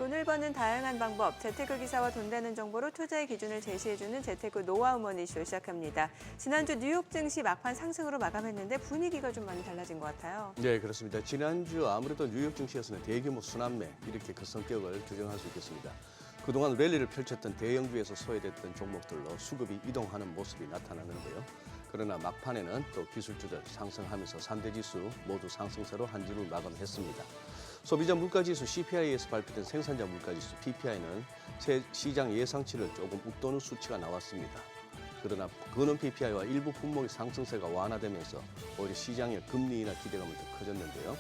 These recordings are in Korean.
돈을 버는 다양한 방법, 재테크 기사와 돈 되는 정보로 투자의 기준을 제시해주는 재테크 노하우 머니쇼 시작합니다. 지난주 뉴욕 증시 막판 상승으로 마감했는데 분위기가 좀 많이 달라진 것 같아요. 네, 그렇습니다. 지난주 아무래도 뉴욕 증시에서는 대규모 순환매, 이렇게 그 성격을 규정할 수 있겠습니다. 그동안 랠리를 펼쳤던 대형주에서 소외됐던 종목들로 수급이 이동하는 모습이 나타나는데요. 그러나 막판에는 또 기술주들 상승하면서 3대 지수 모두 상승세로 한 주를 마감했습니다. 소비자 물가지수 CPI에서 발표된 생산자 물가지수 PPI는 새 시장 예상치를 조금 웃도는 수치가 나왔습니다. 그러나 근원 PPI와 일부 품목의 상승세가 완화되면서 오히려 시장의 금리 인하 기대감은 더 커졌는데요.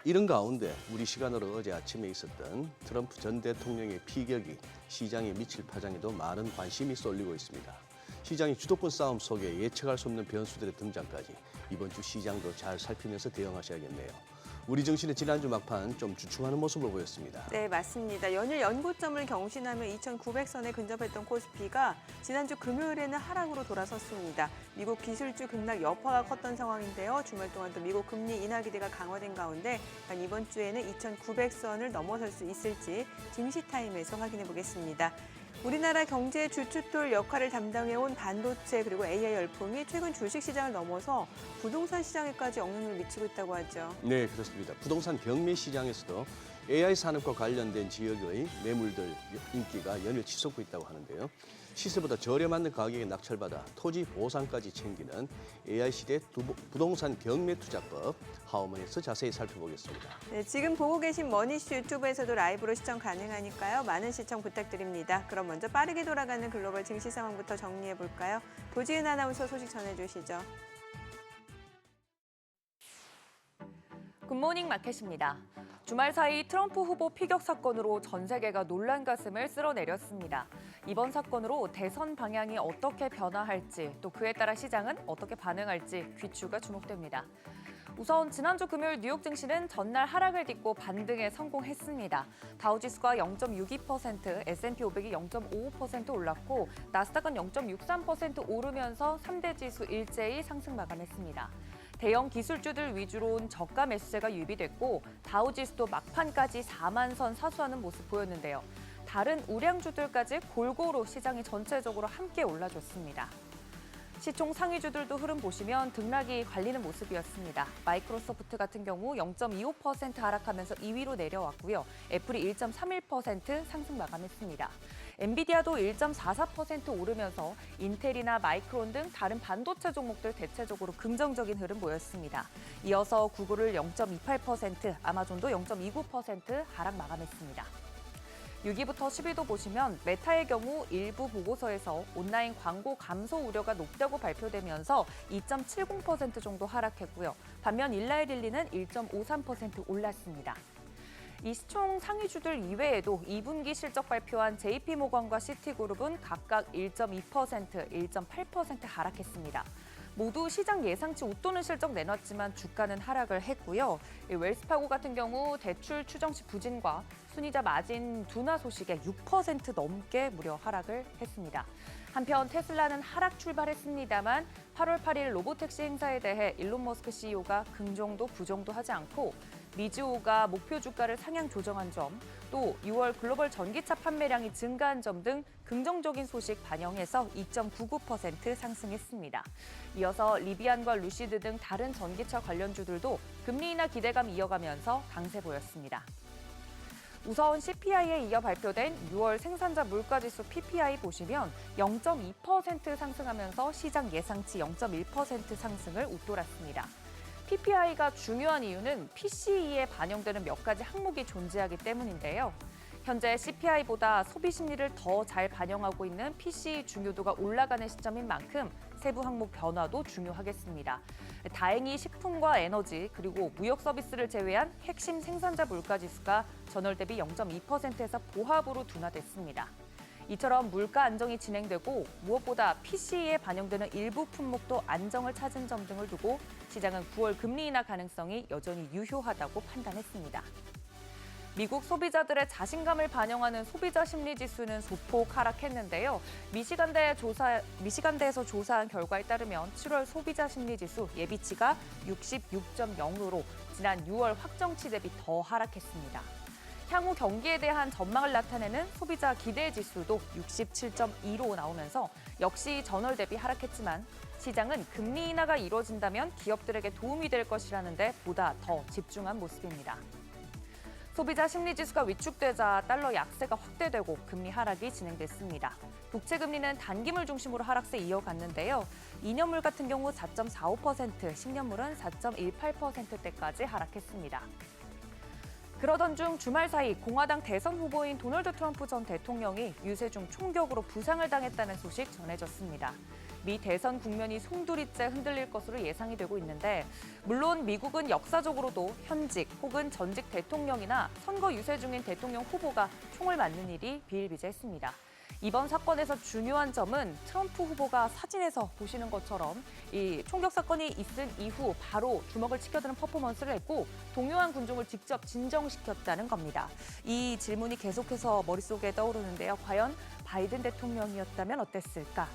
이런 가운데 우리 시간으로 어제 아침에 있었던 트럼프 전 대통령의 피격이 시장에 미칠 파장에도 많은 관심이 쏠리고 있습니다. 시장의 주도권 싸움 속에 예측할 수 없는 변수들의 등장까지 이번 주 시장도 잘 살피면서 대응하셔야겠네요. 우리 증시는 지난주 막판 좀 주춤하는 모습을 보였습니다. 네, 맞습니다. 연일 연고점을 경신하며 2,900선에 근접했던 코스피가 지난주 금요일에는 하락으로 돌아섰습니다. 미국 기술주 급락 여파가 컸던 상황인데요. 주말 동안 또 미국 금리 인하 기대가 강화된 가운데 이번 주에는 2,900선을 넘어설 수 있을지 증시타임에서 확인해 보겠습니다. 우리나라 경제의 주춧돌 역할을 담당해온 반도체 그리고 AI 열풍이 최근 주식시장을 넘어서 부동산 시장에까지 영향을 미치고 있다고 하죠. 네, 그렇습니다. 부동산 경매 시장에서도 AI 산업과 관련된 지역의 매물들 인기가 연일 치솟고 있다고 하는데요. 시세보다 저렴한 가격에 낙찰받아 토지 보상까지 챙기는 AI 시대 부동산 경매 투자법 하우먼에서 자세히 살펴보겠습니다. 네, 지금 보고 계신 머니쇼 유튜브에서도 라이브로 시청 가능하니까요. 많은 시청 부탁드립니다. 그럼 먼저 빠르게 돌아가는 글로벌 증시 상황부터 정리해 볼까요? 도지은 아나운서 소식 전해주시죠. 굿모닝 마켓입니다. 주말 사이 트럼프 후보 피격 사건으로 전 세계가 놀란 가슴을 쓸어내렸습니다. 이번 사건으로 대선 방향이 어떻게 변화할지 또 그에 따라 시장은 어떻게 반응할지 귀추가 주목됩니다. 우선 지난주 금요일 뉴욕 증시는 전날 하락을 딛고 반등에 성공했습니다. 다우지수가 0.62%, S&P 500이 0.55% 올랐고 나스닥은 0.63% 오르면서 3대 지수 일제히 상승 마감했습니다. 대형 기술주들 위주로 온 저가 매수세가 유입됐고 다우지수도 막판까지 4만 선 사수하는 모습 보였는데요. 다른 우량주들까지 골고루 시장이 전체적으로 함께 올라줬습니다. 시총 상위주들도 흐름 보시면 등락이 갈리는 모습이었습니다. 마이크로소프트 같은 경우 0.25% 하락하면서 2위로 내려왔고요. 애플이 1.31% 상승 마감했습니다. 엔비디아도 1.44% 오르면서 인텔이나 마이크론 등 다른 반도체 종목들 대체적으로 긍정적인 흐름 보였습니다. 이어서 구글을 0.28%, 아마존도 0.29% 하락 마감했습니다. 6위부터 10위도 보시면 메타의 경우 일부 보고서에서 온라인 광고 감소 우려가 높다고 발표되면서 2.70% 정도 하락했고요. 반면 일라이릴리는 1.53% 올랐습니다. 이 시총 상위주들 이외에도 2분기 실적 발표한 JP모건과 시티그룹은 각각 1.2%, 1.8% 하락했습니다. 모두 시장 예상치 웃도는 실적 내놨지만 주가는 하락을 했고요. 웰스파고 같은 경우 대출 추정 시 부진과 순이자 마진 둔화 소식에 6% 넘게 무려 하락을 했습니다. 한편 테슬라는 하락 출발했습니다만 8월 8일 로보택시 행사에 대해 일론 머스크 CEO가 긍정도 부정도 하지 않고 미즈호가 목표 주가를 상향 조정한 점, 또 6월 글로벌 전기차 판매량이 증가한 점 등 긍정적인 소식 반영해서 2.99% 상승했습니다. 이어서 리비안과 루시드 등 다른 전기차 관련주들도 금리 인하 기대감이 이어가면서 강세 보였습니다. 우선 CPI에 이어 발표된 6월 생산자 물가지수 PPI 보시면 0.2% 상승하면서 시장 예상치 0.1% 상승을 웃돌았습니다. PPI가 중요한 이유는 PCE에 반영되는 몇 가지 항목이 존재하기 때문인데요. 현재 CPI보다 소비 심리를 더 잘 반영하고 있는 PCE 중요도가 올라가는 시점인 만큼 세부 항목 변화도 중요하겠습니다. 다행히 식품과 에너지 그리고 무역 서비스를 제외한 핵심 생산자 물가지수가 전월 대비 0.2%에서 보합으로 둔화됐습니다. 이처럼 물가 안정이 진행되고 무엇보다 PCE에 반영되는 일부 품목도 안정을 찾은 점 등을 두고 시장은 9월 금리 인하 가능성이 여전히 유효하다고 판단했습니다. 미국 소비자들의 자신감을 반영하는 소비자 심리 지수는 소폭 하락했는데요. 미시간대에서 조사한 결과에 따르면 7월 소비자 심리 지수 예비치가 66.0으로 지난 6월 확정치 대비 더 하락했습니다. 향후 경기에 대한 전망을 나타내는 소비자 기대 지수도 67.2로 나오면서 역시 전월 대비 하락했지만 시장은 금리 인하가 이루어진다면 기업들에게 도움이 될 것이라는데 보다 더 집중한 모습입니다. 소비자 심리지수가 위축되자 달러 약세가 확대되고 금리 하락이 진행됐습니다. 국채 금리는 단기물 중심으로 하락세 이어갔는데요. 2년물 같은 경우 4.45%, 10년물은 4.18%대까지 하락했습니다. 그러던 중 주말 사이 공화당 대선 후보인 도널드 트럼프 전 대통령이 유세 중 총격으로 부상을 당했다는 소식 전해졌습니다. 미 대선 국면이 송두리째 흔들릴 것으로 예상이 되고 있는데 물론 미국은 역사적으로도 현직 혹은 전직 대통령이나 선거 유세 중인 대통령 후보가 총을 맞는 일이 비일비재했습니다. 이번 사건에서 중요한 점은 트럼프 후보가 사진에서 보시는 것처럼 이 총격 사건이 있은 이후 바로 주먹을 치켜드는 퍼포먼스를 했고 동요한 군중을 직접 진정시켰다는 겁니다. 이 질문이 계속해서 머릿속에 떠오르는데요. 과연 바이든 대통령이었다면 어땠을까?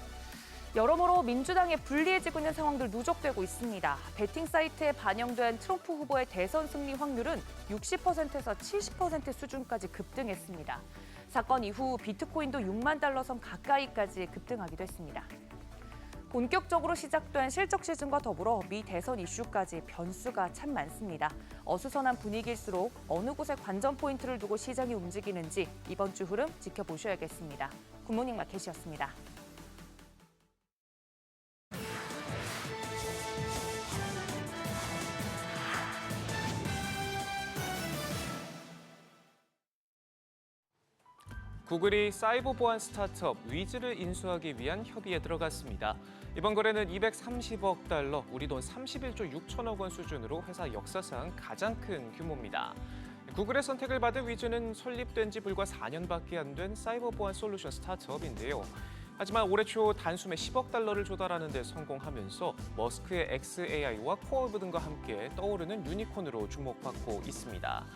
여러모로 민주당에 불리해지고 있는 상황들 누적되고 있습니다. 베팅 사이트에 반영된 트럼프 후보의 대선 승리 확률은 60%에서 70% 수준까지 급등했습니다. 사건 이후 비트코인도 6만 달러 선 가까이까지 급등하기도 했습니다. 본격적으로 시작된 실적 시즌과 더불어 미 대선 이슈까지 변수가 참 많습니다. 어수선한 분위기일수록 어느 곳에 관전 포인트를 두고 시장이 움직이는지 이번 주 흐름 지켜보셔야겠습니다. 굿모닝 마켓이었습니다. 구글이 사이버 보안 스타트업 위즈를 인수하기 위한 협의에 들어갔습니다. 이번 거래는 230억 달러, 우리 돈 31조 6천억 원 수준으로 회사 역사상 가장 큰 규모입니다. 구글의 선택을 받은 위즈는 설립된 지 불과 4년밖에 안 된 사이버 보안 솔루션 스타트업인데요. 하지만 올해 초 단숨에 10억 달러를 조달하는 데 성공하면서 머스크의 xAI와 코어브 등과 함께 떠오르는 유니콘으로 주목받고 있습니다.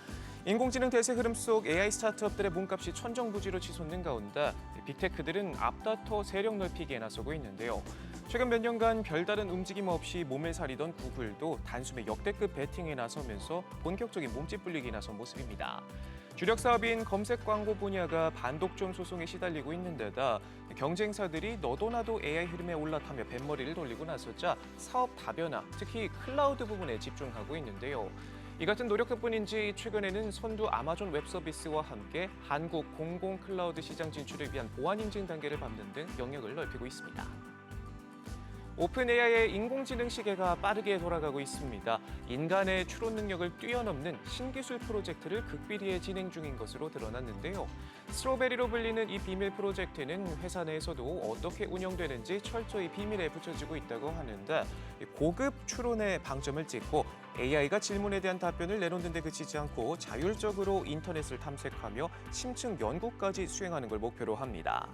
인공지능 대세 흐름 속 AI 스타트업들의 몸값이 천정부지로 치솟는 가운데 빅테크들은 앞다퉈 세력 넓히기에 나서고 있는데요. 최근 몇 년간 별다른 움직임 없이 몸을 사리던 구글도 단숨에 역대급 베팅에 나서면서 본격적인 몸집 불리기에 나선 모습입니다. 주력 사업인 검색 광고 분야가 반독점 소송에 시달리고 있는 데다 경쟁사들이 너도나도 AI 흐름에 올라타며 뱃머리를 돌리고 나서자 사업 다변화, 특히 클라우드 부분에 집중하고 있는데요. 이 같은 노력 덕분인지 최근에는 선두 아마존 웹 서비스와 함께 한국 공공 클라우드 시장 진출을 위한 보안 인증 단계를 밟는 등 영역을 넓히고 있습니다. 오픈 AI의 인공지능 시계가 빠르게 돌아가고 있습니다. 인간의 추론 능력을 뛰어넘는 신기술 프로젝트를 극비리에 진행 중인 것으로 드러났는데요. 스트로베리로 불리는 이 비밀 프로젝트는 회사 내에서도 어떻게 운영되는지 철저히 비밀에 붙여지고 있다고 하는데 고급 추론에 방점을 찍고 AI가 질문에 대한 답변을 내놓는 데 그치지 않고 자율적으로 인터넷을 탐색하며 심층 연구까지 수행하는 걸 목표로 합니다.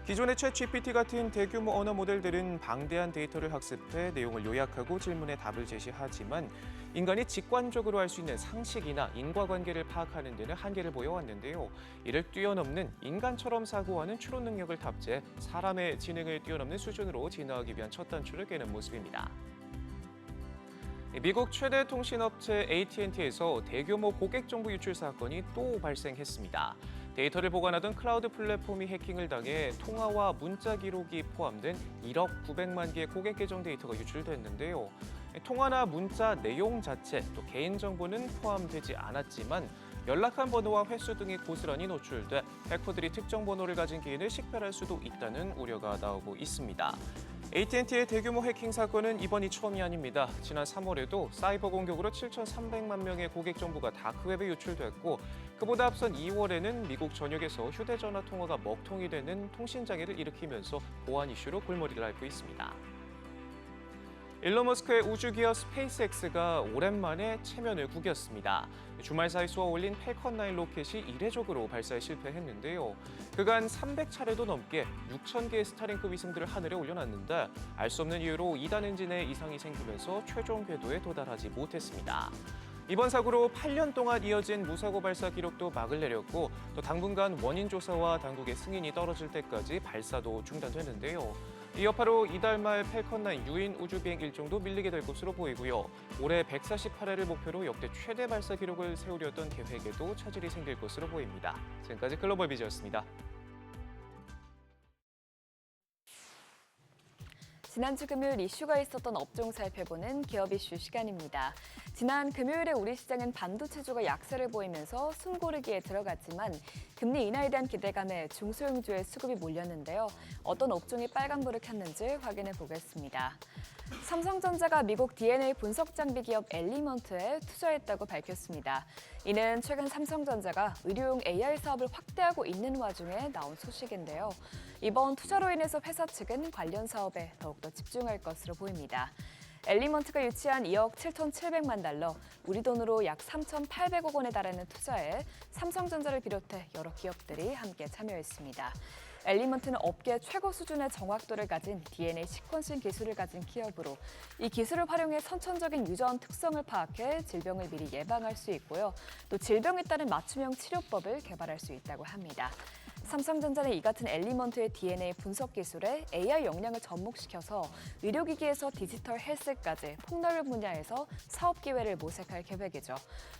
기존의 챗GPT 같은 대규모 언어 모델들은 방대한 데이터를 학습해 내용을 요약하고 질문에 답을 제시하지만 인간이 직관적으로 할 수 있는 상식이나 인과관계를 파악하는 데는 한계를 보여왔는데요. 이를 뛰어넘는 인간처럼 사고하는 추론 능력을 탑재해 사람의 지능을 뛰어넘는 수준으로 진화하기 위한 첫 단추를 깨는 모습입니다. 미국 최대 통신업체 AT&T에서 대규모 고객 정보 유출 사건이 또 발생했습니다. 데이터를 보관하던 클라우드 플랫폼이 해킹을 당해 통화와 문자 기록이 포함된 1억 900만 개의 고객 계정 데이터가 유출됐는데요. 통화나 문자 내용 자체, 또 개인정보는 포함되지 않았지만 연락한 번호와 횟수 등이 고스란히 노출돼 해커들이 특정 번호를 가진 개인을 식별할 수도 있다는 우려가 나오고 있습니다. AT&T의 대규모 해킹 사건은 이번이 처음이 아닙니다. 지난 3월에도 사이버 공격으로 7,300만 명의 고객 정보가 다크웹에 유출됐고 그보다 앞선 2월에는 미국 전역에서 휴대전화 통화가 먹통이 되는 통신 장애를 일으키면서 보안 이슈로 골머리를 앓고 있습니다. 일론 머스크의 우주기업 스페이스X가 오랜만에 체면을 구겼습니다. 주말 사이 쏘아올린 팰컨9 로켓이 이례적으로 발사에 실패했는데요. 그간 300차례도 넘게 6,000개의 스타링크 위성들을 하늘에 올려놨는데 알 수 없는 이유로 2단 엔진에 이상이 생기면서 최종 궤도에 도달하지 못했습니다. 이번 사고로 8년 동안 이어진 무사고 발사 기록도 막을 내렸고 또 당분간 원인 조사와 당국의 승인이 떨어질 때까지 발사도 중단되는데요. 이 여파로 이달 말 팰컨9 유인 우주비행 일정도 밀리게 될 것으로 보이고요. 올해 148회를 목표로 역대 최대 발사 기록을 세우려던 계획에도 차질이 생길 것으로 보입니다. 지금까지 글로벌 비즈였습니다. 지난주 금요일 이슈가 있었던 업종 살펴보는 기업 이슈 시간입니다. 지난 금요일에 우리 시장은 반도체주가 약세를 보이면서 숨고르기에 들어갔지만 금리 인하에 대한 기대감에 중소형주의 수급이 몰렸는데요. 어떤 업종이 빨간불을 켰는지 확인해 보겠습니다. 삼성전자가 미국 DNA 분석 장비 기업 엘리먼트에 투자했다고 밝혔습니다. 이는 최근 삼성전자가 의료용 AI 사업을 확대하고 있는 와중에 나온 소식인데요. 이번 투자로 인해서 회사 측은 관련 사업에 더욱더 집중할 것으로 보입니다. 엘리먼트가 유치한 2억 7,700만 달러, 우리 돈으로 약 3,800억 원에 달하는 투자에 삼성전자를 비롯해 여러 기업들이 함께 참여했습니다. 엘리먼트는 업계 최고 수준의 정확도를 가진 DNA 시퀀싱 기술을 가진 기업으로 이 기술을 활용해 선천적인 유전 특성을 파악해 질병을 미리 예방할 수 있고요. 또 질병에 따른 맞춤형 치료법을 개발할 수 있다고 합니다. 삼성전자는 이 같은 엘리먼트의 DNA 분석 기술에 AI 역량을 접목시켜서 의료기기에서 디지털 헬스까지 폭넓은 분야에서 사업 기회를 모색할 계획이죠.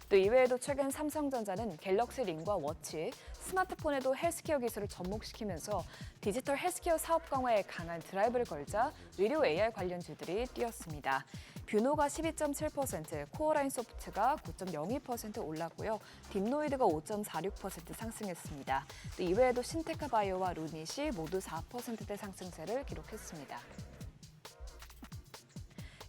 또 이외에도 최근 삼성전자는 갤럭시 링과 워치, 스마트폰에도 헬스케어 기술을 접목시키면서 디지털 헬스케어 사업 강화에 강한 드라이브를 걸자 의료 AI 관련주들이 뛰었습니다. 뷰노가 12.7%, 코어라인 소프트가 9.02% 올랐고요. 딥노이드가 5.46% 상승했습니다. 또 이외에도 신테카 바이오와 루닛이 모두 4%대 상승세를 기록했습니다.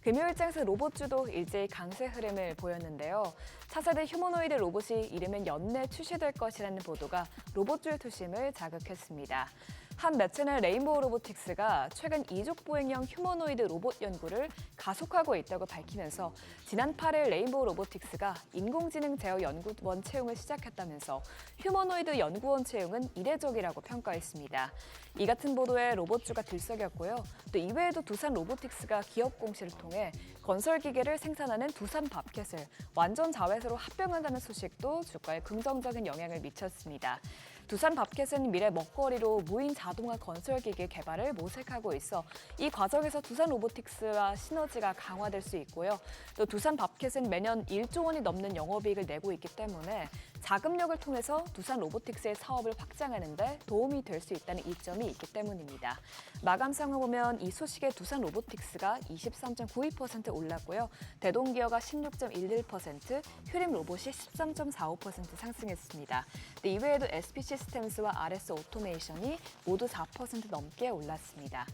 금요일장에서 로봇주도 일제히 강세 흐름을 보였는데요. 차세대 휴머노이드 로봇이 이르면 연내 출시될 것이라는 보도가 로봇주의 투심을 자극했습니다. 한 매체는 레인보우 로보틱스가 최근 이족 보행형 휴머노이드 로봇 연구를 가속하고 있다고 밝히면서 지난 8일 레인보우 로보틱스가 인공지능 제어 연구원 채용을 시작했다면서 휴머노이드 연구원 채용은 이례적이라고 평가했습니다. 이 같은 보도에 로봇주가 들썩였고요. 또 이외에도 두산 로보틱스가 기업 공시를 통해 건설기계를 생산하는 두산 밥켓을 완전 자회사로 합병한다는 소식도 주가에 긍정적인 영향을 미쳤습니다. 두산 밥켓은 미래 먹거리로 무인 자동화 건설기계 개발을 모색하고 있어 이 과정에서 두산 로보틱스와 시너지가 강화될 수 있고요. 또 두산 밥켓은 매년 1조 원이 넘는 영업이익을 내고 있기 때문에 자금력을 통해서 두산 로보틱스의 사업을 확장하는 데 도움이 될 수 있다는 이점이 있기 때문입니다. 마감상을 보면 이 소식에 두산 로보틱스가 23.92% 올랐고요. 대동기어가 16.11%, 휴림 로봇이 13.45% 상승했습니다. 이외에도 SP 시스템스와 RS 오토메이션이 모두 4% 넘게 올랐습니다.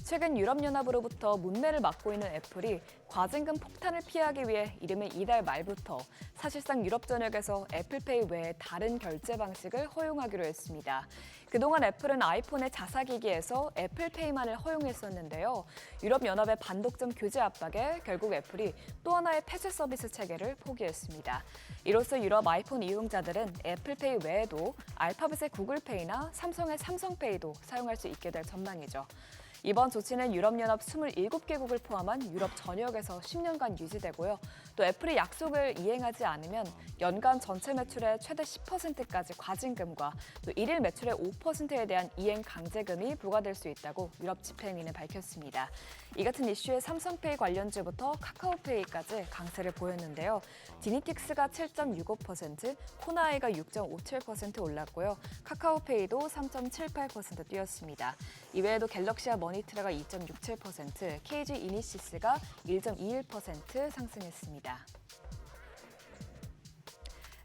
최근 유럽연합으로부터 문매를 막고 있는 애플이 과징금 폭탄을 피하기 위해 이르면 이달 말부터 사실상 유럽 전역에서 애플페이 외에 다른 결제 방식을 허용하기로 했습니다. 그동안 애플은 아이폰의 자사기기에서 애플페이만을 허용했었는데요. 유럽연합의 반독점 규제 압박에 결국 애플이 또 하나의 폐쇄 서비스 체계를 포기했습니다. 이로써 유럽 아이폰 이용자들은 애플페이 외에도 알파벳의 구글페이나 삼성의 삼성페이도 사용할 수 있게 될 전망이죠. 이번 조치는 유럽연합 27개국을 포함한 유럽 전역에서 10년간 유지되고요. 또 애플이 약속을 이행하지 않으면 연간 전체 매출의 최대 10%까지 과징금과 또 일일 매출의 5%에 대한 이행 강제금이 부과될 수 있다고 유럽 집행위는 밝혔습니다. 이 같은 이슈에 삼성페이 관련주부터 카카오페이까지 강세를 보였는데요. 디니틱스가 7.65%, 코나아이가 6.57% 올랐고요. 카카오페이도 3.78% 뛰었습니다. 이외에도 갤럭시와 머니트라가 2.67%, KG 이니시스가 1.21% 상승했습니다.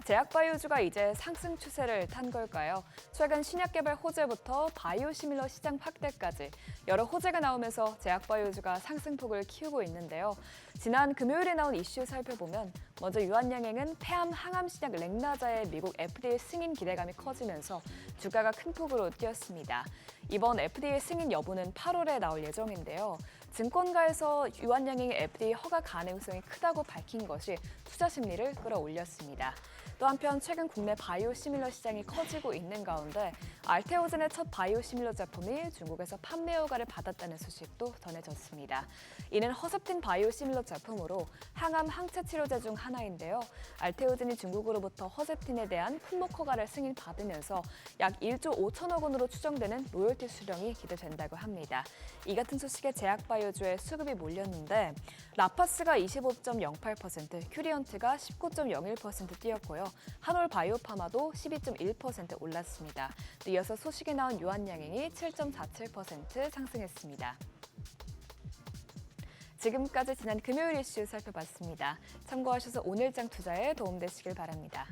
제약바이오주가 이제 상승 추세를 탄 걸까요? 최근 신약 개발 호재부터 바이오시밀러 시장 확대까지 여러 호재가 나오면서 제약바이오주가 상승폭을 키우고 있는데요. 지난 금요일에 나온 이슈 살펴보면 먼저 유한양행은 폐암 항암 신약 렉나자의 미국 FDA 승인 기대감이 커지면서 주가가 큰 폭으로 뛰었습니다. 이번 FDA 승인 여부는 8월에 나올 예정인데요. 증권가에서 유한양행의 FDA 허가 가능성이 크다고 밝힌 것이 투자 심리를 끌어올렸습니다. 또 한편 최근 국내 바이오시밀러 시장이 커지고 있는 가운데 알테오젠의 첫 바이오시밀러 제품이 중국에서 판매 허가를 받았다는 소식도 전해졌습니다. 이는 허셉틴 바이오시밀러 제품으로 항암 항체 치료제 중 하나인데요. 알테오젠이 중국으로부터 허셉틴에 대한 품목 허가를 승인받으면서 약 1조 5천억 원으로 추정되는 로열티 수령이 기대된다고 합니다. 이 같은 소식에 제약바이오주에 수급이 몰렸는데 라파스가 25.08%, 큐리언트가 19.01% 뛰었고요. 한올바이오파마도 12.1% 올랐습니다. 또 이어서 소식이 나온 유한양행이 7.47% 상승했습니다. 지금까지 지난 금요일 이슈 살펴봤습니다. 참고하셔서 오늘장 투자에 도움되시길 바랍니다.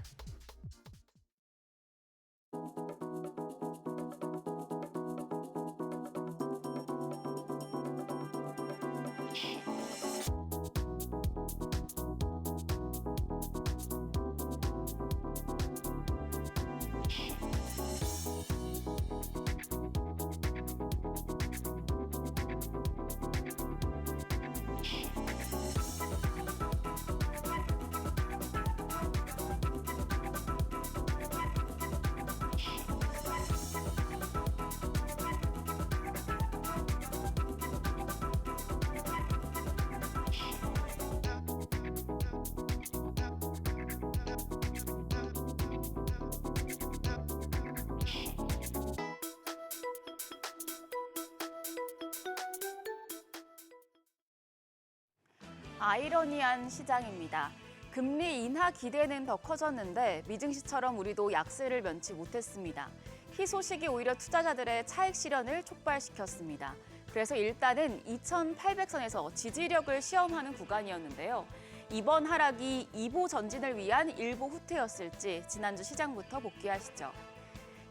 아이러니한 시장입니다. 금리 인하 기대는 더 커졌는데 미증시처럼 우리도 약세를 면치 못했습니다. 희소식이 오히려 투자자들의 차익 실현을 촉발시켰습니다. 그래서 일단은 2,800선에서 지지력을 시험하는 구간이었는데요. 이번 하락이 2보 전진을 위한 일보 후퇴였을지 지난주 시장부터 복귀하시죠.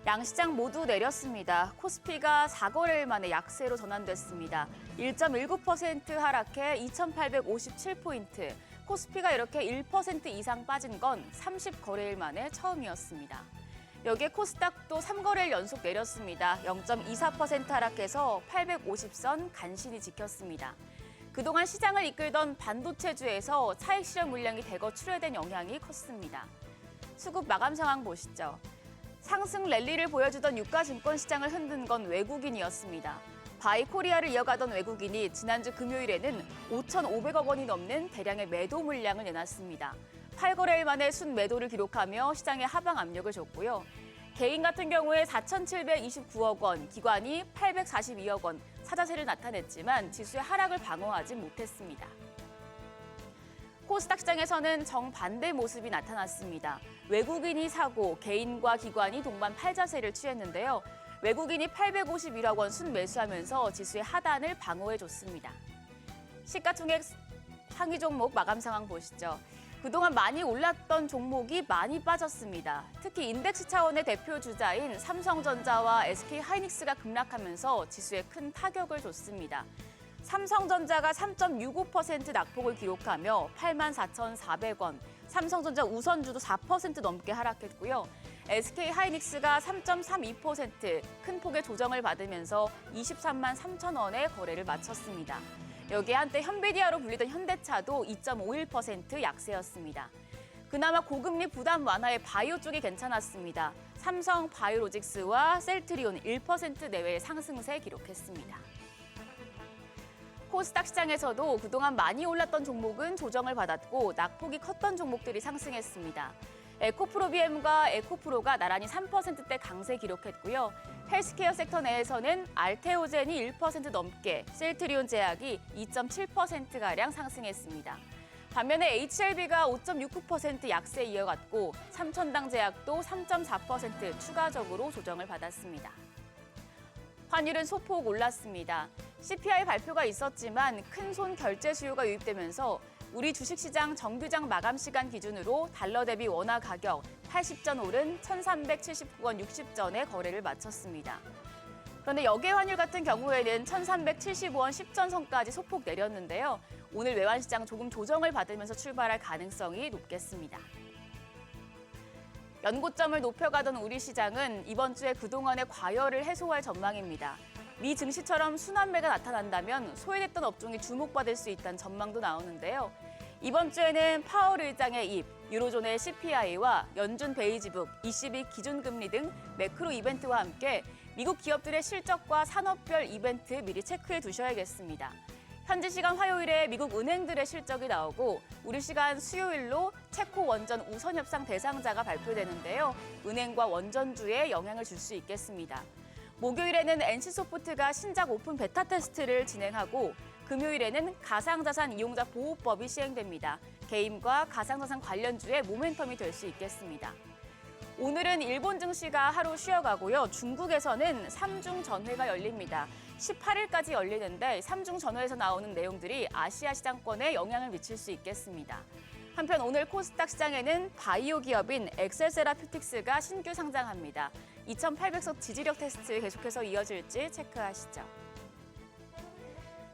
양시장 모두 내렸습니다. 코스피가 4거래일 만에 약세로 전환됐습니다. 1.19% 하락해 2,857포인트. 코스피가 이렇게 1% 이상 빠진 건 30거래일 만에 처음이었습니다. 여기에 코스닥도 3거래일 연속 내렸습니다. 0.24% 하락해서 850선 간신히 지켰습니다. 그동안 시장을 이끌던 반도체주에서 차익 실현 물량이 대거 출회된 영향이 컸습니다. 수급 마감 상황 보시죠. 상승 랠리를 보여주던 유가증권 시장을 흔든 건 외국인이었습니다. 바이코리아를 이어가던 외국인이 지난주 금요일에는 5,500억 원이 넘는 대량의 매도 물량을 내놨습니다. 8거래일 만에 순매도를 기록하며 시장에 하방 압력을 줬고요. 개인 같은 경우에 4,729억 원, 기관이 842억 원, 사자세를 나타냈지만 지수의 하락을 방어하지 못했습니다. 코스닥 시장에서는 정반대 모습이 나타났습니다. 외국인이 사고 개인과 기관이 동반 팔자세를 취했는데요. 외국인이 851억 원 순매수하면서 지수의 하단을 방어해줬습니다. 시가총액 상위 종목 마감 상황 보시죠. 그동안 많이 올랐던 종목이 많이 빠졌습니다. 특히 인덱스 차원의 대표 주자인 삼성전자와 SK하이닉스가 급락하면서 지수에 큰 타격을 줬습니다. 삼성전자가 3.65% 낙폭을 기록하며 84,400원, 삼성전자 우선주도 4% 넘게 하락했고요. SK하이닉스가 3.32% 큰 폭의 조정을 받으면서 23만 3천 원에 거래를 마쳤습니다. 여기에 한때 현비디아로 불리던 현대차도 2.51% 약세였습니다. 그나마 고금리 부담 완화의 바이오 쪽이 괜찮았습니다. 삼성 바이오로직스와 셀트리온 1% 내외의 상승세 기록했습니다. 코스닥 시장에서도 그동안 많이 올랐던 종목은 조정을 받았고 낙폭이 컸던 종목들이 상승했습니다. 에코프로비엠과 에코프로가 나란히 3%대 강세 기록했고요. 헬스케어 섹터 내에서는 알테오젠이 1% 넘게, 셀트리온 제약이 2.7%가량 상승했습니다. 반면에 HLB가 5.69% 약세 이어갔고 삼천당 제약도 3.4% 추가적으로 조정을 받았습니다. 환율은 소폭 올랐습니다. CPI 발표가 있었지만 큰손 결제 수요가 유입되면서 우리 주식시장 정규장 마감 시간 기준으로 달러 대비 원화 가격 80전 오른 1,379원 60전에 거래를 마쳤습니다. 그런데 역외 환율 같은 경우에는 1,375원 10전 선까지 소폭 내렸는데요. 오늘 외환시장 조금 조정을 받으면서 출발할 가능성이 높겠습니다. 연고점을 높여가던 우리 시장은 이번 주에 그동안의 과열을 해소할 전망입니다. 미 증시처럼 순환매가 나타난다면 소외됐던 업종이 주목받을 수 있다는 전망도 나오는데요. 이번 주에는 파월 의장의 입, 유로존의 CPI와 연준 베이지북, ECB 기준금리 등 매크로 이벤트와 함께 미국 기업들의 실적과 산업별 이벤트 미리 체크해 두셔야겠습니다. 현지 시간 화요일에 미국 은행들의 실적이 나오고 우리 시간 수요일로 체코 원전 우선 협상 대상자가 발표되는데요. 은행과 원전주에 영향을 줄 수 있겠습니다. 목요일에는 NC소프트가 신작 오픈 베타 테스트를 진행하고 금요일에는 가상자산 이용자 보호법이 시행됩니다. 개임과 가상자산 관련주의 모멘텀이 될 수 있겠습니다. 오늘은 일본 증시가 하루 쉬어가고요. 중국에서는 3중 전회가 열립니다. 18일까지 열리는데 3중 전회에서 나오는 내용들이 아시아 시장권에 영향을 미칠 수 있겠습니다. 한편 오늘 코스닥 시장에는 바이오 기업인 엑셀세라퓨틱스가 신규 상장합니다. 2800석 지지력 테스트 계속해서 이어질지 체크하시죠.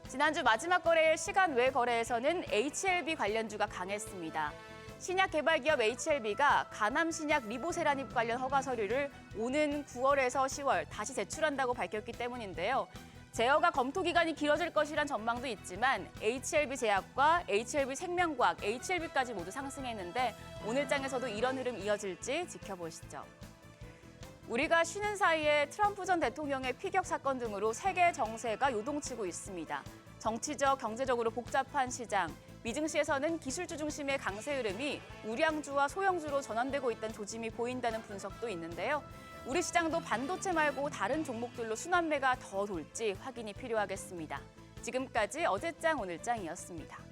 지난주 마지막 거래일 시간 외 거래에서는 HLB 관련주가 강했습니다. 신약 개발 기업 HLB가 가남 신약 리보세라닙 관련 허가 서류를 오는 9월에서 10월 다시 제출한다고 밝혔기 때문인데요. 제어가 검토 기간이 길어질 것이란 전망도 있지만 HLB 제약과 HLB 생명과학, HLB까지 모두 상승했는데 오늘 장에서도 이런 흐름 이어질지 지켜보시죠. 우리가 쉬는 사이에 트럼프 전 대통령의 피격 사건 등으로 세계 정세가 요동치고 있습니다. 정치적, 경제적으로 복잡한 시장, 미증시에서는 기술주 중심의 강세 흐름이 우량주와 소형주로 전환되고 있다는 조짐이 보인다는 분석도 있는데요. 우리 시장도 반도체 말고 다른 종목들로 순환매가 더 돌지 확인이 필요하겠습니다. 지금까지 어제장 오늘장이었습니다.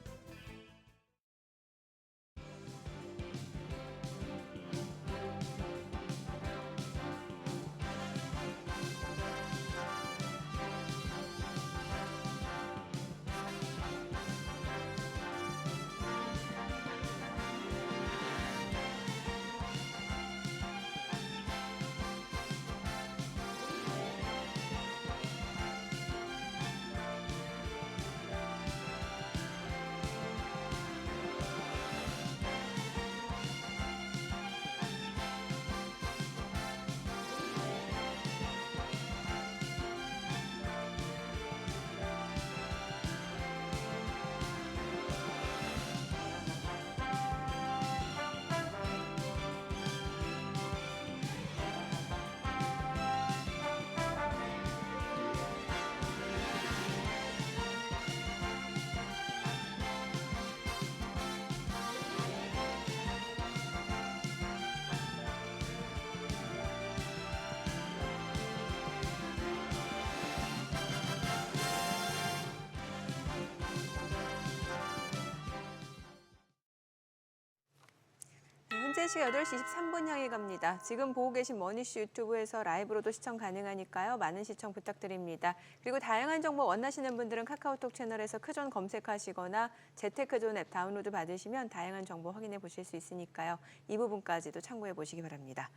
현재 시각 8시 23분 향해 갑니다. 지금 보고 계신 머니쇼 유튜브에서 라이브로도 시청 가능하니까요. 많은 시청 부탁드립니다. 그리고 다양한 정보 원하시는 분들은 카카오톡 채널에서 크존 검색하시거나 재테크존 앱 다운로드 받으시면 다양한 정보 확인해 보실 수 있으니까요. 이 부분까지도 참고해 보시기 바랍니다.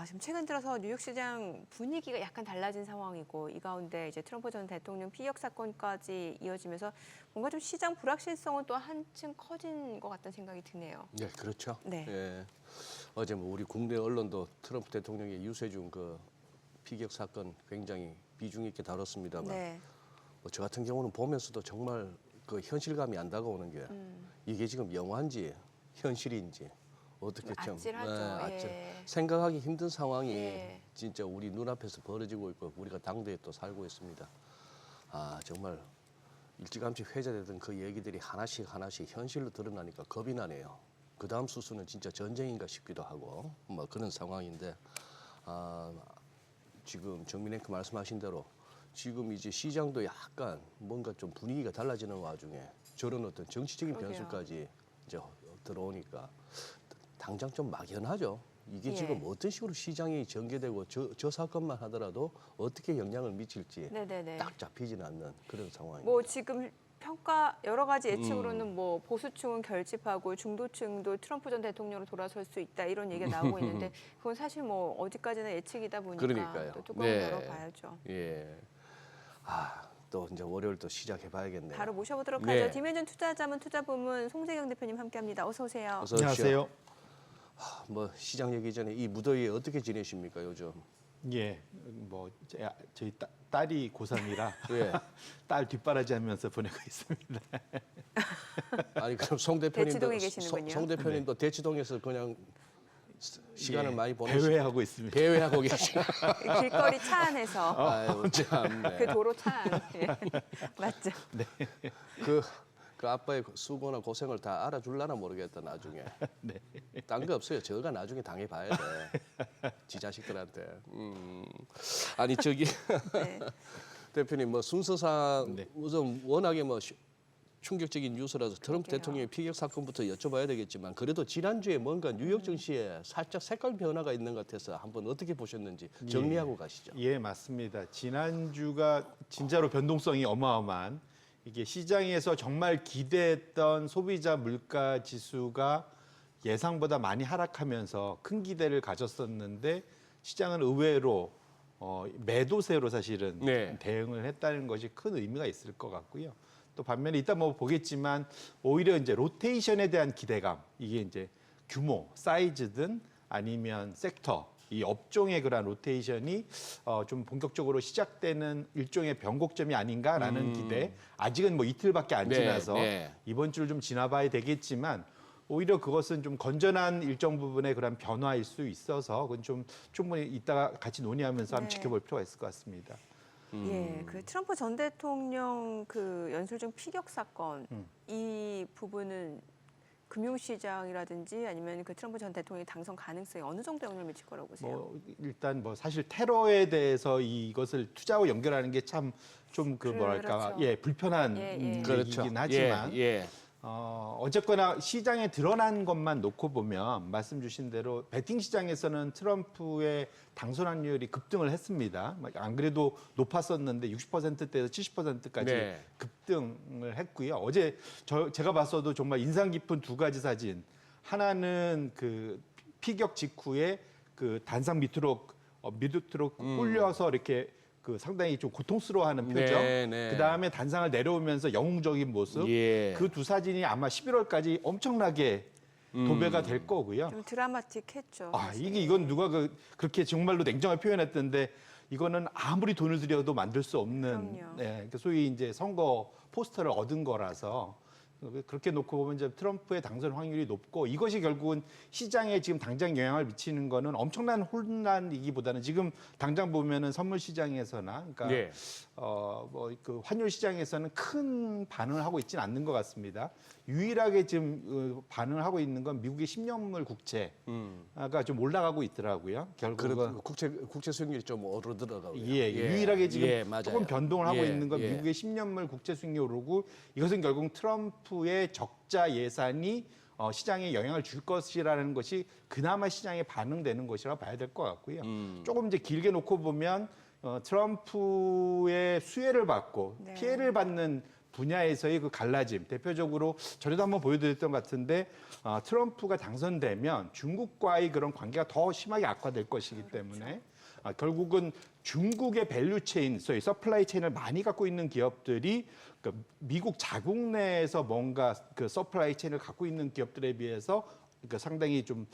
지금 최근 들어서 뉴욕 시장 분위기가 약간 달라진 상황이고 이 가운데 이제 트럼프 전 대통령 피격 사건까지 이어지면서 뭔가 좀 시장 불확실성은 또 한층 커진 것 같다는 생각이 드네요. 네, 그렇죠. 네. 예. 어제 뭐 우리 국내 언론도 트럼프 대통령의 유세중 그 피격 사건 굉장히 비중 있게 다뤘습니다만 네. 뭐 저 같은 경우는 보면서도 정말 그 현실감이 안 다가오는 게 이게 지금 영화인지 현실인지 어떻게 좀 아찔하죠. 생각하기 힘든 상황이 예. 진짜 우리 눈앞에서 벌어지고 있고 우리가 당대에 또 살고 있습니다. 정말 일찌감치 회자되던 그 얘기들이 하나씩 현실로 드러나니까 겁이 나네요. 그 다음 수순은 진짜 전쟁인가 싶기도 하고 뭐 그런 상황인데 지금 정민 앵커 말씀하신 대로 지금 이제 시장도 약간 뭔가 좀 분위기가 달라지는 와중에 저런 어떤 정치적인 그러게요. 변수까지 이제 들어오니까 당장 좀 막연하죠. 이게 예. 지금 어떤 식으로 시장이 전개되고 저 사건만 하더라도 어떻게 영향을 미칠지 네네네. 딱 잡히지는 않는 그런 상황입니다. 뭐 지금 평가 여러 가지 예측으로는 뭐 보수층은 결집하고 중도층도 트럼프 전 대통령으로 돌아설 수 있다 이런 얘기가 나오고 있는데 그건 사실 뭐 어디까지나 예측이다 보니까 그러니까요. 또 뚜껑을 네. 열어봐야죠. 예. 또 이제 월요일 또 시작해봐야겠네요. 바로 모셔보도록 네. 하죠. 디멘전 투자자문 투자부문 송세경 대표님 함께합니다. 어서 오세요. 어서 오십시오. 안녕하세요. 뭐 시장 얘기 전에 이 무더위에 어떻게 지내십니까 요즘? 예, 저희 딸이 고3이라 예. 딸 뒷바라지하면서 보내고 있습니다. 아니 그럼 송 대표님도 대치동에 계시는군요. 송 대표님도 대치동에서 그냥 시간을 많이 보내시고 배회하고 있습니다. 배회하고 계시나? 길거리 차 안에서 아유 참네. 그 도로 차 안. 예. 맞죠? 그 아빠의 수고나 고생을 다 알아줄라나 모르겠다 나중에. 네. 딴 거 없어요. 저가 나중에 당해봐야 돼. 지 자식들한테. 아니 저기 네. 대표님 뭐 순서상 네. 우선 워낙에 뭐 충격적인 뉴스라서 트럼프 그러게요. 대통령의 피격 사건부터 여쭤봐야 되겠지만 그래도 지난주에 뭔가 뉴욕 증시에 살짝 색깔 변화가 있는 것 같아서 한번 어떻게 보셨는지 정리하고 가시죠. 예, 맞습니다. 지난주가 진짜로 변동성이 어마어마한 이게 시장에서 정말 기대했던 소비자 물가 지수가 예상보다 많이 하락하면서 큰 기대를 가졌었는데 시장은 의외로 매도세로 사실은 네. 대응을 했다는 것이 큰 의미가 있을 것 같고요. 또 반면에 이따 뭐 보겠지만 오히려 이제 로테이션에 대한 기대감 이게 이제 규모, 사이즈든 아니면 섹터 이 업종의 그런 로테이션이 좀 본격적으로 시작되는 일종의 변곡점이 아닌가라는 기대. 아직은 뭐 이틀밖에 안 네, 지나서 네. 이번 주를 좀 지나봐야 되겠지만 오히려 그것은 좀 건전한 일정 부분의 그런 변화일 수 있어서 그건 좀 충분히 이따가 같이 논의하면서 한번 네. 지켜볼 필요가 있을 것 같습니다. 예, 그 트럼프 전 대통령 그 연설중 피격 사건 이 부분은 금융시장이라든지 아니면 그 트럼프 전 대통령의 당선 가능성이 어느 정도 영향을 미칠 거라고 보세요? 일단 사실 테러에 대해서 이것을 투자와 연결하는 게 참 좀 뭐랄까 그렇죠. 불편한 예. 얘기긴 하지만 예. 어쨌거나 시장에 드러난 것만 놓고 보면 말씀 주신 대로 베팅 시장에서는 트럼프의 당선 확률이 급등을 했습니다. 안 그래도 높았었는데 60%대에서 70%까지 네. 급등을 했고요. 어제 제가 봤어도 정말 인상 깊은 두 가지 사진. 하나는 그 피격 직후에 그 단상 밑으로 꿀려서 이렇게 그 상당히 좀 고통스러워하는 표정. 네. 그 다음에 단상을 내려오면서 영웅적인 모습. 예. 그 두 사진이 아마 11월까지 엄청나게 도배가 될 거고요. 좀 드라마틱했죠. 사실. 이건 누가 그렇게 정말로 냉정하게 표현했던데 이거는 아무리 돈을 들여도 만들 수 없는 그럼요. 소위 이제 선거 포스터를 얻은 거라서 그렇게 놓고 보면 이제 트럼프의 당선 확률이 높고 이것이 결국은 시장에 지금 당장 영향을 미치는 거는 엄청난 혼란이기보다는 지금 당장 보면은 선물 시장에서나 그러니까 예. 그 환율 시장에서는 큰 반응을 하고 있지는 않는 것 같습니다. 유일하게 지금 반응을 하고 있는 건 미국의 10년물 국채가 좀 올라가고 있더라고요. 결국은 국채 수익률이 좀 오르더라고요. 유일하게 지금 맞아요. 조금 변동을 하고 예, 있는 건 예. 미국의 10년물 국채 수익률이 오르고 이것은 결국 트럼프의 적자 예산이 시장에 영향을 줄 것이라는 것이 그나마 시장에 반응되는 것이라 봐야 될 것 같고요. 조금 이제 길게 놓고 보면 트럼프의 수혜를 받고 네. 피해를 받는 분야에서의 그 갈라짐, 대표적으로 전에도 한번 보여드렸던 것 같은데 트럼프가 당선되면 중국과의 그런 관계가 더 심하게 악화될 것이기 때문에 결국은 중국의 밸류체인, 소위 서플라이 체인을 많이 갖고 있는 기업들이 그 미국 자국 내에서 뭔가 그 서플라이 체인을 갖고 있는 기업들에 비해서 그러니까 상당히 좀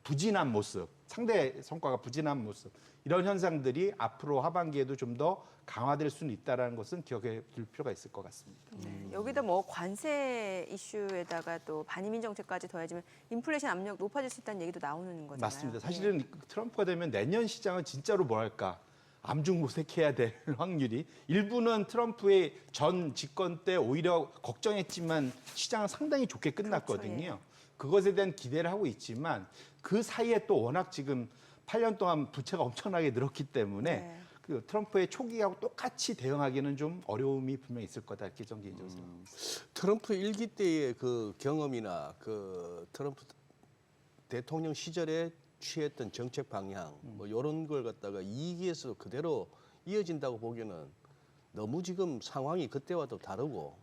부진한 모습, 상대 성과가 부진한 모습 이런 현상들이 앞으로 하반기에도 좀 더 강화될 수는 있다는 것은 기억해 둘 필요가 있을 것 같습니다. 여기다 뭐 관세 이슈에다가 또 반이민 정책까지 더해지면 인플레이션 압력 높아질 수 있다는 얘기도 나오는 거잖아요. 맞습니다. 사실은 트럼프가 되면 내년 시장은 진짜로 뭐랄까 암중무색해야 될 확률이 일부는 트럼프의 전 집권 때 오히려 걱정했지만 시장은 상당히 좋게 끝났거든요. 그렇죠, 그것에 대한 기대를 하고 있지만 그 사이에 또 워낙 지금 8년 동안 부채가 엄청나게 늘었기 때문에 네. 그 트럼프의 초기하고 똑같이 대응하기는 좀 어려움이 분명히 있을 거다 이렇게 저는 개인적으로 생각합니다. 트럼프 일기 때의 그 경험이나 그 트럼프 대통령 시절에 취했던 정책 방향 뭐 이런 걸 갖다가 2기에서 그대로 이어진다고 보기에는 너무 지금 상황이 그때와도 다르고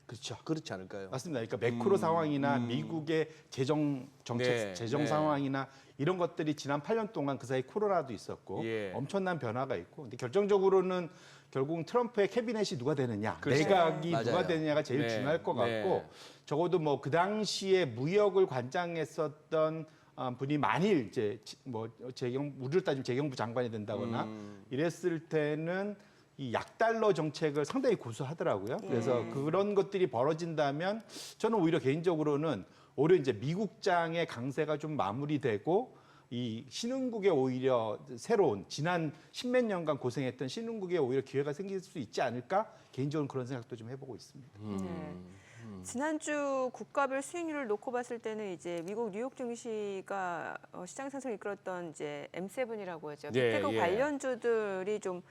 그렇죠. 그렇지 않을까요? 맞습니다. 그러니까 매크로 상황이나 미국의 재정 정책, 네, 재정 네. 상황이나 이런 것들이 지난 8년 동안 그 사이 코로나도 있었고 예. 엄청난 변화가 있고 근데 결정적으로는 결국은 트럼프의 캐비넷이 누가 되느냐, 그렇죠. 내각이 맞아요. 누가 되느냐가 제일 네, 중요할 것 같고 네. 적어도 뭐 그 당시에 무역을 관장했었던 분이 만일 이제 우리를 따지면 재경부 장관이 된다거나 이랬을 때는 이 약달러 정책을 상당히 고수하더라고요. 그래서 그런 것들이 벌어진다면 저는 오히려 개인적으로는 이제 미국장의 강세가 좀 마무리되고 이 신흥국에 오히려 새로운 지난 십몇 년간 고생했던 신흥국에 오히려 기회가 생길 수 있지 않을까 개인적으로 그런 생각도 좀 해보고 있습니다. 네. 지난주 국가별 수익률을 놓고 봤을 때는 이제 미국 뉴욕 증시가 시장 상승을 이끌었던 이제 M7이라고 하죠. 예, 빅테크 예. 관련주들이 좀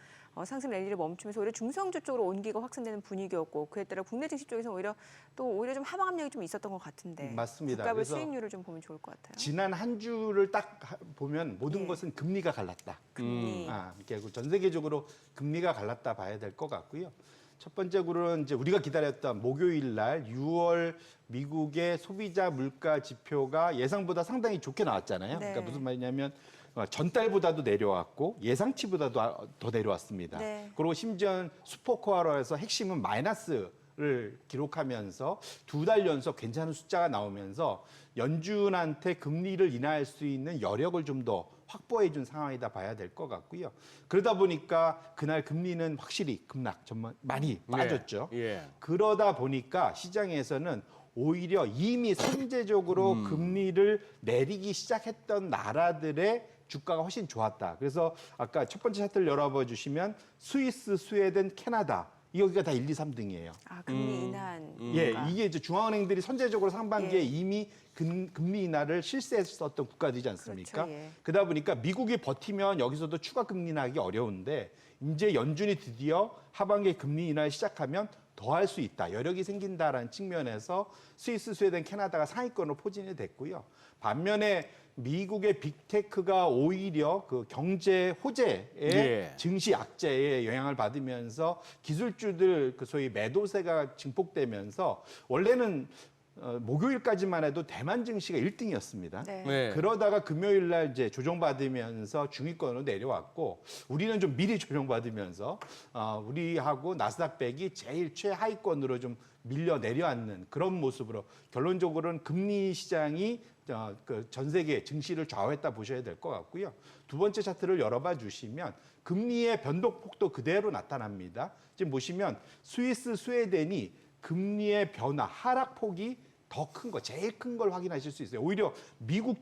상승 랠리를 멈추면서 오히려 중성주 쪽으로 온기가 확산되는 분위기였고 그에 따라 국내 증시 쪽에서 오히려 좀 하방 압력이 좀 있었던 것 같은데 맞습니다. 국가별 그래서 수익률을 좀 보면 좋을 것 같아요. 지난 한 주를 딱 보면 모든 예. 것은 금리가 갈랐다. 금리. 결국 전 세계적으로 금리가 갈랐다 봐야 될 것 같고요. 첫 번째로는 이제 우리가 기다렸던 목요일 날 6월 미국의 소비자 물가 지표가 예상보다 상당히 좋게 나왔잖아요. 네. 그러니까 무슨 말이냐면 전달보다도 내려왔고 예상치보다도 더 내려왔습니다. 네. 그리고 심지어 슈퍼코어로 해서 핵심은 마이너스를 기록하면서 2달 연속 괜찮은 숫자가 나오면서 연준한테 금리를 인하할 수 있는 여력을 좀 더 확보해 준 상황이다 봐야 될 것 같고요. 그러다 보니까 그날 금리는 확실히 급락 정말 많이 빠졌죠. 예. 그러다 보니까 시장에서는 오히려 이미 선제적으로 금리를 내리기 시작했던 나라들의 주가가 훨씬 좋았다. 그래서 아까 첫 번째 차트를 열어봐 주시면 스위스, 스웨덴, 캐나다 여기가 다 1, 2, 3등이에요. 금리 인하한. 예, 이게 이제 중앙은행들이 선제적으로 상반기에 예. 이미 금리 인하를 실시했었던 국가들이지 않습니까? 그렇죠, 예. 그러다 보니까 미국이 버티면 여기서도 추가 금리 인하하기 어려운데 이제 연준이 드디어 하반기에 금리 인하를 시작하면 더 할 수 있다. 여력이 생긴다라는 측면에서 스위스, 스웨덴, 캐나다가 상위권으로 포진이 됐고요. 반면에 미국의 빅테크가 오히려 그 경제 호재의 예. 증시 악재에 영향을 받으면서 기술주들 그 소위 매도세가 증폭되면서 원래는 목요일까지만 해도 대만 증시가 1등이었습니다. 네. 네. 그러다가 금요일 날 이제 조정받으면서 중위권으로 내려왔고 우리는 좀 미리 조정받으면서 우리하고 나스닥백이 제일 최하위권으로 좀 밀려 내려앉는 그런 모습으로 결론적으로는 금리 시장이 전 세계 증시를 좌우했다 보셔야 될 것 같고요. 두 번째 차트를 열어봐 주시면 금리의 변동폭도 그대로 나타납니다. 지금 보시면 스위스, 스웨덴이 금리의 변화, 하락폭이 더 큰 거, 제일 큰 걸 확인하실 수 있어요. 오히려 미국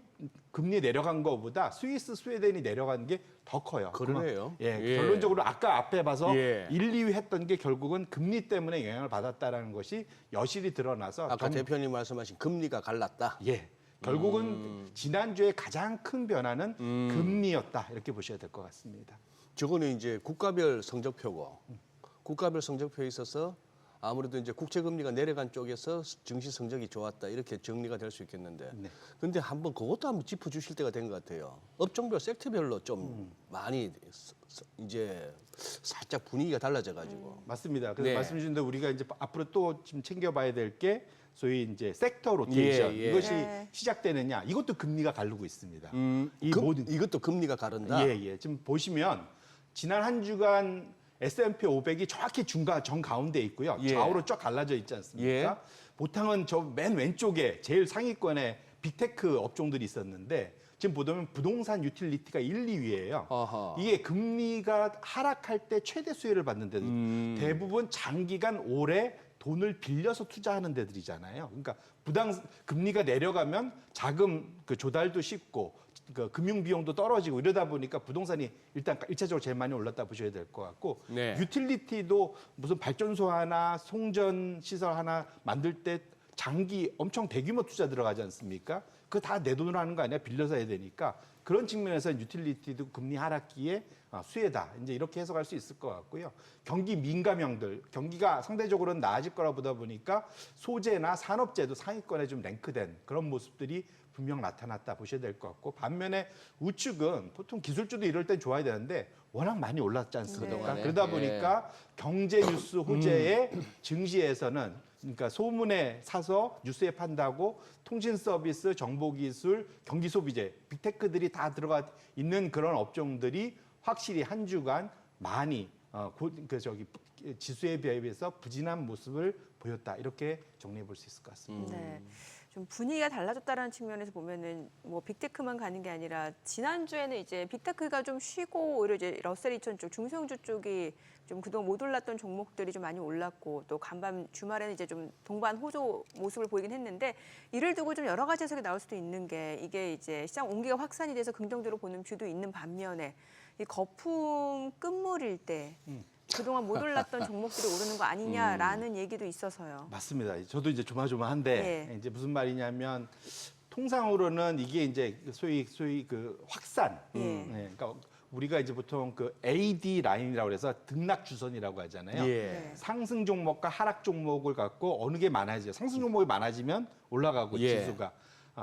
금리 내려간 거보다 스위스, 스웨덴이 내려간 게 더 커요. 그러네요. 예, 결론적으로 아까 앞에 봐서 예. 1, 2위 했던 게 결국은 금리 때문에 영향을 받았다라는 것이 여실히 드러나서 아까 대표님 말씀하신 금리가 갈랐다. 예. 결국은 지난주에 가장 큰 변화는 금리였다. 이렇게 보셔야 될 것 같습니다. 저거는 이제 국가별 성적표고 국가별 성적표에 있어서 아무래도 이제 국채 금리가 내려간 쪽에서 증시 성적이 좋았다 이렇게 정리가 될 수 있겠는데, 네. 근데 한번 그것도 한번 짚어주실 때가 된 것 같아요. 업종별 섹터별로 좀 많이 이제 살짝 분위기가 달라져가지고. 맞습니다. 그래서 네. 말씀 주신 대로 우리가 이제 앞으로 또 좀 챙겨봐야 될 게 소위 이제 섹터 로테이션 예, 예. 이것이 네. 시작되느냐 이것도 금리가 가르고 있습니다. 이것도 금리가 가른다. 예. 지금 보시면 지난 한 주간 S&P 500이 정확히 정 가운데 있고요. 예. 좌우로 쫙 갈라져 있지 않습니까? 예. 보통은 저 맨 왼쪽에 제일 상위권에 빅테크 업종들이 있었는데 지금 보면 부동산 유틸리티가 1, 2위예요. 아하. 이게 금리가 하락할 때 최대 수혜를 받는 데들. 대부분 장기간 오래 돈을 빌려서 투자하는 데들이잖아요. 그러니까 금리가 내려가면 자금 조달도 쉽고 그 금융 비용도 떨어지고 이러다 보니까 부동산이 일단 1차적으로 제일 많이 올랐다 보셔야 될 것 같고 네. 유틸리티도 무슨 발전소 하나, 송전 시설 하나 만들 때 장기 엄청 대규모 투자 들어가지 않습니까? 그거 다 내 돈으로 하는 거 아니야? 빌려서 해야 되니까 그런 측면에서 유틸리티도 금리 하락기에 수혜다. 이제 이렇게 해석할 수 있을 것 같고요. 경기 민감형들, 경기가 상대적으로는 나아질 거라 보다 보니까 소재나 산업재도 상위권에 좀 랭크된 그런 모습들이 분명 나타났다 보셔야 될 것 같고 반면에 우측은 보통 기술주도 이럴 땐 좋아야 되는데 워낙 많이 올랐지 않습니까? 그동안에. 그러다 예. 보니까 경제 뉴스 호재의 증시에서는 그러니까 소문에 사서 뉴스에 판다고 통신 서비스, 정보 기술, 경기 소비재, 빅테크들이 다 들어가 있는 그런 업종들이 확실히 한 주간 많이 지수에 비해서 부진한 모습을 보였다. 이렇게 정리해 볼 수 있을 것 같습니다. 네. 좀 분위기가 달라졌다라는 측면에서 보면은 뭐 빅테크만 가는 게 아니라 지난주에는 이제 빅테크가 좀 쉬고 오히려 이제 러셀 2000 쪽, 중소형주 쪽이 좀 그동안 못 올랐던 종목들이 좀 많이 올랐고 또 간밤 주말에는 이제 좀 동반 호조 모습을 보이긴 했는데 이를 두고 좀 여러 가지 해석이 나올 수도 있는 게 이게 이제 시장 온기가 확산이 돼서 긍정적으로 보는 뷰도 있는 반면에 이 거품 끝물일 때 그동안 못 올랐던 종목들이 오르는 거 아니냐라는 얘기도 있어서요. 맞습니다. 저도 이제 조마조마한데 예. 이제 무슨 말이냐면 통상으로는 이게 이제 소위 그 확산. 예. 네, 그러니까 우리가 이제 보통 그 AD 라인이라고 해서 등락 주선이라고 하잖아요. 네. 상승 종목과 하락 종목을 갖고 어느 게 많아져요. 상승 종목이 많아지면 올라가고 예. 지수가.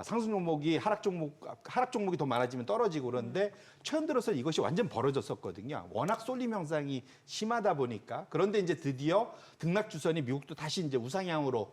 상승 종목이 하락 종목이 더 많아지면 떨어지고 그런데 최근 들어서 이것이 완전 벌어졌었거든요. 워낙 쏠림 현상이 심하다 보니까. 그런데 이제 드디어 등락 주선이 미국도 다시 이제 우상향으로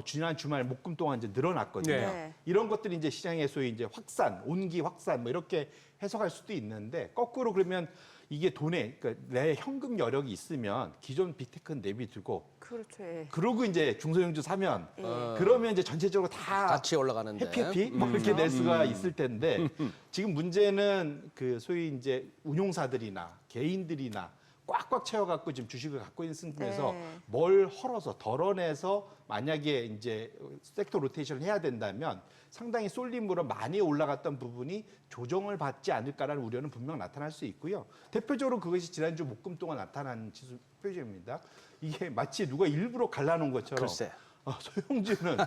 지난 주말 목금 동안 이제 늘어났거든요. 네. 이런 것들이 이제 시장의 소위 이제 확산, 온기 확산 뭐 이렇게 해석할 수도 있는데 거꾸로 그러면 이게 돈에 그러니까 내 현금 여력이 있으면 기존 빅테크는 내비두고 그렇죠. 예. 그러고 이제 중소형주 사면 예. 그러면 이제 전체적으로 다 같이 올라가는데. 해피 막 이렇게 낼 수가 있을 텐데 지금 문제는 그 소위 이제 운용사들이나 개인들이나 꽉꽉 채워갖고 지금 주식을 갖고 있는 상태에서 네. 뭘 헐어서 덜어내서 만약에 이제 섹터 로테이션을 해야 된다면 상당히 쏠림으로 많이 올라갔던 부분이 조정을 받지 않을까라는 우려는 분명 나타날 수 있고요. 대표적으로 그것이 지난주 목금 동안 나타난 지수 표시입니다. 이게 마치 누가 일부러 갈라놓은 것처럼 글쎄. 소형주는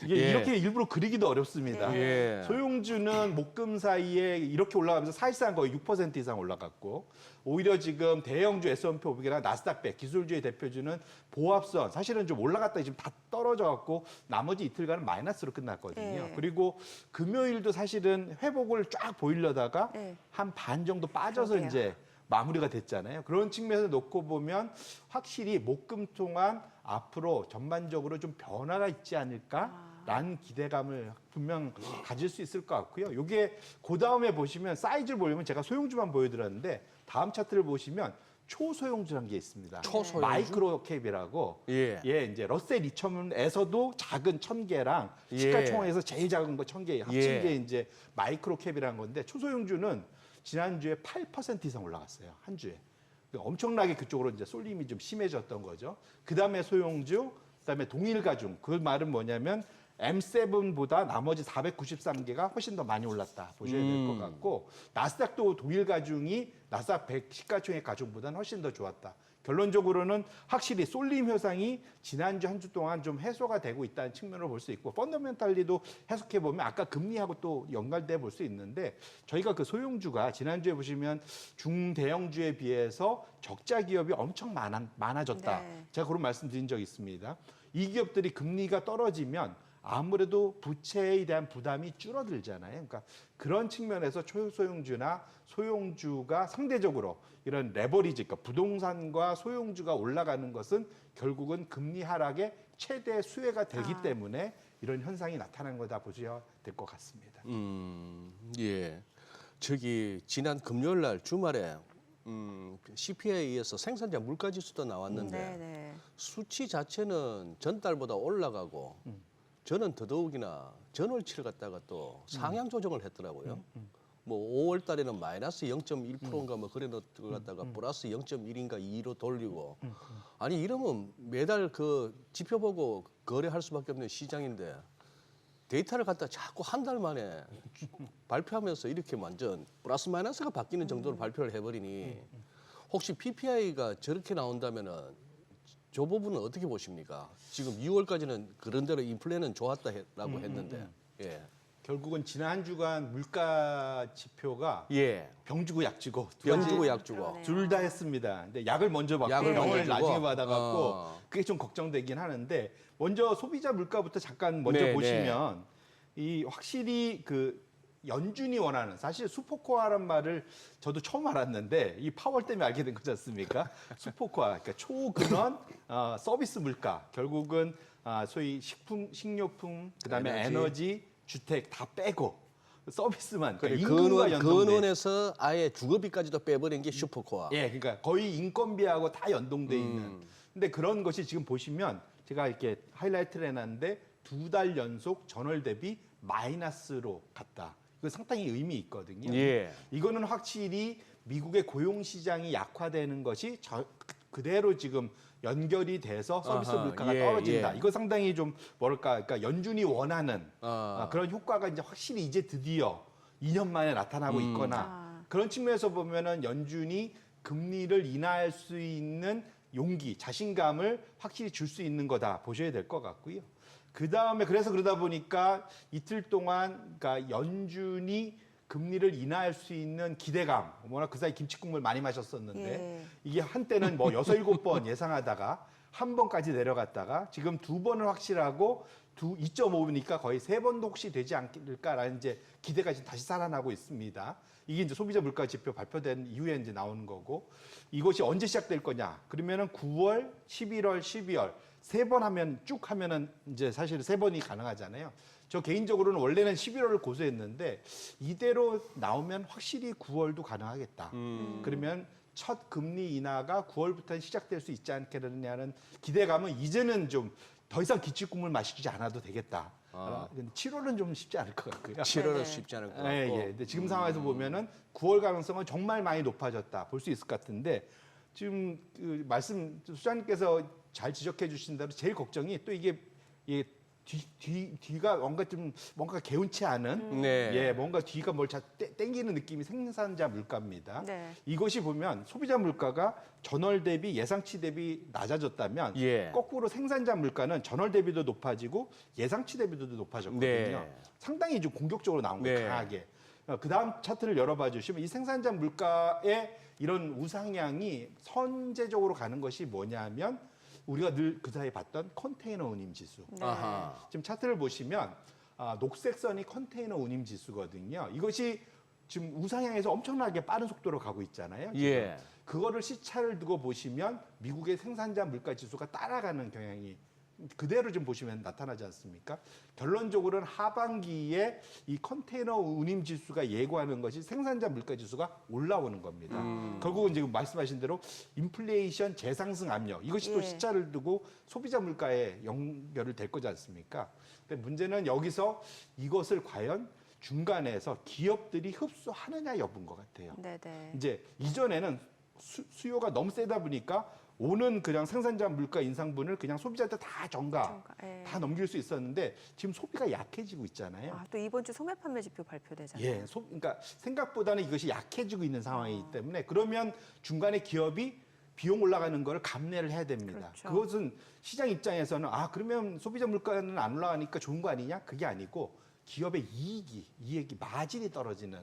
이게 예. 이렇게 일부러 그리기도 어렵습니다. 예. 소형주는 목금 사이에 이렇게 올라가면서 사실상 거의 6% 이상 올라갔고 오히려 지금 대형주 S&P 500이나 나스닥 100 기술주의 대표주는 보합선 사실은 좀 올라갔다가 지금 다 떨어져 갖고 나머지 이틀간은 마이너스로 끝났거든요. 네. 그리고 금요일도 사실은 회복을 쫙 보이려다가 네. 한 반 정도 빠져서 그러게요. 이제 마무리가 됐잖아요. 그런 측면에서 놓고 보면 확실히 목금 동안 앞으로 전반적으로 좀 변화가 있지 않을까라는 기대감을 분명 가질 수 있을 것 같고요. 이게 그 다음에 보시면 사이즈를 보려면 제가 소형주만 보여드렸는데 다음 차트를 보시면 초소형주라는 게 있습니다. 초소형주? 마이크로 캡이라고. 예. 이제 러셀 2000에서도 작은 1000개랑 시가총액에서 제일 작은 거 1000개 합친 예. 게 이제 마이크로 캡이라는 건데 초소형주는 지난주에 8% 이상 올라갔어요. 한 주에. 엄청나게 그쪽으로 이제 쏠림이 좀 심해졌던 거죠. 그다음에 소형주, 그다음에 동일가중. 그 말은 뭐냐면 M7보다 나머지 493개가 훨씬 더 많이 올랐다 보셔야 될 것 같고 나스닥도 동일가중이 나스닥 100 시가총액 가중보다는 훨씬 더 좋았다. 결론적으로는 확실히 쏠림 현상이 지난주 한 주 동안 좀 해소가 되고 있다는 측면으로 볼 수 있고 펀더멘탈리도 해석해 보면 아까 금리하고 또 연결돼 볼 수 있는데 저희가 그 소형주가 지난주에 보시면 중대형주에 비해서 적자 기업이 엄청 많아졌다. 네. 제가 그런 말씀드린 적이 있습니다. 이 기업들이 금리가 떨어지면 아무래도 부채에 대한 부담이 줄어들잖아요. 그러니까 그런 측면에서 초소형주나 소형주가 상대적으로 이런 레버리지, 그러니까 부동산과 소형주가 올라가는 것은 결국은 금리 하락의 최대 수혜가 되기 때문에 이런 현상이 나타난 거다 보셔야 될 것 같습니다. 예. 저기 지난 금요일 날 주말에 CPI에서 생산자 물가 지수도 나왔는데 네. 수치 자체는 전달보다 올라가고 저는 더더욱이나 전월치를 갖다가 또 상향 조정을 했더라고요. 뭐 5월 달에는 마이너스 0.1%인가 뭐 그래 놓은 걸 갖다가 플러스 0.1인가 2로 돌리고 아니 이러면 매달 그 지표 보고 거래할 수밖에 없는 시장인데 데이터를 갖다 자꾸 한 달 만에 발표하면서 이렇게 완전 플러스 마이너스가 바뀌는 정도로 발표를 해버리니 혹시 PPI가 저렇게 나온다면은 저 부분은 어떻게 보십니까? 지금 6월까지는 그런 대로 인플레는 좋았다라고 했는데 예. 결국은 지난 한 주간 물가 지표가 예. 병주고 약주고 병주고 약주고 그러네요. 둘 다 했습니다. 근데 약을 먼저 받고 약을 병을 먼저 주고. 나중에 받아갖고 그게 좀 걱정되긴 하는데 먼저 소비자 물가부터 잠깐 먼저 네, 보시면 이 확실히 그 연준이 원하는 사실 슈퍼코어라는 말을 저도 처음 알았는데 이 파월 때문에 알게 된 거지 않습니까? 슈퍼코어 그러니까 초근원 서비스 물가 결국은 소위 식료품 그다음에 에너지 주택 다 빼고 서비스만 그러니까 임금과 연동돼. 근원에서 아예 주거비까지도 빼버린 게 슈퍼코어. 예, 그러니까 거의 인건비하고 다 연동돼 있는. 근데 그런 것이 지금 보시면 제가 이렇게 하이라이트를 해놨는데 2달 연속 전월 대비 마이너스로 갔다. 이거 상당히 의미 있거든요. 예. 이거는 확실히 미국의 고용 시장이 약화되는 것이 그대로 지금 연결이 돼서 서비스 아하, 물가가 예, 떨어진다. 예. 이거 상당히 좀 뭐랄까, 그러니까 연준이 원하는 아. 그런 효과가 이제 확실히 이제 드디어 2년 만에 나타나고 있거나 그런 측면에서 보면은 연준이 금리를 인하할 수 있는 용기, 자신감을 확실히 줄 수 있는 거다 보셔야 될 것 같고요. 그 다음에 그래서 그러다 보니까 이틀 동안 그러니까 연준이 금리를 인하할 수 있는 기대감, 워낙 그 사이 김치국물 많이 마셨었는데 예. 이게 한때는 뭐 6, 7번 예상하다가 한 번까지 내려갔다가 지금 2번을 확실하고 2.5니까 거의 3번도 혹시 되지 않을까라는 이제 기대가 지금 다시 살아나고 있습니다. 이게 이제 소비자 물가 지표 발표된 이후에 이제 나오는 거고 이것이 언제 시작될 거냐? 그러면은 9월, 11월, 12월 3번 하면 쭉 하면은 이제 사실 3번이 가능하잖아요. 저 개인적으로는 원래는 11월을 고수했는데 이대로 나오면 확실히 9월도 가능하겠다. 그러면 첫 금리 인하가 9월부터 시작될 수 있지 않겠느냐는 기대감은 이제는 좀 더 이상 기침국물 마시지 않아도 되겠다. 근데 7월은 좀 쉽지 않을 것 같고요. 7월은 네네. 쉽지 않을 것 같고. 예, 예. 근데 지금 상황에서 보면은 9월 가능성은 정말 많이 높아졌다. 볼 수 있을 것 같은데 지금 그 말씀 수장님께서 잘 지적해 주신 대로 제일 걱정이 또 이게 뒤가 뭔가 개운치 않은 네. 예, 뭔가 뒤가 뭘 땡기는 느낌이 생산자 물가입니다. 네. 이것이 보면 소비자 물가가 전월 대비 예상치 대비 낮아졌다면 예. 거꾸로 생산자 물가는 전월 대비도 높아지고 예상치 대비도 높아졌거든요. 네. 상당히 좀 공격적으로 나온 거예요, 네. 강하게. 그 다음 차트를 열어봐 주시면 이 생산자 물가의 이런 우상향이 선제적으로 가는 것이 뭐냐면 우리가 늘 그 사이에 봤던 컨테이너 운임 지수. 네. 아하. 지금 차트를 보시면 녹색 선이 컨테이너 운임 지수거든요. 이것이 지금 우상향에서 엄청나게 빠른 속도로 가고 있잖아요. 지금. 예. 그거를 시차를 두고 보시면 미국의 생산자 물가 지수가 따라가는 경향이 그대로 좀 보시면 나타나지 않습니까? 결론적으로는 하반기에 이 컨테이너 운임 지수가 예고하는 것이 생산자 물가 지수가 올라오는 겁니다. 결국은 지금 말씀하신 대로 인플레이션 재상승 압력 이것이 또 예. 시차를 두고 소비자 물가에 연결을 될 거지 않습니까? 근데 문제는 여기서 이것을 과연 중간에서 기업들이 흡수하느냐 여부인 것 같아요. 네네. 이제 이전에는 수요가 너무 세다 보니까 오는 그냥 생산자 물가 인상분을 그냥 소비자한테 다 예. 다 넘길 수 있었는데 지금 소비가 약해지고 있잖아요. 또 이번 주 소매 판매 지표 발표되잖아요. 예, 그러니까 생각보다는 이것이 약해지고 있는 상황이기 때문에 그러면 중간에 기업이 비용 올라가는 거를 감내를 해야 됩니다. 그렇죠. 그것은 시장 입장에서는 그러면 소비자 물가는 안 올라가니까 좋은 거 아니냐? 그게 아니고 기업의 이익이 마진이 떨어지는.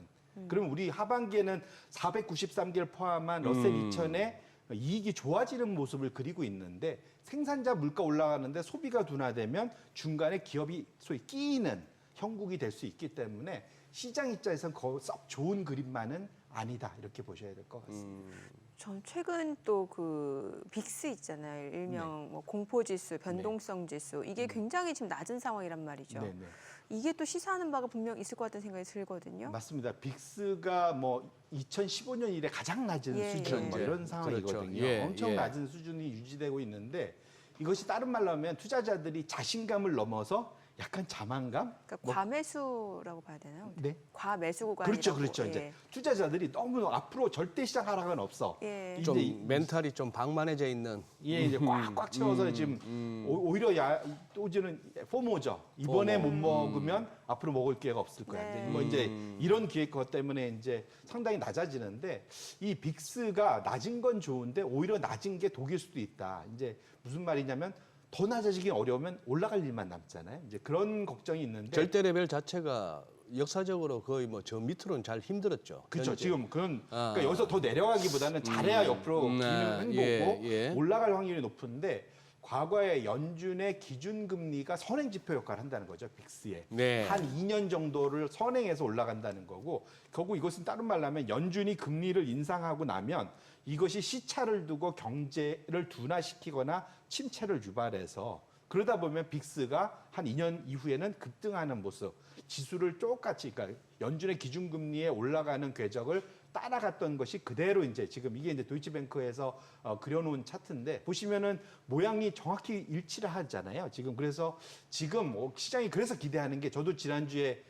그러면 우리 하반기에는 493개를 포함한 러셀 2000의 이익이 좋아지는 모습을 그리고 있는데 생산자 물가 올라가는데 소비가 둔화되면 중간에 기업이 소위 끼이는 형국이 될 수 있기 때문에 시장 입장에서는 썩 좋은 그림만은 아니다 이렇게 보셔야 될 것 같습니다. 전 최근 또 그 빅스 있잖아요. 일명 뭐 공포 지수, 변동성 지수 이게 굉장히 지금 낮은 상황이란 말이죠. 네네. 이게 또 시사하는 바가 분명 있을 것 같다는 생각이 들거든요. 맞습니다. 빅스가 뭐 2015년 이래 가장 낮은 예, 수준 예. 뭐 이런 상황이거든요. 그렇죠. 예, 엄청 예. 낮은 수준이 유지되고 있는데 이것이 다른 말로 하면 투자자들이 자신감을 넘어서 약간 자만감? 그러니까 과매수라고 봐야 되나요? 네. 과매수 구간이라고. 그렇죠. 예. 이제 투자자들이 너무 앞으로 절대 시장 하락은 없어. 예. 이제 좀 멘탈이 좀 방만해져 있는. 이제 꽉꽉 채워서 지금 오히려 또지는 포모죠. 이번에 못 먹으면 앞으로 먹을 기회가 없을 거야. 네. 이제 뭐 이제 이런 기회 것 때문에 이제 상당히 낮아지는데 이 빅스가 낮은 건 좋은데 오히려 낮은 게 독일 수도 있다. 이제 무슨 말이냐면 더 낮아지기 어려우면 올라갈 일만 남잖아요. 이제 그런 걱정이 있는데 절대 레벨 자체가 역사적으로 거의 뭐 저 밑으로는 잘 힘들었죠. 그렇죠. 현재. 지금 그러니까 여기서 더 내려가기보다는 잘해야 옆으로 기는 거고 예. 올라갈 확률이 높은데 과거에 연준의 기준금리가 선행지표 역할을 한다는 거죠. 빅스에. 네. 한 2년 정도를 선행해서 올라간다는 거고 결국 이것은 다른 말로 하면 연준이 금리를 인상하고 나면 이것이 시차를 두고 경제를 둔화시키거나 침체를 유발해서 그러다 보면 빅스가 한 2년 이후에는 급등하는 모습, 지수를 똑같이 그러니까 연준의 기준금리에 올라가는 궤적을 따라갔던 것이 그대로 이제 지금 이게 이제 도이치뱅크에서 그려놓은 차트인데 보시면은 모양이 정확히 일치를 하잖아요. 지금 그래서 지금 시장이 그래서 기대하는 게 저도 지난주에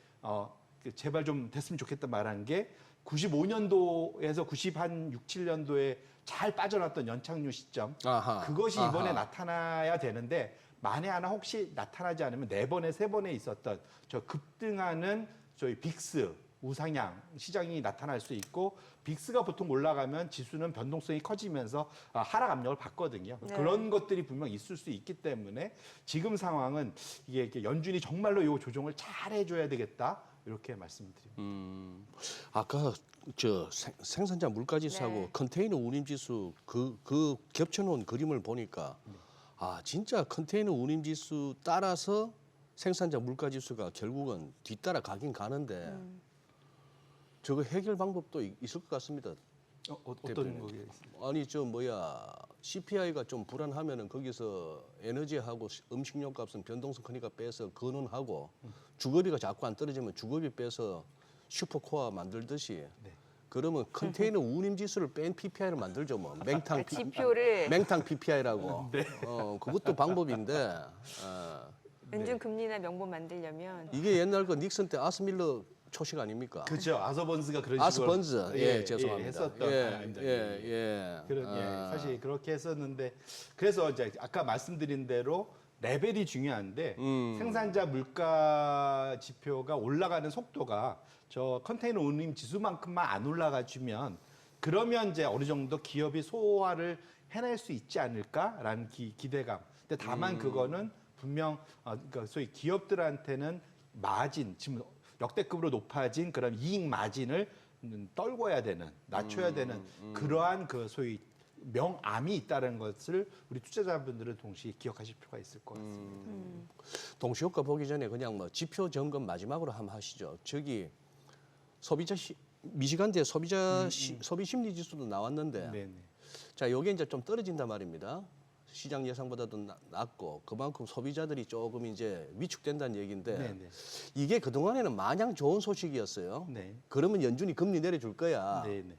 제발 좀 됐으면 좋겠다 말한 게 95년도에서 96, 7년도에 잘 빠져났던 연착륙 시점 아하, 그것이 이번에 아하. 나타나야 되는데 만에 하나 혹시 나타나지 않으면 4번에 3번에 있었던 저 급등하는 저희 빅스 우상향 시장이 나타날 수 있고 빅스가 보통 올라가면 지수는 변동성이 커지면서 하락 압력을 받거든요. 네. 그런 것들이 분명 있을 수 있기 때문에 지금 상황은 이게 연준이 정말로 이 조정을 잘 해줘야 되겠다 이렇게 말씀드립니다. 아까 저 생산자 물가지수하고 네. 컨테이너 운임지수 그 겹쳐놓은 그림을 보니까 아 진짜 컨테이너 운임지수 따라서 생산자 물가지수가 결국은 뒤따라 가긴 가는데 저거 해결 방법도 있을 것 같습니다. 어떤 대표님. 거에 있습니까? 아니 저 뭐야 CPI가 좀 불안하면은 거기서 에너지하고 음식료 값은 변동성 크니까 빼서 근원하고 주거비가 자꾸 안 떨어지면 주거비 빼서 슈퍼코어 만들듯이 그러면 컨테이너 운임 지수를 뺀 PPI를 만들죠 뭐 맹탕 지표를 맹탕 PPI라고 네. 그것도 방법인데 은준 금리나 명분 만들려면 이게 옛날 그 닉슨 때 아스밀러 초식 아닙니까? 그렇죠. 아서번즈가 그런 식으로 아스번즈 예, 죄송합니다. 했었던 아닙니다. 사실 그렇게 했었는데 그래서 이제 아까 말씀드린 대로 레벨이 중요한데 생산자 물가 지표가 올라가는 속도가 저 컨테이너 운임 지수만큼만 안 올라가주면 그러면 이제 어느 정도 기업이 소화를 해낼 수 있지 않을까라는 기대감. 근데 다만 그거는 분명 그러니까 소위 기업들한테는 마진 지금 역대급으로 높아진 그런 이익 마진을 떨궈야 되는 낮춰야 되는 그러한 그 소위 명암이 있다는 것을 우리 투자자분들은 동시에 기억하실 필요가 있을 것 같습니다. 동시효과 보기 전에 그냥 뭐 지표 점검 마지막으로 한번 하시죠. 저기 소비자 미시간대 소비자 소비 심리 지수도 나왔는데 네네. 자, 요게 이제 좀 떨어진단 말입니다. 시장 예상보다도 낮고 그만큼 소비자들이 조금 이제 위축된다는 얘기인데 네네. 이게 그동안에는 마냥 좋은 소식이었어요. 네. 그러면 연준이 금리 내려줄 거야. 네네.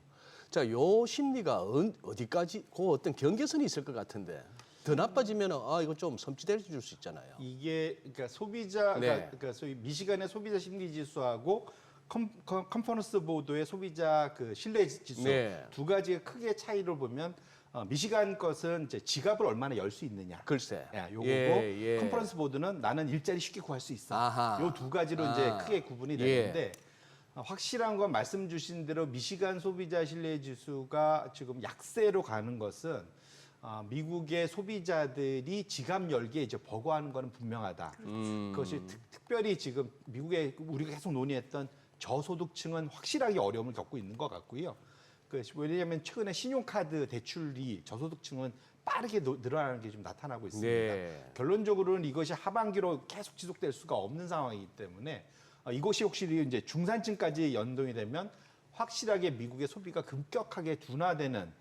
자, 요 심리가 어디까지 그 어떤 경계선이 있을 것 같은데 더 나빠지면은 이거 좀 섬찟해 줄 수 있잖아요. 이게 그러니까 소비자 네. 그러니까 소위 미시간의 소비자 심리 지수하고 컨퍼런스 보드의 소비자 그 신뢰 지수 네. 두 가지의 크게 차이를 보면 미시간 것은 이제 지갑을 얼마나 열 수 있느냐. 글쎄. 요거고 예. 컨퍼런스 보드는 나는 일자리 쉽게 구할 수 있어. 아하. 요 두 가지로 이제 크게 구분이 예. 되는데 확실한 건 말씀 주신 대로 미시간 소비자 신뢰 지수가 지금 약세로 가는 것은 미국의 소비자들이 지갑 열기에 이제 버거워하는 것은 분명하다. 그것이 특별히 지금 미국에 우리가 계속 논의했던 저소득층은 확실하게 어려움을 겪고 있는 것 같고요. 왜냐하면 최근에 신용카드 대출이 저소득층은 빠르게 늘어나는 게 좀 나타나고 있습니다. 네. 결론적으로는 이것이 하반기로 계속 지속될 수가 없는 상황이기 때문에 이것이 혹시 이제 중산층까지 연동이 되면 확실하게 미국의 소비가 급격하게 둔화되는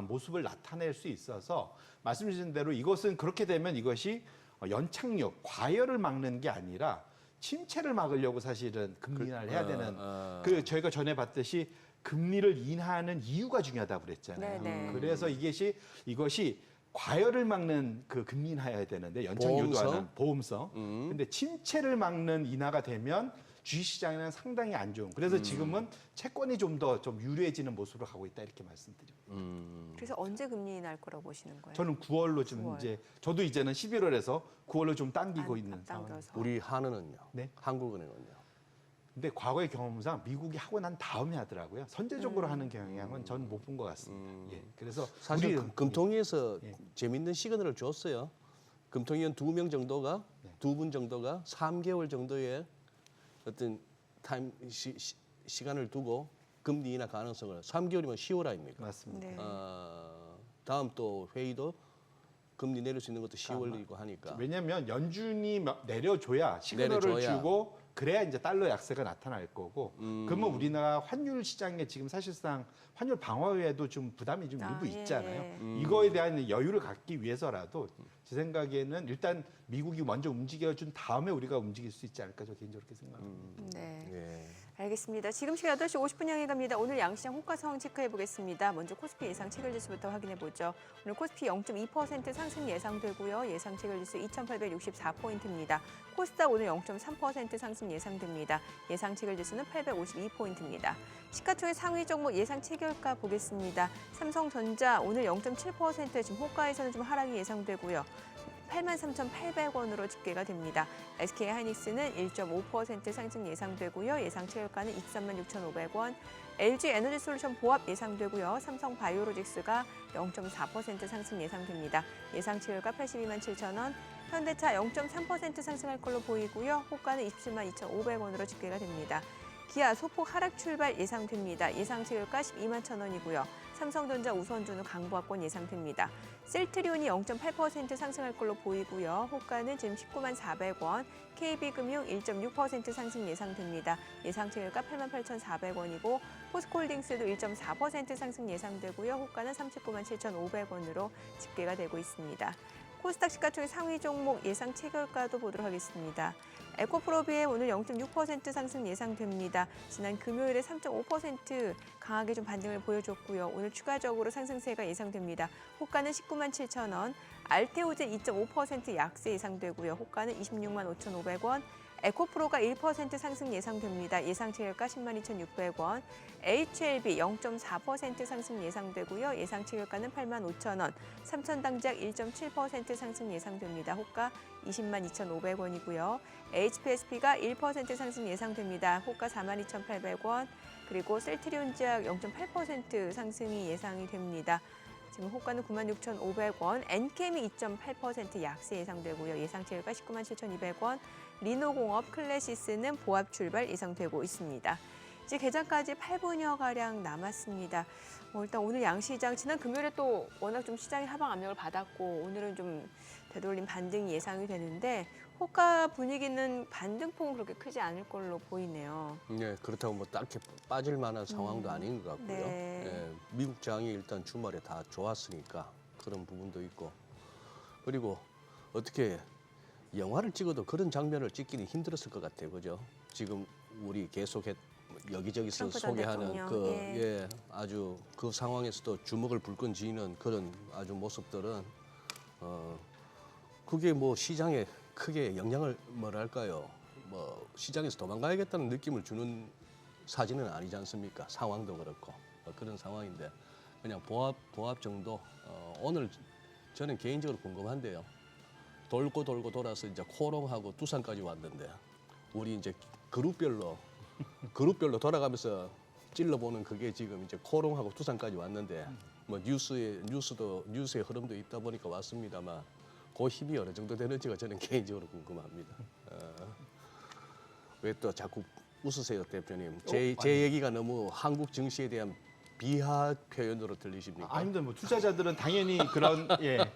모습을 나타낼 수 있어서 말씀 주신 대로 이것은 그렇게 되면 이것이 연착륙, 과열을 막는 게 아니라 침체를 막으려고 사실은 금리 인하를 해야 되는 그 저희가 전에 봤듯이 금리를 인하하는 이유가 중요하다고 그랬잖아요. 네네. 그래서 이것이 과열을 막는 그 금리 인하여야 되는데 연착 유도하는 보험성. 근데 침체를 막는 인하가 되면 주식시장에는 상당히 안 좋은. 그래서 지금은 채권이 좀 더 좀 유리해지는 모습으로 가고 있다 이렇게 말씀드립니다. 그래서 언제 금리 인하할 거라고 보시는 거예요? 저는 9월로 좀 9월. 이제 저도 이제는 11월에서 9월로 좀 당기고 있는 상황. 앞당겨서. 우리 한은은요. 네. 한국은행은요. 근데 과거의 경험상 미국이 하고 난 다음에 하더라고요. 선제적으로 하는 경향은 전 못 본 것 같습니다. 예. 그래서 사실 우리 금통위에서 예. 재밌는 시그널을 줬어요. 금통위원 2명 정도가 네. 2분 정도가 3개월 정도의 어떤 타임 시간을 두고 금리 인하 가능성을 3개월이면 10월 아닙니까? 맞습니다. 네. 다음 또 회의도 금리 내릴 수 있는 것도 10월이고 하니까. 왜냐하면 연준이 내려줘야 시그널을 내려줘야. 주고 그래야 이제 달러 약세가 나타날 거고 그러면 우리나라 환율 시장에 지금 사실상 환율 방어에도 좀 부담이 좀 일부 예, 있잖아요. 예. 이거에 대한 여유를 갖기 위해서라도 제 생각에는 일단 미국이 먼저 움직여준 다음에 우리가 움직일 수 있지 않을까 저 개인적으로 그렇게 생각합니다. 네. 예. 알겠습니다. 지금 시각 8시 50분 향해 갑니다. 오늘 양시장 호가 상황 체크해 보겠습니다. 먼저 코스피 예상 체결지수부터 확인해 보죠. 오늘 코스피 0.2% 상승 예상되고요. 예상 체결지수 2,864포인트입니다. 코스닥 오늘 0.3% 상승 예상됩니다. 예상 체결지수는 852포인트입니다. 시가총액 상위 종목 예상 체결가 보겠습니다. 삼성전자 오늘 0.7% 지금 호가에서는 좀 하락이 예상되고요. 83,800원으로 집계가 됩니다. SK하이닉스는 1.5% 상승 예상되고요. 예상 체결가는 236,500원. LG에너지솔루션 보합 예상되고요. 삼성바이오로직스가 0.4% 상승 예상됩니다. 예상 체결가 827,000원. 현대차 0.3% 상승할 걸로 보이고요. 호가는 272,500원으로 집계가 됩니다. 기아 소폭 하락 출발 예상됩니다. 예상 체결가 121,000원이고요. 삼성전자 우선주는 강보합권 예상됩니다. 셀트리온이 0.8% 상승할 걸로 보이고요. 호가는 지금 194,400원. KB금융 1.6% 상승 예상됩니다. 예상 체결가 88,400원이고 포스코홀딩스도 1.4% 상승 예상되고요. 호가는 397,500원으로 집계가 되고 있습니다. 코스닥 시가총액 상위 종목 예상 체결가도 보도록 하겠습니다. 에코프로비엠 오늘 0.6% 상승 예상됩니다. 지난 금요일에 3.5% 강하게 좀 반등을 보여줬고요. 오늘 추가적으로 상승세가 예상됩니다. 호가는 197,000원, 알테오젠 2.5% 약세 예상되고요. 호가는 265,500원. 에코프로가 1% 상승 예상됩니다. 예상 체결가 102,600원. HLB 0.4% 상승 예상되고요. 예상 체결가는 85,000원. 삼천당작 1.7% 상승 예상됩니다. 호가 202,500원이고요. HPSP가 1% 상승 예상됩니다. 호가 42,800원. 그리고 셀트리온지약 0.8% 상승이 예상이 됩니다. 지금 호가는 96,500원, 엔캠이 2.8% 약세 예상되고요. 예상 체결가 197,200원, 리노공업 클래시스는 보합 출발 예상되고 있습니다. 이제 개장까지 8분여가량 남았습니다. 일단 오늘 양시장 지난 금요일에 또 워낙 좀 시장이 하방 압력을 받았고 오늘은 좀 되돌림 반등이 예상이 되는데 호가 분위기는 반등폭은 그렇게 크지 않을 걸로 보이네요. 네, 그렇다고 뭐 딱히 빠질 만한 상황도 아닌 것 같고요. 네. 예, 미국 장이 일단 주말에 다 좋았으니까 그런 부분도 있고 그리고 어떻게 영화를 찍어도 그런 장면을 찍기는 힘들었을 것 같아요, 그죠? 지금 우리 계속 여기저기서 트럼프 전 소개하는 대통령, 예. 아주 그 상황에서도 주먹을 불끈 쥐는 그런 아주 모습들은 그게 뭐 시장에 크게 영향을 뭐랄까요? 뭐 시장에서 도망가야겠다는 느낌을 주는 사진은 아니지 않습니까? 상황도 그렇고 그런 상황인데 그냥 보합 정도. 오늘 저는 개인적으로 궁금한데요. 돌고 돌아서 이제 코롱하고 두산까지 왔는데 우리 이제 그룹별로 돌아가면서 찔러보는 그게 지금 이제 코롱하고 두산까지 왔는데 뭐 뉴스의 흐름도 있다 보니까 왔습니다만 그 힘이 어느 정도 되는지가 저는 개인적으로 궁금합니다. 왜 또 자꾸 웃으세요, 대표님? 제 얘기가 너무 한국 증시에 대한 비하 표현으로 들리십니까? 아닙니다. 뭐 투자자들은 당연히 그런 예.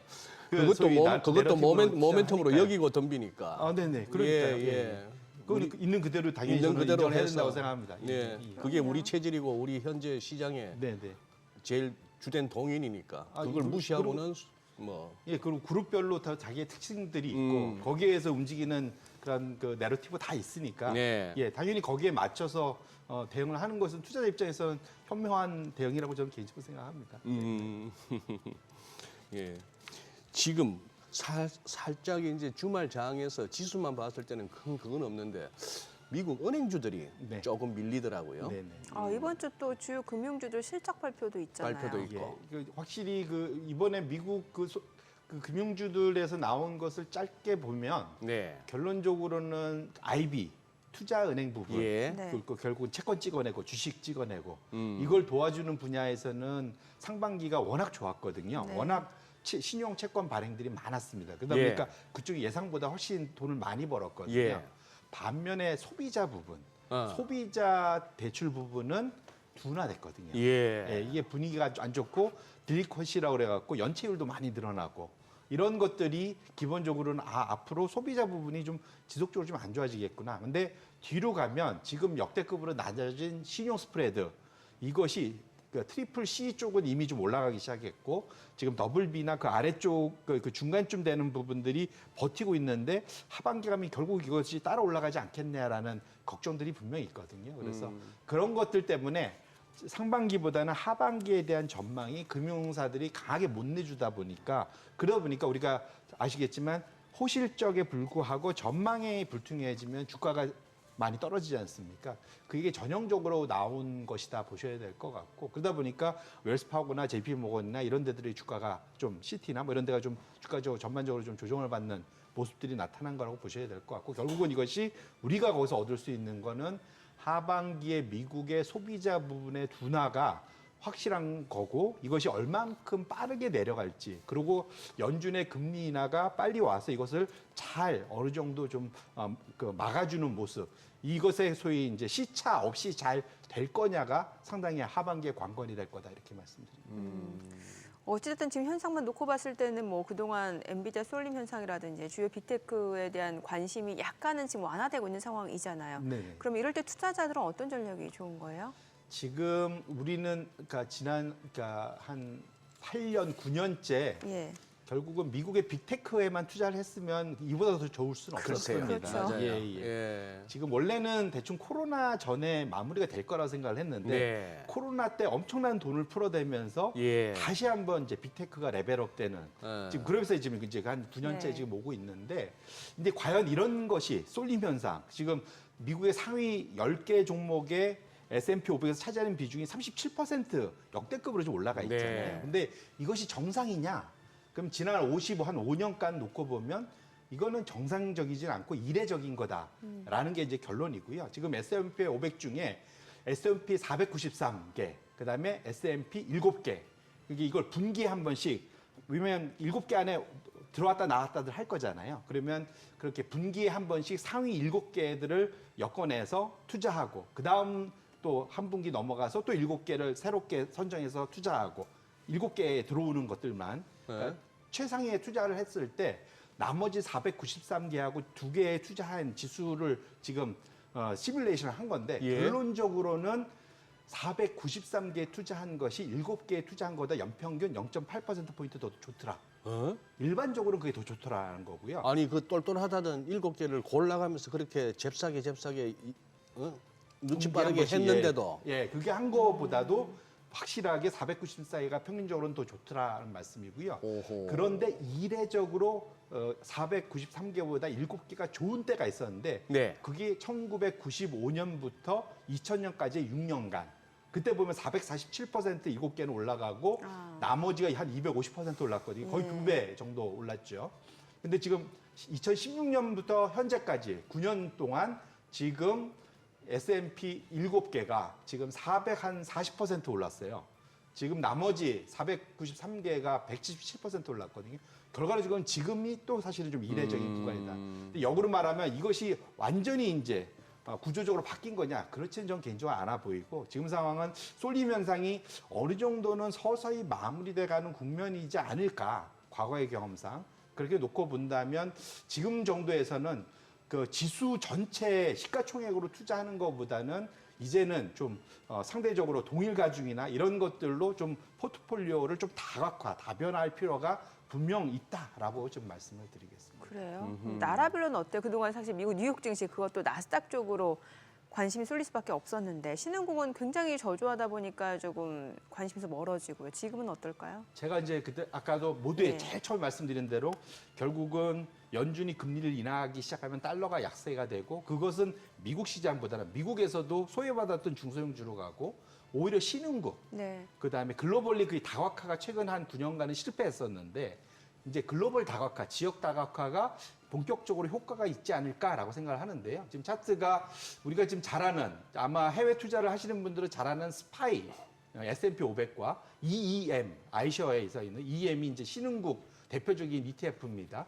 그것도 모멘텀으로 하니까요. 여기고 덤비니까. 아, 네네. 그러니까요. 예. 그건 있는 그대로 당연히 있는 저는 그대로 인정해야 해서 된다고 생각합니다. 네, 그게 우리 체질이고 우리 현재 시장의 네네. 제일 주된 동인이니까 아, 그걸 무시하고는 뭐 예, 그리고 그룹별로 다 자기의 특징들이 있고 거기에서 움직이는 그런 그 내러티브 다 있으니까 네. 예, 당연히 거기에 맞춰서 대응을 하는 것은 투자자 입장에서는 현명한 대응이라고 저는 개인적으로 생각합니다. 예. 지금 살짝 이제 주말 장에서 지수만 봤을 때는 큰 그건 없는데 미국 은행주들이 네. 조금 밀리더라고요. 네네. 이번 주 또 주요 금융주들 실적 발표도 있잖아요. 발표도 예, 있고. 확실히 그 이번에 미국 그 금융주들에서 나온 것을 짧게 보면 네. 결론적으로는 IB 투자은행 부분 예. 네. 그리고 결국 채권 찍어내고 주식 찍어내고 이걸 도와주는 분야에서는 상반기가 워낙 좋았거든요. 네. 워낙 신용 채권 발행들이 많았습니다. 그러다 예. 보니까 그쪽이 예상보다 훨씬 돈을 많이 벌었거든요. 예. 반면에 소비자 부분, 어. 소비자 대출 부분은 둔화됐거든요. 예. 예, 이게 분위기가 안 좋고 딜리컷이라고 그래갖고 연체율도 많이 늘어나고 이런 것들이 기본적으로는 앞으로 소비자 부분이 좀 지속적으로 좀 안 좋아지겠구나. 근데 뒤로 가면 지금 역대급으로 낮아진 신용 스프레드 이것이 그 트리플 C 쪽은 이미 좀 올라가기 시작했고 지금 더블 B나 그 아래쪽 그 중간쯤 되는 부분들이 버티고 있는데 하반기 가면 결국 이것이 따라 올라가지 않겠냐라는 걱정들이 분명히 있거든요. 그래서 그런 것들 때문에 상반기보다는 하반기에 대한 전망이 금융사들이 강하게 못 내주다 보니까 그러다 보니까 우리가 아시겠지만 호실적에 불구하고 전망이 불투명해지면 주가가 많이 떨어지지 않습니까? 그게 전형적으로 나온 것이다 보셔야 될 것 같고 그러다 보니까 웰스파고나 JP모건이나 이런 데들의 주가가 좀 시티나 뭐 이런 데가 좀 주가적으로 전반적으로 좀 조정을 받는 모습들이 나타난 거라고 보셔야 될 것 같고 결국은 이것이 우리가 거기서 얻을 수 있는 거는 하반기에 미국의 소비자 부분의 둔화가 확실한 거고 이것이 얼만큼 빠르게 내려갈지 그리고 연준의 금리 인하가 빨리 와서 이것을 잘 어느 정도 좀 막아주는 모습 이것에 소위 이제 시차 없이 잘 될 거냐가 상당히 하반기에 관건이 될 거다 이렇게 말씀드립니다. 어찌됐든 지금 현상만 놓고 봤을 때는 뭐 그동안 엔비디아 쏠림 현상이라든지 주요 빅테크에 대한 관심이 약간은 지금 완화되고 있는 상황이잖아요. 네. 그럼 이럴 때 투자자들은 어떤 전략이 좋은 거예요? 지금 우리는 그러니까 한 8년, 9년째 예. 결국은 미국의 빅테크에만 투자를 했으면 이보다 더 좋을 수는 없었습니다. 그렇죠. 맞아요. 예. 지금 원래는 대충 코로나 전에 마무리가 될 거라고 생각을 했는데 네. 코로나 때 엄청난 돈을 풀어대면서 예. 다시 한번 이제 빅테크가 레벨업되는 지금 그러면서 지금 이제 한 9년째 네. 지금 오고 있는데 근데 과연 이런 것이 쏠림 현상 지금 미국의 상위 10개 종목의 S&P 500에서 차지하는 비중이 37% 역대급으로 좀 올라가 있잖아요. 네. 근데 이것이 정상이냐? 그럼 지난 한 5년 놓고 보면 이거는 정상적이진 않고 이례적인 거다라는 게 이제 결론이고요. 지금 S&P 500 중에 S&P 493개, 그다음에 S&P 7개. 이걸 분기에 한 번씩 왜냐면 7개 안에 들어왔다 나왔다들 할 거잖아요. 그러면 그렇게 분기에 한 번씩 상위 7개들을 엮어내서 투자하고 그다음 또 한 분기 넘어가서 또 7개를 새롭게 선정해서 투자하고 7개에 들어오는 것들만 그러니까 최상위에 투자를 했을 때 나머지 493개하고 2개에 투자한 지수를 지금 시뮬레이션을 한 건데 결론적으로는 493개에 투자한 것이 7개에 투자한 거보다 연평균 0.8%포인트 더 좋더라. 일반적으로는 그게 더 좋더라는 거고요. 아니 그 똘똘하다던 7개를 골라가면서 그렇게 잽싸게 눈치 빠르게 했는데도 그게 한 거보다도 확실하게 494개가 평균적으로는 더 좋더라는 말씀이고요. 오호. 그런데 이례적으로 493개보다 7개가 좋은 때가 있었는데 네. 그게 1995년부터 2000년까지의 6년간 그때 보면 447% 7개는 올라가고 나머지가 한 250% 올랐거든요. 거의 2배 정도 올랐죠. 근데 지금 2016년부터 현재까지 9년 동안 지금 S&P 7개가 지금 440% 올랐어요. 지금 나머지 493개가 177% 올랐거든요. 결과적으로 지금이 또 사실은 좀 이례적인 구간이다. 근데 역으로 말하면 이것이 완전히 이제 구조적으로 바뀐 거냐? 그렇지는 전 개인적으로 않아 보이고 지금 상황은 쏠림 현상이 어느 정도는 서서히 마무리돼 가는 국면이지 않을까? 과거의 경험상. 그렇게 놓고 본다면 지금 정도에서는 그 지수 전체 시가총액으로 투자하는 것보다는 이제는 좀 상대적으로 동일 가중이나 이런 것들로 좀 포트폴리오를 좀 다변화할 필요가 분명 있다라고 좀 말씀을 드리겠습니다. 그래요? 나라별로는 어때요? 그동안 사실 미국 뉴욕 증시 그것도 나스닥 쪽으로 관심이 쏠릴 수밖에 없었는데 신흥국은 굉장히 저조하다 보니까 조금 관심에서 멀어지고요. 지금은 어떨까요? 제가 이제 그때 아까도 모두에 제일 처음 말씀드린 대로 결국은 연준이 금리를 인하하기 시작하면 달러가 약세가 되고 그것은 미국 시장보다는 미국에서도 소외받았던 중소형주로 가고 오히려 신흥국 그다음에 글로벌리 그 다각화가 최근 한 9년간은 실패했었는데 이제 글로벌 다각화, 지역 다각화가 본격적으로 효과가 있지 않을까라고 생각을 하는데요. 지금 차트가 우리가 지금 잘 아는 아마 해외 투자를 하시는 분들은 잘 아는 스파이 S&P 500과 EEM, 아이셔에서 있는 EM이 이제 신흥국 대표적인 ETF입니다.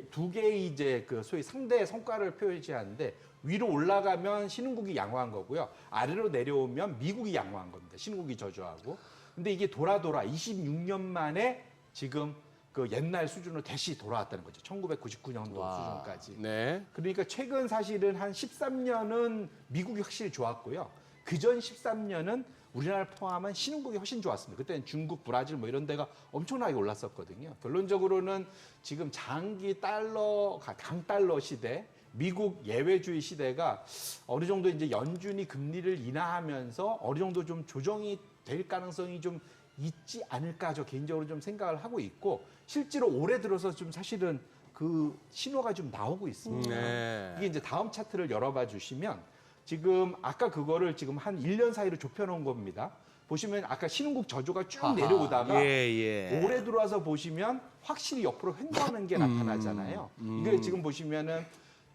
두 개의 이제 그 소위 상대 성과를 표시하는데 위로 올라가면 신흥국이 양호한 거고요. 아래로 내려오면 미국이 양호한 겁니다. 신흥국이 저조하고. 근데 이게 돌아 26년 만에 지금 그 옛날 수준으로 다시 돌아왔다는 거죠. 1999년도 와. 수준까지. 네. 그러니까 최근 사실은 한 13년은 미국이 확실히 좋았고요. 그전 13년은 우리나라를 포함한 신흥국이 훨씬 좋았습니다. 그때는 중국, 브라질 뭐 이런 데가 엄청나게 올랐었거든요. 결론적으로는 지금 장기 달러, 강달러 시대, 미국 예외주의 시대가 어느 정도 이제 연준이 금리를 인하하면서 어느 정도 좀 조정이 될 가능성이 좀 있지 않을까 저 개인적으로 좀 생각을 하고 있고 실제로 올해 들어서 좀 사실은 그 신호가 좀 나오고 있습니다. 네. 이게 이제 다음 차트를 열어봐 주시면 지금 아까 그거를 지금 한 1년 사이로 좁혀놓은 겁니다. 보시면 아까 신흥국 저조가 쭉 아하. 내려오다가 예. 올해 들어와서 보시면 확실히 옆으로 횡보하는 게 나타나잖아요. 이게 지금 보시면은